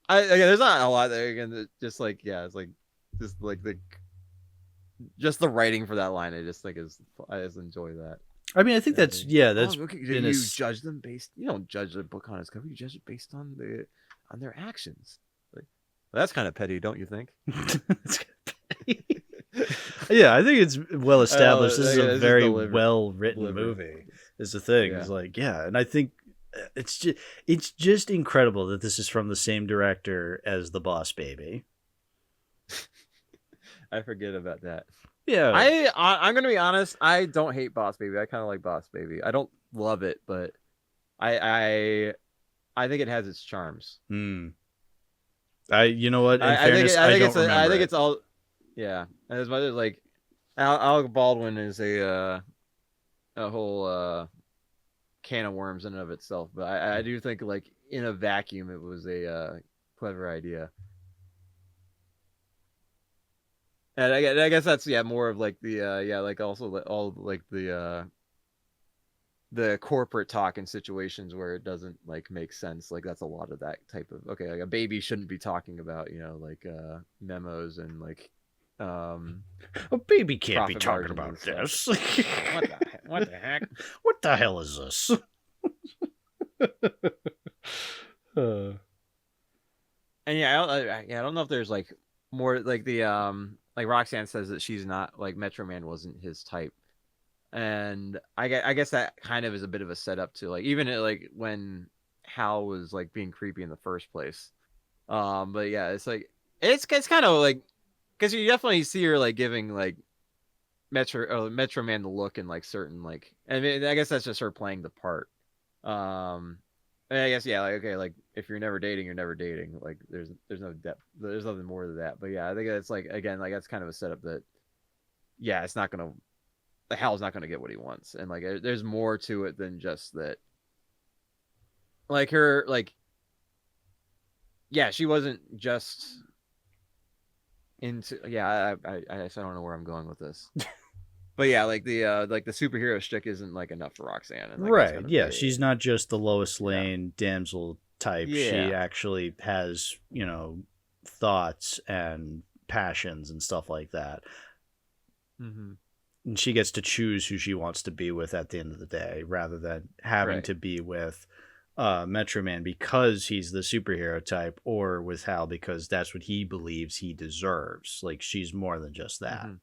Speaker 2: again, there's not a lot there, again, just like, yeah, it's like just like just the writing for that line, I just think I just enjoy that.
Speaker 1: I mean, I think that's, yeah, that's,
Speaker 2: okay. You judge them based, you don't judge the book on its cover, you judge it based on their actions. Like, well, that's kind of petty, don't you think?
Speaker 1: Yeah, I think it's well established. This is a very well written
Speaker 2: deliberate
Speaker 1: movie. Is the thing.
Speaker 2: Yeah.
Speaker 1: It's like, yeah, and I think it's just incredible that this is from the same director as The Boss Baby.
Speaker 2: I forget about that.
Speaker 1: Yeah,
Speaker 2: I'm gonna be honest. I don't hate Boss Baby. I kind of like Boss Baby. I don't love it, but I think it has its charms.
Speaker 1: You know what? In fairness,
Speaker 2: I think it's all, yeah. As much as like Alec Baldwin is a whole can of worms in and of itself, but I do think like in a vacuum it was a clever idea. And I guess that's, yeah, more of like the yeah, like also all like the corporate talk in situations where it doesn't like make sense. Like that's a lot of that type of, okay, like a baby shouldn't be talking about, you know, like memos and like
Speaker 1: a baby can't be talking about this.
Speaker 2: What the heck?
Speaker 1: What the hell is this?
Speaker 2: And yeah, I don't know if there's like more like the like Roxanne says that she's not, like, Metro Man wasn't his type, and I guess that kind of is a bit of a setup to like, even like when Hal was like being creepy in the first place. But yeah, it's like it's kind of like, because you definitely see her like giving like Metro Man the look in like certain, like, I mean, I guess that's just her playing the part. And I guess, yeah, like, okay, like if you're never dating, you're never dating. Like there's no depth, there's nothing more to that. But yeah, I think it's like, again, like that's kind of a setup that, yeah, it's not gonna, Hal's not gonna get what he wants, and like there's more to it than just that. Like her, like, yeah, she wasn't just into, yeah, I don't know where I'm going with this. But yeah, like the superhero shtick isn't like enough for Roxanne. And, like,
Speaker 1: right. Yeah, she's not just the Lois Lane damsel type.
Speaker 2: Yeah.
Speaker 1: She actually has, you know, thoughts and passions and stuff like that.
Speaker 2: Mm-hmm.
Speaker 1: And she gets to choose who she wants to be with at the end of the day, rather than having to be with Metro Man because he's the superhero type, or with Hal because that's what he believes he deserves. Like, she's more than just that.
Speaker 2: Mm-hmm.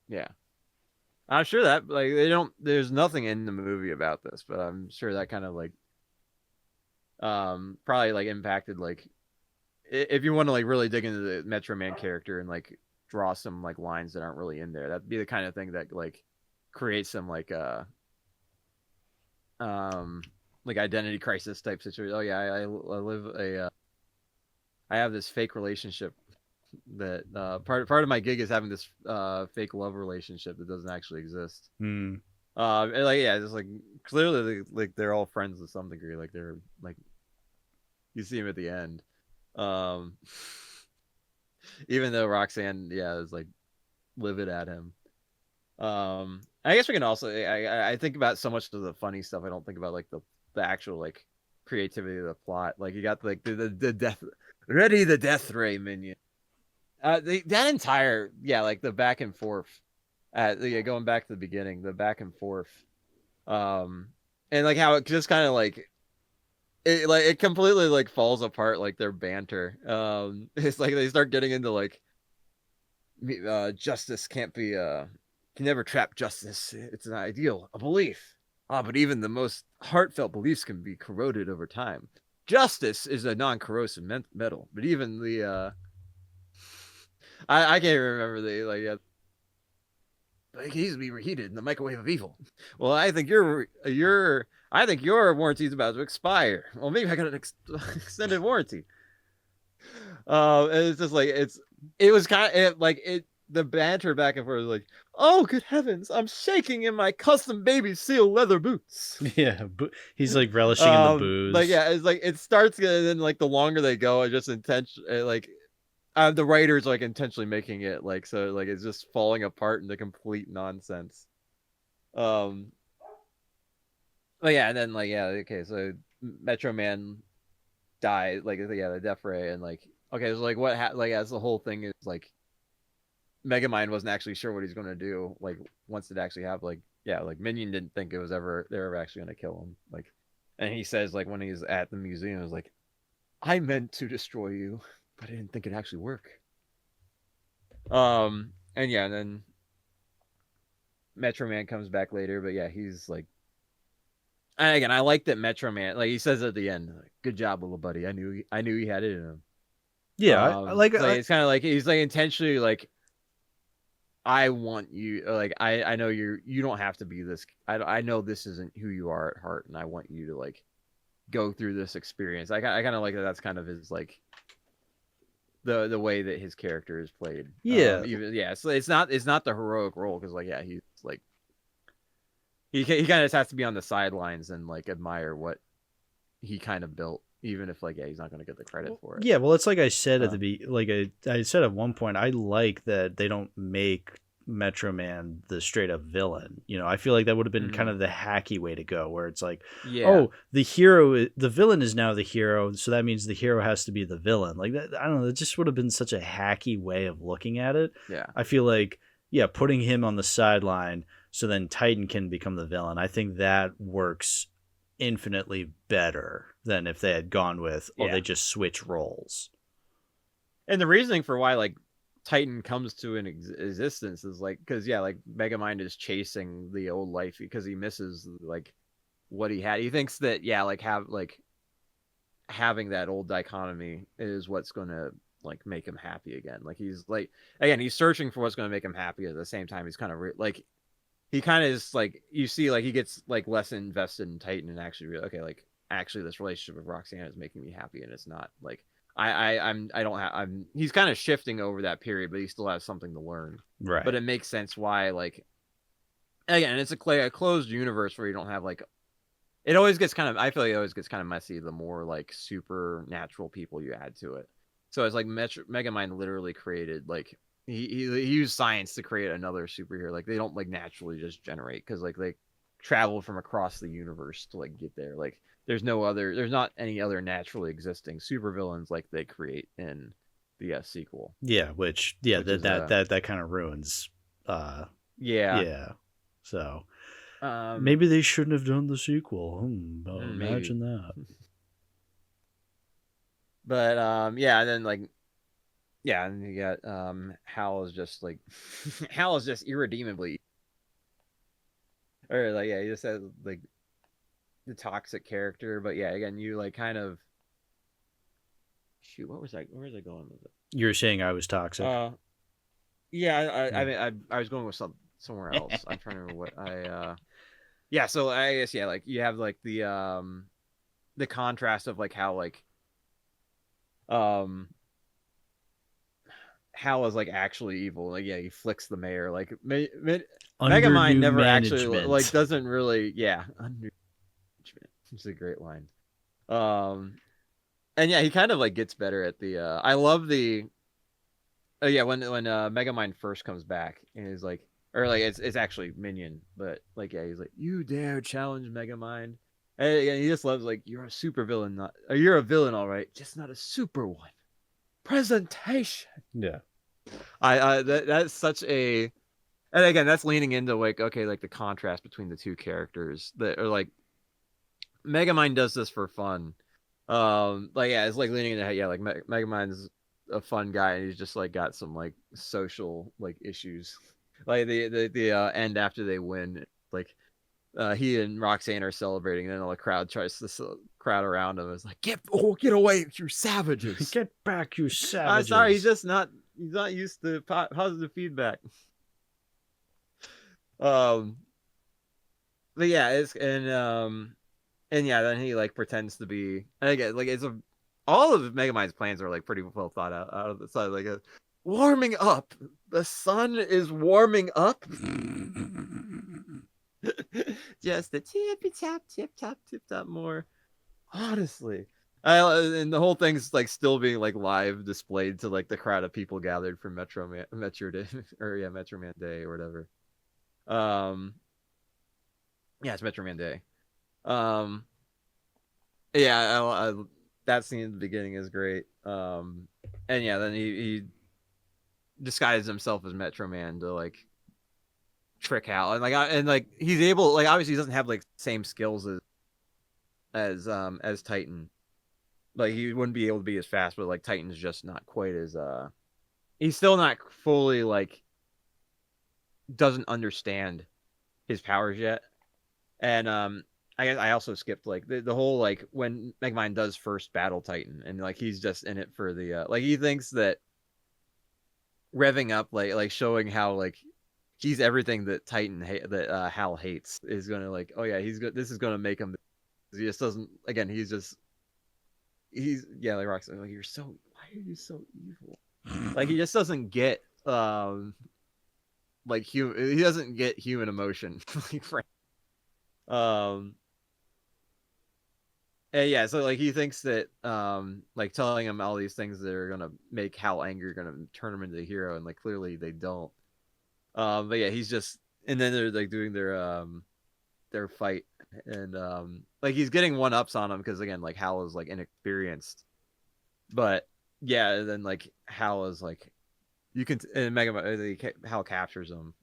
Speaker 2: Yeah. I'm sure that, like, there's nothing in the movie about this, but I'm sure that kind of like probably like impacted, like, if you want to like really dig into the Metro Man character and like draw some like lines that aren't really in there, that'd be the kind of thing that like creates some like identity crisis type situation. Oh yeah, I live I have this fake relationship that part of my gig is having this fake love relationship that doesn't actually exist.
Speaker 1: Hmm.
Speaker 2: And like yeah, just like clearly like they're all friends to some degree. Like they're like you see him at the end. Um, even though Roxanne, yeah, is like livid at him. I guess we can also I think about so much of the funny stuff. I don't think about like the actual like creativity of the plot. Like you got like the death ready the death ray minion. That entire like the back and forth. Yeah, going back to the beginning, the back and forth. And like how it just kind of like it completely like falls apart like their banter. It's like they start getting into like justice can't be can never trap justice. It's an ideal, a belief. But even the most heartfelt beliefs can be corroded over time. Justice is a non-corrosive metal, but even the I can't remember the like needs to be reheated in the microwave of evil. Well, I think your warranty is about to expire. Well, maybe I got an extended warranty. And it's just like it was kind of like it the banter back and forth was like, oh good heavens, I'm shaking in my custom baby seal leather boots.
Speaker 1: Yeah, he's like relishing in the booze.
Speaker 2: Like yeah, it's like it starts and then like the longer they go, it just like the writers like intentionally making it like so like it's just falling apart into complete nonsense. But yeah, and then like yeah, okay, so Metro Man died, like yeah, the death ray, and like okay, so like like as the whole thing is like Megamind wasn't actually sure what he's gonna do, like once it actually happened, like yeah, like Minion didn't think they're ever actually gonna kill him, like, and he says like when he's at the museum, it was like, I meant to destroy you, but I didn't think it'd actually work. And yeah, and then Metro Man comes back later, but yeah, he's like, and again, I like that Metro Man, like he says at the end, like, "Good job, little buddy. I knew he had it in him."
Speaker 1: Yeah, I like
Speaker 2: it's kind of like he's like intentionally like, I want you, like I know you don't have to be this. I know this isn't who you are at heart, and I want you to like go through this experience. I kind of like that. That's kind of his like the way that his character is played.
Speaker 1: Yeah,
Speaker 2: So it's not the heroic role because like yeah, he's like he kind of has to be on the sidelines and like admire what he kind of built, even if like yeah, he's not going to get the credit for it.
Speaker 1: Yeah, well, it's like I said at I said at one point, I like that they don't make Metro Man the straight up villain. You know, I feel like that would have been kind of the hacky way to go, where it's like, oh, the villain is now the hero, so that means the hero has to be the villain. Like that, I don't know. It just would have been such a hacky way of looking at it.
Speaker 2: Yeah,
Speaker 1: I feel like putting him on the sideline so then Titan can become the villain. I think that works infinitely better than if they had gone with they just switch roles.
Speaker 2: And the reasoning for why like Titan comes to an existence is like because like Megamind is chasing the old life because he misses like what he had. He thinks that like having that old dichotomy is what's going to like make him happy again. Like he's like again he's searching for what's going to make him happy. At the same time he's kind of like he kind of is like you see like he gets like less invested in Titan and actually okay like actually this relationship with Roxanne is making me happy, and it's not like he's kind of shifting over that period, but he still has something to learn,
Speaker 1: right?
Speaker 2: But it makes sense why like again it's a closed universe where you don't have like it always gets kind of I feel like it always gets kind of messy the more like supernatural people you add to it. So it's like Megamind literally created like he used science to create another superhero. Like they don't like naturally just generate because like they travel from across the universe to like get there. Like there's not any other naturally existing supervillains like they create in the sequel.
Speaker 1: Yeah, which that kind of ruins. So maybe they shouldn't have done the sequel. Imagine that.
Speaker 2: But and then like and you got Hal is just like Hal is just irredeemably, or like he just has like the toxic character. But yeah, again, you like kind of shoot. Where was I going with it?
Speaker 1: You were saying I was toxic.
Speaker 2: I mean I was going with somewhere else. I'm trying to remember what I. So I guess like you have like the contrast of like how like Hal is like actually evil. Like, yeah, he flicks the mayor. Like,
Speaker 1: Under
Speaker 2: Megamind
Speaker 1: new
Speaker 2: never
Speaker 1: management.
Speaker 2: actually like doesn't really. Yeah, under management. It's a great line. And yeah, he kind of like gets better at the. I love the. Oh yeah, when Megamind first comes back and he's like, or like it's actually Minion, but like yeah, he's like, you dare challenge Megamind, and he just loves like you're a super villain, not or you're a villain, all right, just not a super one. Presentation.
Speaker 1: Yeah.
Speaker 2: That's such a, and again that's leaning into like okay like the contrast between the two characters that are like Megamind does this for fun. Like yeah, it's like leaning into yeah like Megamind's a fun guy and he's just like got some like social like issues. Like the end after they win, like he and Roxanne are celebrating, and then all the crowd tries to crowd around him. It's like get away, you savages!
Speaker 1: Get back, you savages!
Speaker 2: I'm sorry, he's not used to positive feedback. But yeah, it's and yeah, then he like pretends to be, and again like it's a all of Megamind's plans are like pretty well thought out of the side, like warming up. The sun is warming up. Just a tippy tap more. Honestly, and the whole thing's like still being like live displayed to like the crowd of people gathered for Metro Day or yeah Metro Man Day or whatever. Yeah, it's Metro Man Day. Yeah, I that scene at the beginning is great. And yeah, then he disguises himself as Metro Man to like trick Hal, and like he's able, like obviously he doesn't have like same skills as Titan. Like he wouldn't be able to be as fast, but like Titan's just not quite as he's still not fully like doesn't understand his powers yet. And I also skipped like the whole like when Megamind does first battle Titan, and like he's just in it for the like he thinks that revving up like showing how like he's everything that that Hal hates is gonna like oh yeah he's good, this is gonna make him, he just doesn't, again he's yeah like Roxanne like you're so, why are you so evil, like he just doesn't get like he doesn't get human emotion like and yeah, so like he thinks that like telling him all these things that are gonna make Hal angry are gonna turn him into a hero, and like clearly they don't. But yeah, he's just, and then they're like doing their fight, and like he's getting one ups on him because again like Hal is like inexperienced, but yeah, and then like Hal is like you can, and Hal captures him.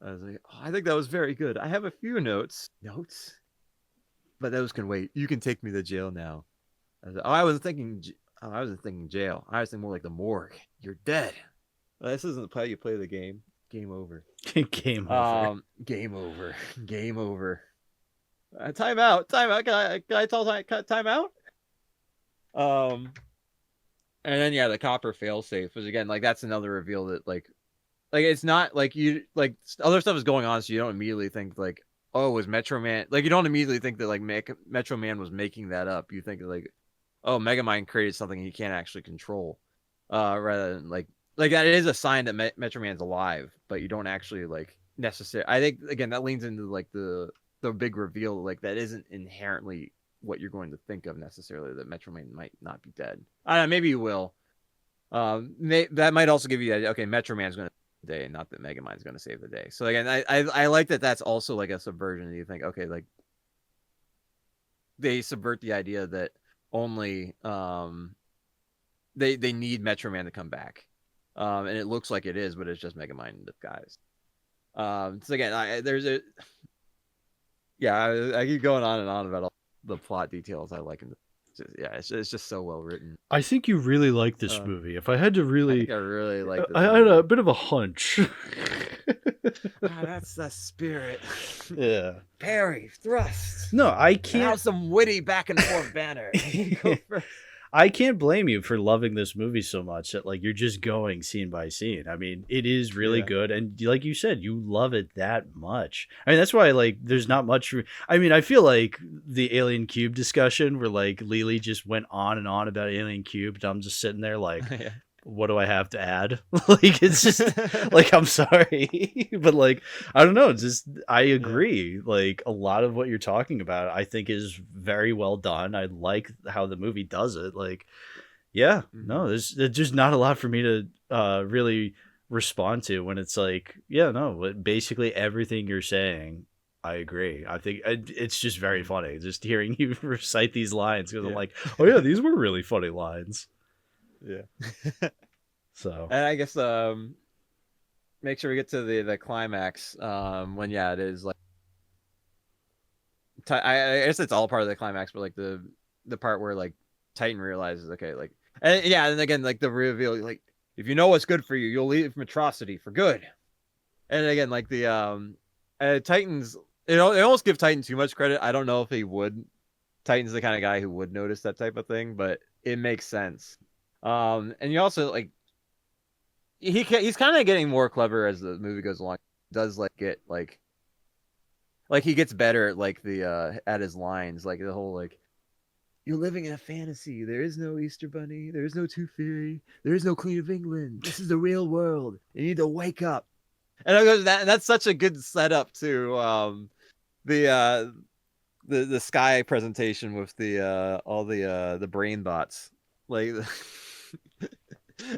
Speaker 2: I was like, oh, I think that was very good. I have a few notes, but those can wait. You can take me to jail now. I wasn't thinking jail. I was thinking more like the morgue. You're dead. This isn't how you play the game. Game over.
Speaker 1: Game over.
Speaker 2: Game over. Game over. Time out. Can I tell time out? And then yeah, the copper failsafe was again like that's another reveal that like it's not like you like other stuff is going on, so you don't immediately think like, oh, was Metro Man, like you don't immediately think that like Metro Man was making that up. You think like, oh, Megamind created something he can't actually control, rather than like that is a sign that Metro Man's alive, but you don't actually like necessarily. I think again that leans into like the big reveal, like that isn't inherently what you're going to think of necessarily, that Metro Man might not be dead. I don't know, maybe you will. That might also give you the idea, okay, Metro Man's going to day, and not that Megamind's going to save the day. So again, I like that that's also like a subversion, and you think, okay, like they subvert the idea that only they need Metro Man to come back, and it looks like it is, but it's just Megamind in disguise. So again, I keep going on and on about all the plot details I like, and it's just so well written.
Speaker 1: I think you really like this movie. If I had to really,
Speaker 2: I really like this
Speaker 1: I had a bit of a hunch.
Speaker 2: That's the spirit.
Speaker 1: Yeah.
Speaker 2: Parry, thrust.
Speaker 1: No, I can't.
Speaker 2: Now some witty back and forth banner. Go first.
Speaker 1: I can't blame you for loving this movie so much that like you're just going scene by scene. I mean, it is really good, and like you said, you love it that much. I mean, that's why like there's not much. I mean, I feel like the Alien Cube discussion where like Lily just went on and on about Alien Cube, and I'm just sitting there like, what do I have to add? Like, it's just like, I'm sorry, but like, I don't know. Just I agree. Like, a lot of what you're talking about, I think is very well done. I like how the movie does it. Like, yeah, no, there's just not a lot for me to really respond to when it's like, yeah, no, basically everything you're saying, I agree. I think it's just very funny just hearing you recite these lines because I'm like, oh yeah, these were really funny lines.
Speaker 2: Yeah.
Speaker 1: So,
Speaker 2: And I guess make sure we get to the climax when it is like I guess it's all part of the climax, but like the part where like Titan realizes, okay, like, and again, like the reveal, like, if you know what's good for you, you'll leave atrocity for good. And again, like the Titans, they almost give Titan too much credit. I don't know if he would. Titan's the kind of guy who would notice that type of thing, but it makes sense. And you also like he's kind of getting more clever as the movie goes along. Does like get like he gets better at like the at his lines, like the whole like, you're living in a fantasy. There is no Easter Bunny. There is no Tooth Fairy. There is no Queen of England. This is the real world. You need to wake up. And I go, that's such a good setup to the Sky presentation with the all the brain bots, like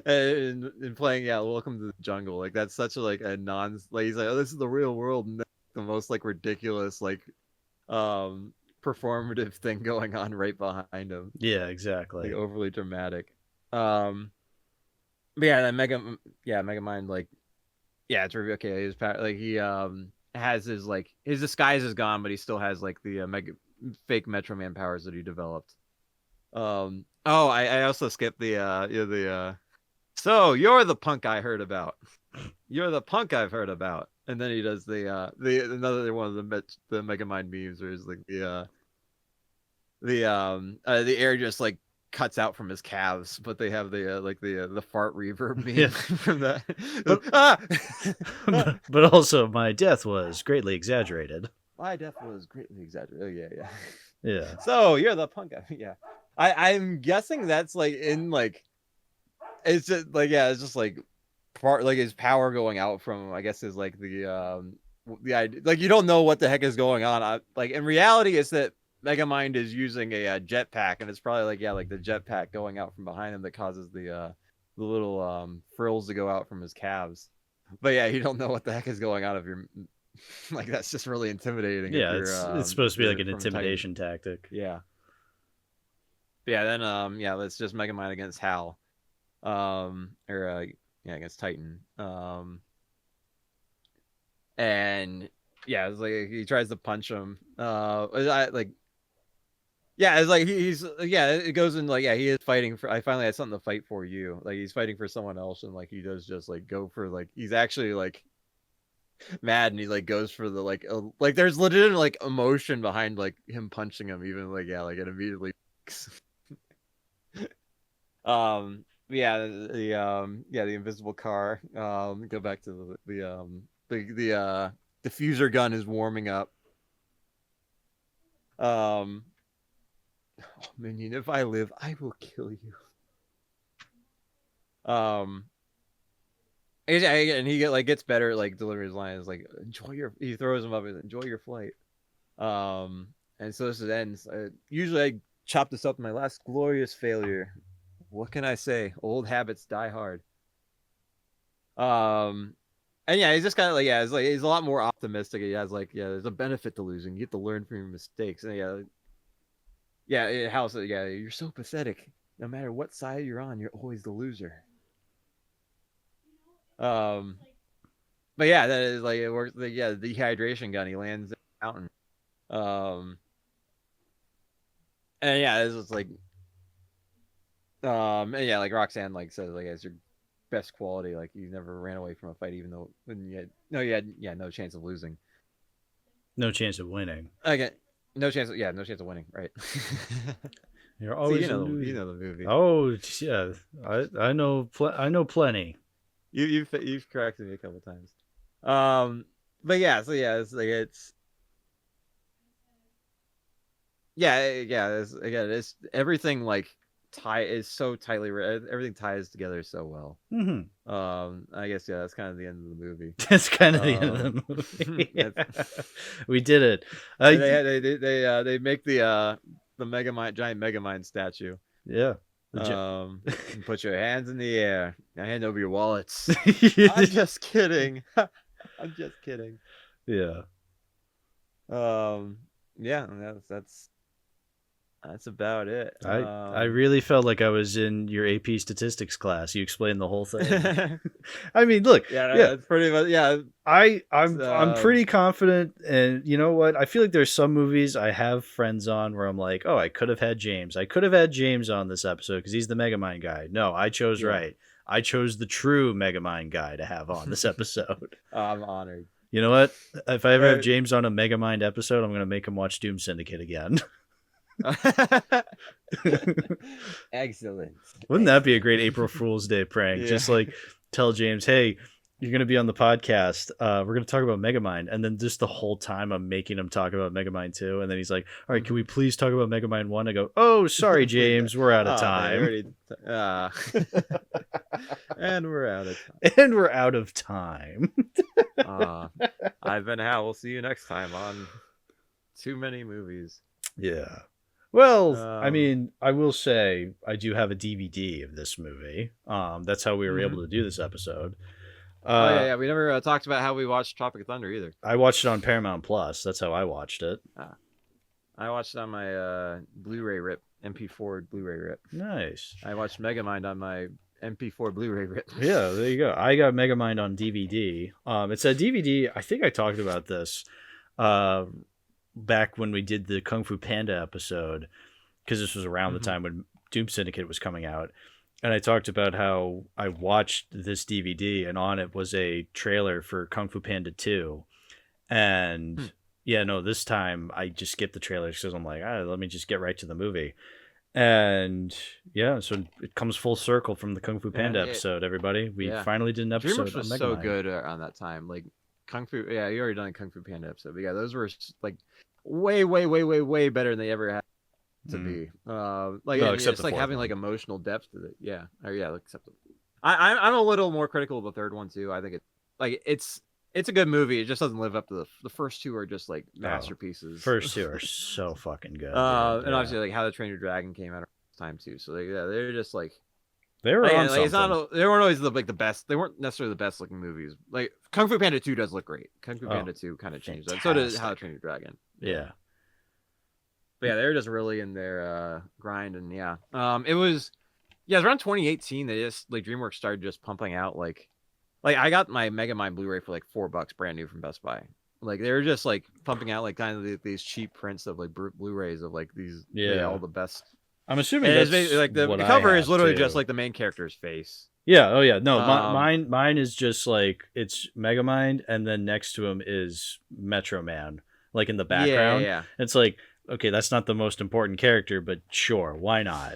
Speaker 2: and playing Welcome to the Jungle. Like that's such a like a non, like he's like, oh, this is the real world, and the most like ridiculous like performative thing going on right behind him.
Speaker 1: yeah, exactly.
Speaker 2: Like overly dramatic. But yeah, then Megamind, like, yeah, it's okay. His power, like he has his like his disguise is gone, but he still has like the fake Metro Man powers that he developed. I also skipped the so you're the punk I heard about. You're the punk I've heard about. And then he does the another one of the Megamind memes where he's like the air just like cuts out from his calves, but they have the fart reverb meme from that.
Speaker 1: But also my death was greatly exaggerated.
Speaker 2: My death was greatly exaggerated. Oh,
Speaker 1: Yeah.
Speaker 2: So you're the punk guy. Yeah. I'm guessing that's like in like, it's just like, it's just like part like his power going out from him, I guess, is like the idea, like you don't know what the heck is going on. Like in reality, it's that Megamind is using a jetpack, and it's probably like the jetpack going out from behind him that causes the little frills to go out from his calves. But yeah, you don't know what the heck is going on if you're like, that's just really intimidating.
Speaker 1: Yeah, it's supposed to be like an intimidation tactic.
Speaker 2: Yeah. Then it's just Megamind against Hal, against Titan. And yeah, it's like he tries to punch him. It's like it goes in like, he is fighting for, I finally had something to fight for you. Like he's fighting for someone else, and like he does just like go for, like, he's actually like mad, and he like goes for the like there's legit like emotion behind like him punching him, even like it immediately the invisible car, go back to the diffuser gun is warming up. Minion, if I live, I will kill you. And he gets better at like delivering his lines, like, he throws him up and enjoy your flight. And so this ends. Usually I chop this up in my last glorious failure. What can I say? Old habits die hard. And he's just kind of like, he's a lot more optimistic. He has like, there's a benefit to losing. You get to learn from your mistakes. And you're so pathetic. No matter what side you're on, you're always the loser. But that is like, it works. The dehydration gun. He lands in the mountain. It's just like, like Roxanne like says, like, it's your best quality. Like, you never ran away from a fight, even though you had no chance of losing.
Speaker 1: No chance of winning.
Speaker 2: Okay. No chance of winning, right?
Speaker 1: You're always
Speaker 2: you know the movie.
Speaker 1: Oh yeah, I know plenty.
Speaker 2: You've corrected me a couple times. It's everything like is so tightly everything ties together so well. I guess that's kind of the end of the movie.
Speaker 1: That's kind of the end of the movie. We did it.
Speaker 2: They make the Megamind giant Megamind statue.
Speaker 1: Yeah.
Speaker 2: Put your hands in the air. Now hand over your wallets. I'm just kidding. I'm just kidding.
Speaker 1: Yeah.
Speaker 2: Yeah, that's about it.
Speaker 1: I really felt like I was in your AP statistics class. You explained the whole thing. I mean, look.
Speaker 2: Yeah, that's pretty much. Yeah,
Speaker 1: I'm pretty confident, and you know what? I feel like there's some movies I have friends on where I'm like, oh, I could have had James. I could have had James on this episode because he's the Megamind guy. No, I chose right. I chose the true Megamind guy to have on this episode.
Speaker 2: I'm honored.
Speaker 1: You know what? If I ever have James on a Megamind episode, I'm gonna make him watch Doom Syndicate again.
Speaker 2: Excellent.
Speaker 1: Wouldn't that be a great April Fool's Day prank? Yeah. Just like tell James, hey, you're going to be on the podcast. We're going to talk about Megamind. And then just the whole time I'm making him talk about Megamind 2. And then he's like, all right, can we please talk about Megamind 1? I go, oh, sorry, James. We're out of time.
Speaker 2: And we're out of time.
Speaker 1: And we're out of time.
Speaker 2: I've been Hal. We'll see you next time on Too Many Movies.
Speaker 1: Yeah. Well, I mean, I will say I do have a DVD of this movie. That's how we were able to do this episode.
Speaker 2: Yeah. We never talked about how we watched Tropic Thunder either.
Speaker 1: I watched it on Paramount Plus. That's how I watched it.
Speaker 2: I watched it on my Blu-ray rip, MP4 Blu-ray rip.
Speaker 1: Nice.
Speaker 2: I watched Megamind on my MP4 Blu-ray rip.
Speaker 1: Yeah, there you go. I got Megamind on DVD. It's a DVD. I think I talked about this. Back when we did the Kung Fu Panda episode, because this was around the time when Doom Syndicate was coming out, and I talked about how I watched this DVD and on it was a trailer for Kung Fu Panda 2, and this time I just skipped the trailer because I'm like, let me just get right to the movie, and so it comes full circle from the Kung Fu Panda episode. Everybody, we finally did an episode.
Speaker 2: DreamWorks was so good on that time, like. Kung Fu, you already done a Kung Fu Panda episode, but those were like way better than they ever had to be. It's like having like emotional depth to it. Yeah, except I'm a little more critical of the third one too. I think it's a good movie. It just doesn't live up to the first two are just like masterpieces.
Speaker 1: First two are so fucking good.
Speaker 2: And obviously like How to Train Your Dragon came out at the time too. So they're just like.
Speaker 1: They were on something.
Speaker 2: They weren't always the best. They weren't necessarily the best looking movies. Like Kung Fu Panda 2 does look great. Kung Fu Panda 2 kind of changed that. So does How to Train Your Dragon.
Speaker 1: Yeah.
Speaker 2: But they're just really in their grind, and it was around 2018 they just like DreamWorks started just pumping out like I got my Megamind Blu-ray for like $4 brand new from Best Buy. Like they were just like pumping out like kind of these cheap prints of like Blu-rays of like these all the best.
Speaker 1: I'm assuming that's
Speaker 2: like the cover is literally just like the main character's face.
Speaker 1: Yeah. Oh yeah. No, mine is just like it's Megamind, and then next to him is Metro Man, like in the background.
Speaker 2: Yeah.
Speaker 1: It's like, okay, that's not the most important character, but sure, why not?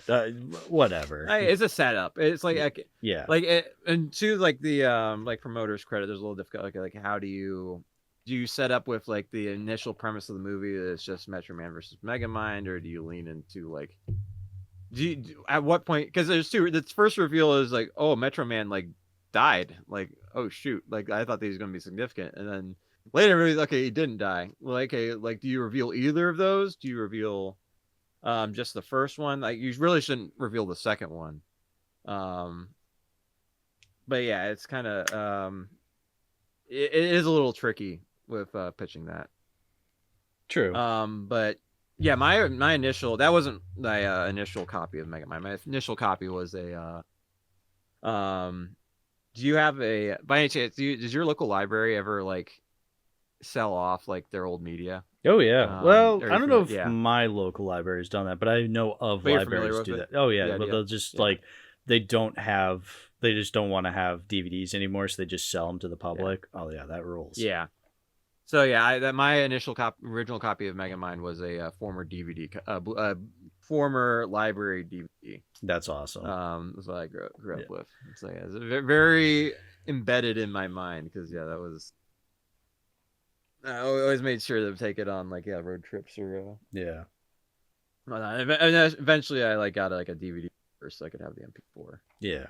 Speaker 1: Whatever.
Speaker 2: It's a setup. It's like and to like the like promoters' credit, there's a little difficult. Like how do you set up with like the initial premise of the movie that it's just Metro Man versus Megamind, or do you lean into like at what point? Because there's two. The first reveal is like, oh, Metro Man like died. Like, oh shoot, like I thought he was gonna be significant, and then later, okay, he didn't die. Like, okay, like do you reveal either of those? Do you reveal just the first one? Like, you really shouldn't reveal the second one. But yeah, it's kind of it is a little tricky with pitching that.
Speaker 1: True.
Speaker 2: But. Yeah, my initial that wasn't my initial copy of Megamind. My initial copy was a. Do you have a by any chance? Does your local library ever like sell off like their old media?
Speaker 1: Oh yeah. Well, I don't know if my local library has done that, but I know of libraries do that. Oh yeah, but they'll just like they just don't want to have DVDs anymore, so they just sell them to the public. Yeah. Oh yeah, that rules.
Speaker 2: Yeah. So yeah, my initial original copy of Megamind was a former DVD, former library DVD.
Speaker 1: That's awesome.
Speaker 2: That's what I grew up with. So yeah, it's very embedded in my mind because that was. I always made sure to take it on like road trips or.
Speaker 1: Yeah.
Speaker 2: And eventually, I like got like a DVD so I could have the MP4.
Speaker 1: Yeah.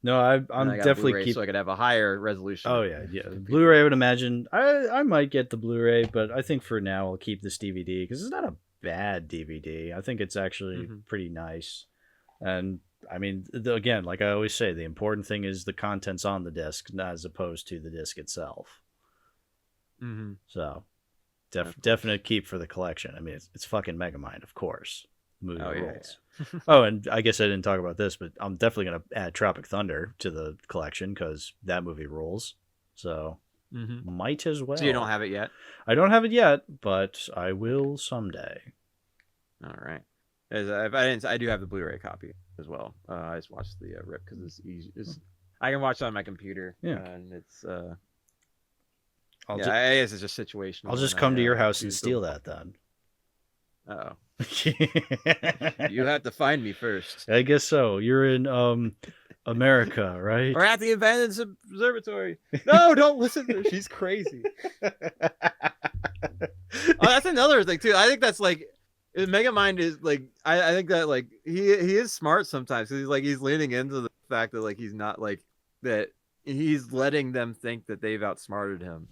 Speaker 1: No, I'm
Speaker 2: And I got
Speaker 1: definitely
Speaker 2: Blu-ray so I could have a higher resolution.
Speaker 1: Oh yeah, yeah. Blu-ray, I would imagine. I might get the Blu-ray, but I think for now I'll keep this DVD because it's not a bad DVD. I think it's actually pretty nice. And I mean, again, like I always say, the important thing is the contents on the disc, as opposed to the disc itself. So, definite keep for the collection. I mean, it's fucking Megamind, of course. Movie rules. Yeah. Oh, and I guess I didn't talk about this, but I'm definitely gonna add Tropic Thunder to the collection because that movie rules. So might as well.
Speaker 2: So you don't have it yet?
Speaker 1: I don't have it yet, but I will someday.
Speaker 2: All right. I do have the Blu-ray copy as well. I just watched the rip because it's easy. I can watch it on my computer. Yeah, and it's. I guess it's just situational.
Speaker 1: I'll just come to your house and steal that then.
Speaker 2: Oh. You have to find me first.
Speaker 1: I guess so. You're in America, right?
Speaker 2: Or at the abandoned observatory. No, don't listen to her. She's crazy. That's another thing too. I think that's like Megamind is like I think that like he is smart sometimes because he's leaning into the fact that like he's not like that he's letting them think that they've outsmarted him.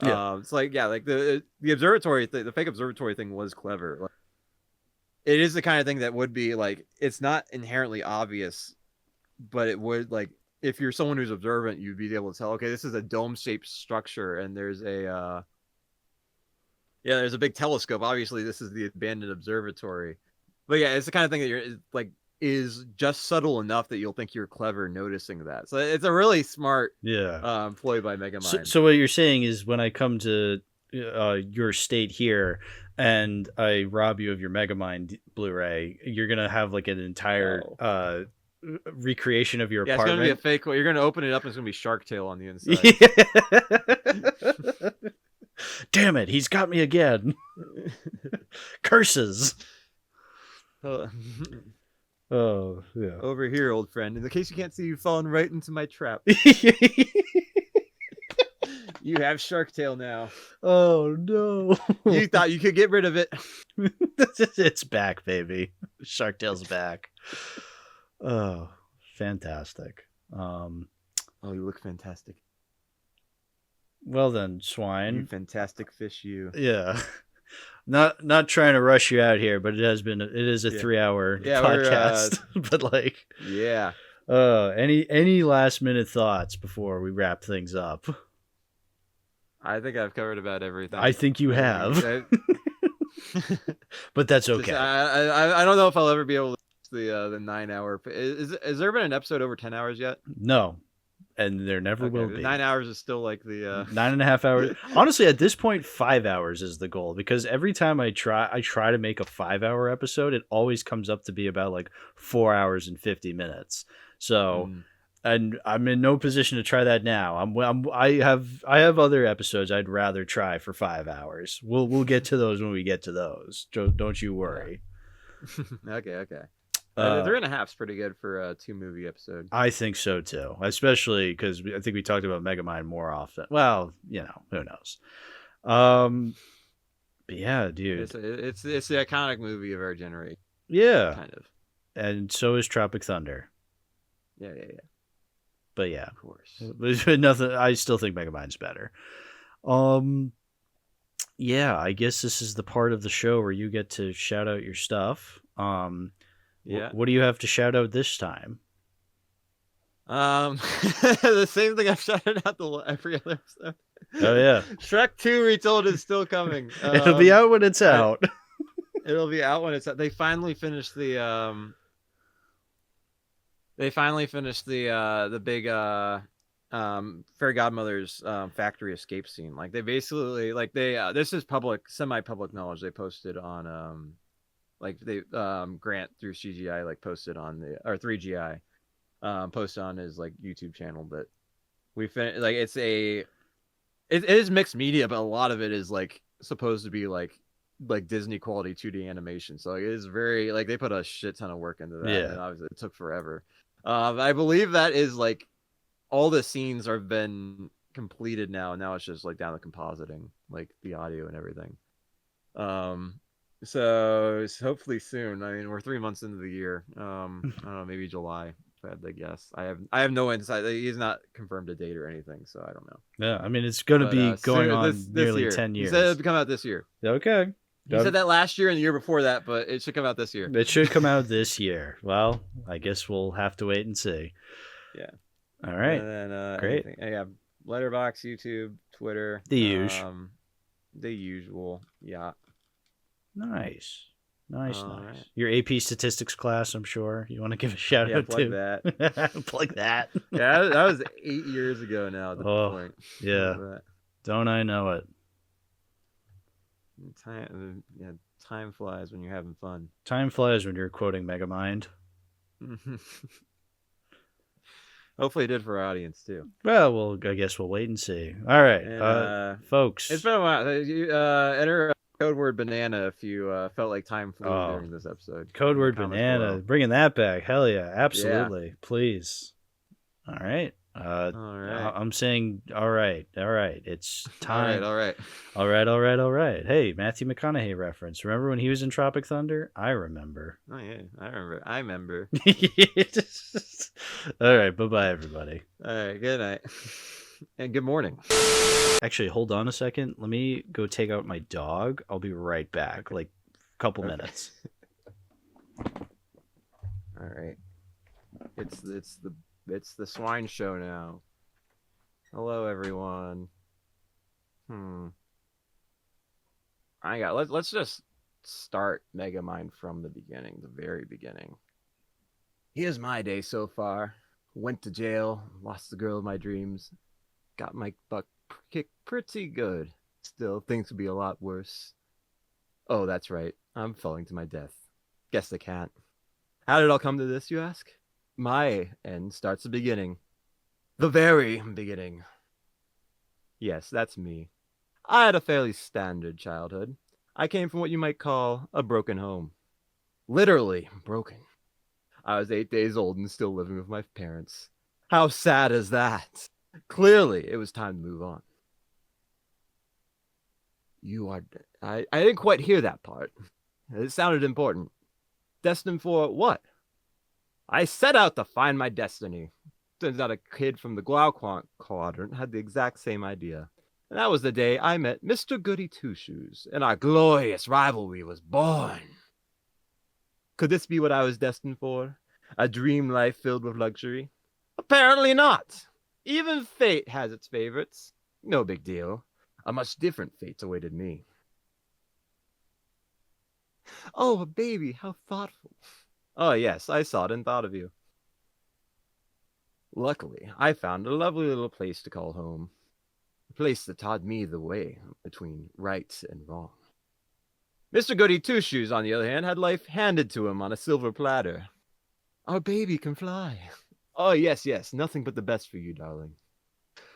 Speaker 2: Yeah. It's like like the observatory the fake observatory thing was clever. Like, it is the kind of thing that would be like it's not inherently obvious, but it would like if you're someone who's observant, you'd be able to tell, okay, this is a dome-shaped structure and there's a there's a big telescope. Obviously, this is the abandoned observatory. But yeah, it's the kind of thing that you're like is just subtle enough that you'll think you're clever noticing that. So it's a really smart employee by Megamind.
Speaker 1: So what you're saying is when I come to your state here and I rob you of your Megamind Blu-ray, you're gonna have like an entire recreation of your apartment.
Speaker 2: It's gonna be a fake one. You're gonna open it up and it's gonna be Shark Tale on the inside.
Speaker 1: Damn it, he's got me again. Curses. Oh, yeah.
Speaker 2: Over here, old friend. In the case you can't see, you've fallen right into my trap. You have Shark Tale now.
Speaker 1: Oh, no.
Speaker 2: You thought you could get rid of it.
Speaker 1: It's back, baby. Shark Tale's back. Oh, fantastic.
Speaker 2: Oh, you look fantastic.
Speaker 1: Well then, Swine.
Speaker 2: You fantastic fish, you.
Speaker 1: Yeah. Not trying to rush you out here, but it is a 3-hour podcast. But like, any last minute thoughts before we wrap things up?
Speaker 2: I think I've covered about everything.
Speaker 1: I think you have. But that's okay.
Speaker 2: I don't know if I'll ever be able to the 9-hour. Is there been an episode over 10 hours yet?
Speaker 1: No. And there never will be.
Speaker 2: 9 hours is still like the
Speaker 1: 9.5 hours. Honestly, at this point, 5 hours is the goal because every time I try to make a 5-hour episode, it always comes up to be about like 4 hours and 50 minutes. So, and I'm in no position to try that now. I have other episodes I'd rather try for 5 hours. We'll get to those when we get to those. Don't you worry.
Speaker 2: Okay. 3.5 is pretty good for a 2-movie episode.
Speaker 1: I think so too, especially because I think we talked about Megamind more often. Well, who knows? But yeah, dude,
Speaker 2: it's the iconic movie of our generation.
Speaker 1: Yeah,
Speaker 2: kind of. And
Speaker 1: so is Tropic Thunder.
Speaker 2: Yeah.
Speaker 1: But yeah,
Speaker 2: of course.
Speaker 1: But nothing. I still think Megamind's better. Yeah, I guess this is the part of the show where you get to shout out your stuff.
Speaker 2: Yeah.
Speaker 1: What do you have to shout out this time?
Speaker 2: The same thing I've shouted out every other episode.
Speaker 1: Oh yeah.
Speaker 2: Shrek 2 Retold is still coming.
Speaker 1: It'll be out when it's out.
Speaker 2: It'll be out when it's out. They finally finished the big Fairy Godmother's factory escape scene. Like they basically this is semi-public knowledge. They posted on Grant through CGI posted on the 3GI posted on his YouTube channel, but we finished it is mixed media, but a lot of it is supposed to be like Disney quality 2D animation. So it is very they put a shit ton of work into that.
Speaker 1: Yeah.
Speaker 2: And obviously it took forever. I believe that is all the scenes have been completed now, and now it's just down to compositing the audio and everything. So it's hopefully soon. I mean, we're 3 months into the year. I don't know, maybe July, if I had to guess. I have no insight. He's not confirmed a date or anything, so I don't know.
Speaker 1: Yeah, I mean, it's going to
Speaker 2: But
Speaker 1: be going
Speaker 2: soon,
Speaker 1: on
Speaker 2: this
Speaker 1: nearly
Speaker 2: year.
Speaker 1: 10
Speaker 2: He said
Speaker 1: years.
Speaker 2: it'd come out this year.
Speaker 1: Okay.
Speaker 2: He said that last year and the year before that, but it should come out this year.
Speaker 1: It should come out this year. Well, I guess we'll have to wait and see.
Speaker 2: Yeah.
Speaker 1: All right.
Speaker 2: And then,
Speaker 1: great.
Speaker 2: Yeah, Letterboxd, YouTube, Twitter.
Speaker 1: The usual.
Speaker 2: The usual. Yeah.
Speaker 1: Nice. Nice.
Speaker 2: Right.
Speaker 1: Your AP statistics class, I'm sure. You want to give a shout out
Speaker 2: plug
Speaker 1: to
Speaker 2: that.
Speaker 1: Plug that.
Speaker 2: Yeah, that was 8 years ago now at this point.
Speaker 1: Yeah. Don't I know it?
Speaker 2: Time flies when you're having fun.
Speaker 1: Time flies when you're quoting Megamind.
Speaker 2: Hopefully it did for our audience too.
Speaker 1: Well, I guess we'll wait and see. All right,
Speaker 2: And,
Speaker 1: folks.
Speaker 2: It's been a while. Enter code word banana if you felt like time flew during this episode.
Speaker 1: Code word banana,
Speaker 2: below.
Speaker 1: bringing that back. Hell yeah, absolutely. Yeah. Please. All right.
Speaker 2: All right.
Speaker 1: I'm saying all right. It's time.
Speaker 2: All right.
Speaker 1: Hey, Matthew McConaughey reference. Remember when he was in Tropic Thunder? I remember.
Speaker 2: Oh yeah, I remember.
Speaker 1: All right, bye everybody.
Speaker 2: All right, good night. And good morning.
Speaker 1: Actually, hold on a second. Let me go take out my dog. I'll be right back. Like a couple minutes.
Speaker 2: All right. It's the Swine show now. Hello, everyone. Let's just start Megamind from the beginning, the very beginning. Here's my day so far. Went to jail, lost the girl of my dreams, got my butt kicked pretty good. Still, things could be a lot worse. Oh, that's right. I'm falling to my death. Guess I can't. How did it all come to this, you ask? My end starts the beginning. The very beginning. Yes, that's me. I had a fairly standard childhood. I came from what you might call a broken home. Literally broken. I was 8 days old and still living with my parents. How sad is that? Clearly, it was time to move on. I didn't quite hear that part. It sounded important. Destined for what? I set out to find my destiny. Turns out a kid from the Glauquant quadrant had the exact same idea. And that was the day I met Mr. Goody Two-Shoes, and our glorious rivalry was born. Could this be what I was destined for? A dream life filled with luxury? Apparently not. Even fate has its favorites. No big deal. A much different fate awaited me. Oh, a baby, how thoughtful. Oh, yes, I saw it and thought of you. Luckily, I found a lovely little place to call home. A place that taught me the way between right and wrong. Mr. Goody Two-Shoes, on the other hand, had life handed to him on a silver platter. Our baby can fly. Oh, yes, nothing but the best for you, darling.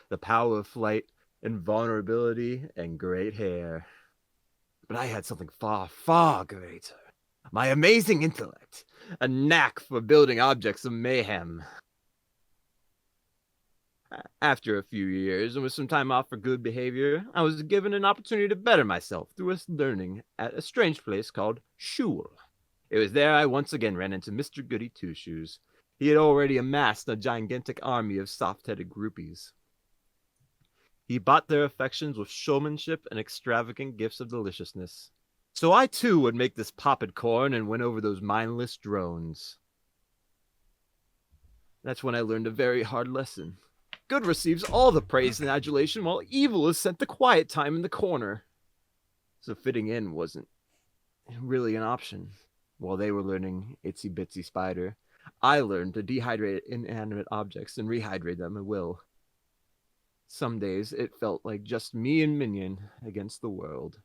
Speaker 2: The power of flight, invulnerability, and great hair. But I had something far, far greater. My amazing intellect, a knack for building objects of mayhem. After a few years, and with some time off for good behavior, I was given an opportunity to better myself through learning at a strange place called Shul. It was there I once again ran into Mr. Goody Two-Shoes. He had already amassed a gigantic army of soft-headed groupies. He bought their affections with showmanship and extravagant gifts of deliciousness. So I too would make this popped corn and win over those mindless drones. That's when I learned a very hard lesson. Good receives all the praise and adulation, while evil is sent to quiet time in the corner. So fitting in wasn't really an option. While they were learning Itsy Bitsy Spider, I learned to dehydrate inanimate objects and rehydrate them at will. Some days it felt like just me and Minion against the world.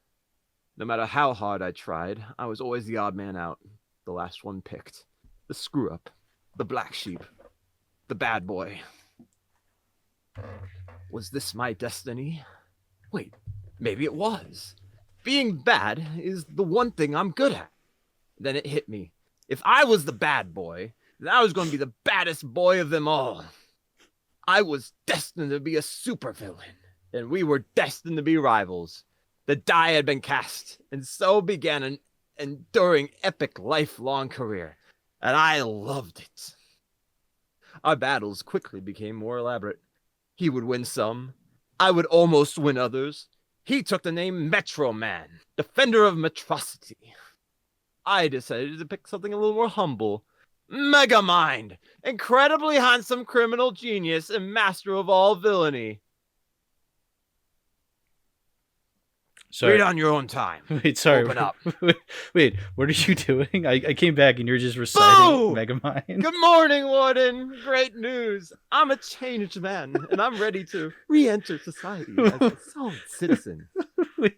Speaker 2: No matter how hard I tried, I was always the odd man out, the last one picked, the screw-up, the black sheep, the bad boy. Was this my destiny? Wait, maybe it was. Being bad is the one thing I'm good at. Then it hit me. If I was the bad boy, then I was going to be the baddest boy of them all. I was destined to be a supervillain, and we were destined to be rivals. The die had been cast, and so began an enduring, epic, lifelong career, and I loved it. Our battles quickly became more elaborate. He would win some. I would almost win others. He took the name Metro Man, defender of metrocity. I decided to pick something a little more humble. Megamind, incredibly handsome criminal genius and master of all villainy.
Speaker 1: Sorry.
Speaker 2: Read on your own time.
Speaker 1: Wait, sorry.
Speaker 2: Open up.
Speaker 1: Wait, what are you doing? I came back and you're just reciting
Speaker 2: Boo!
Speaker 1: Megamind.
Speaker 2: Good morning, Warden. Great news. I'm a changed man, and I'm ready to re-enter society as a solid citizen.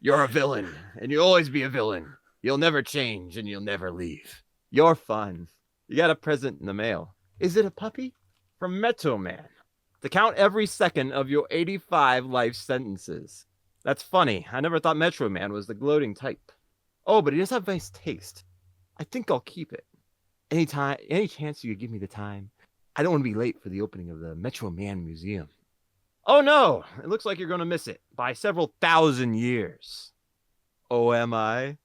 Speaker 2: You're a villain, and you'll always be a villain. You'll never change, and you'll never leave. You're fun. You got a present in the mail. Is it a puppy? From Metro Man. To count every second of your 85 life sentences. That's funny. I never thought Metro Man was the gloating type. Oh, but he does have nice taste. I think I'll keep it. Any chance you could give me the time? I don't want to be late for the opening of the Metro Man Museum. Oh no, it looks like you're going to miss it by several thousand years. Oh, am I?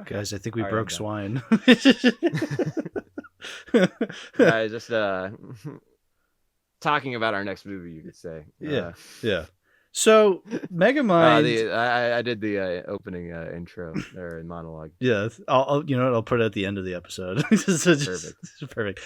Speaker 1: Guys, I think we
Speaker 2: All right,
Speaker 1: broke
Speaker 2: I'm
Speaker 1: Swine.
Speaker 2: Yeah, just talking about our next movie, you could say.
Speaker 1: Yeah. So Megamind.
Speaker 2: I did the opening intro or monologue.
Speaker 1: Yeah, I'll you know what, I'll put it at the end of the episode. Perfect.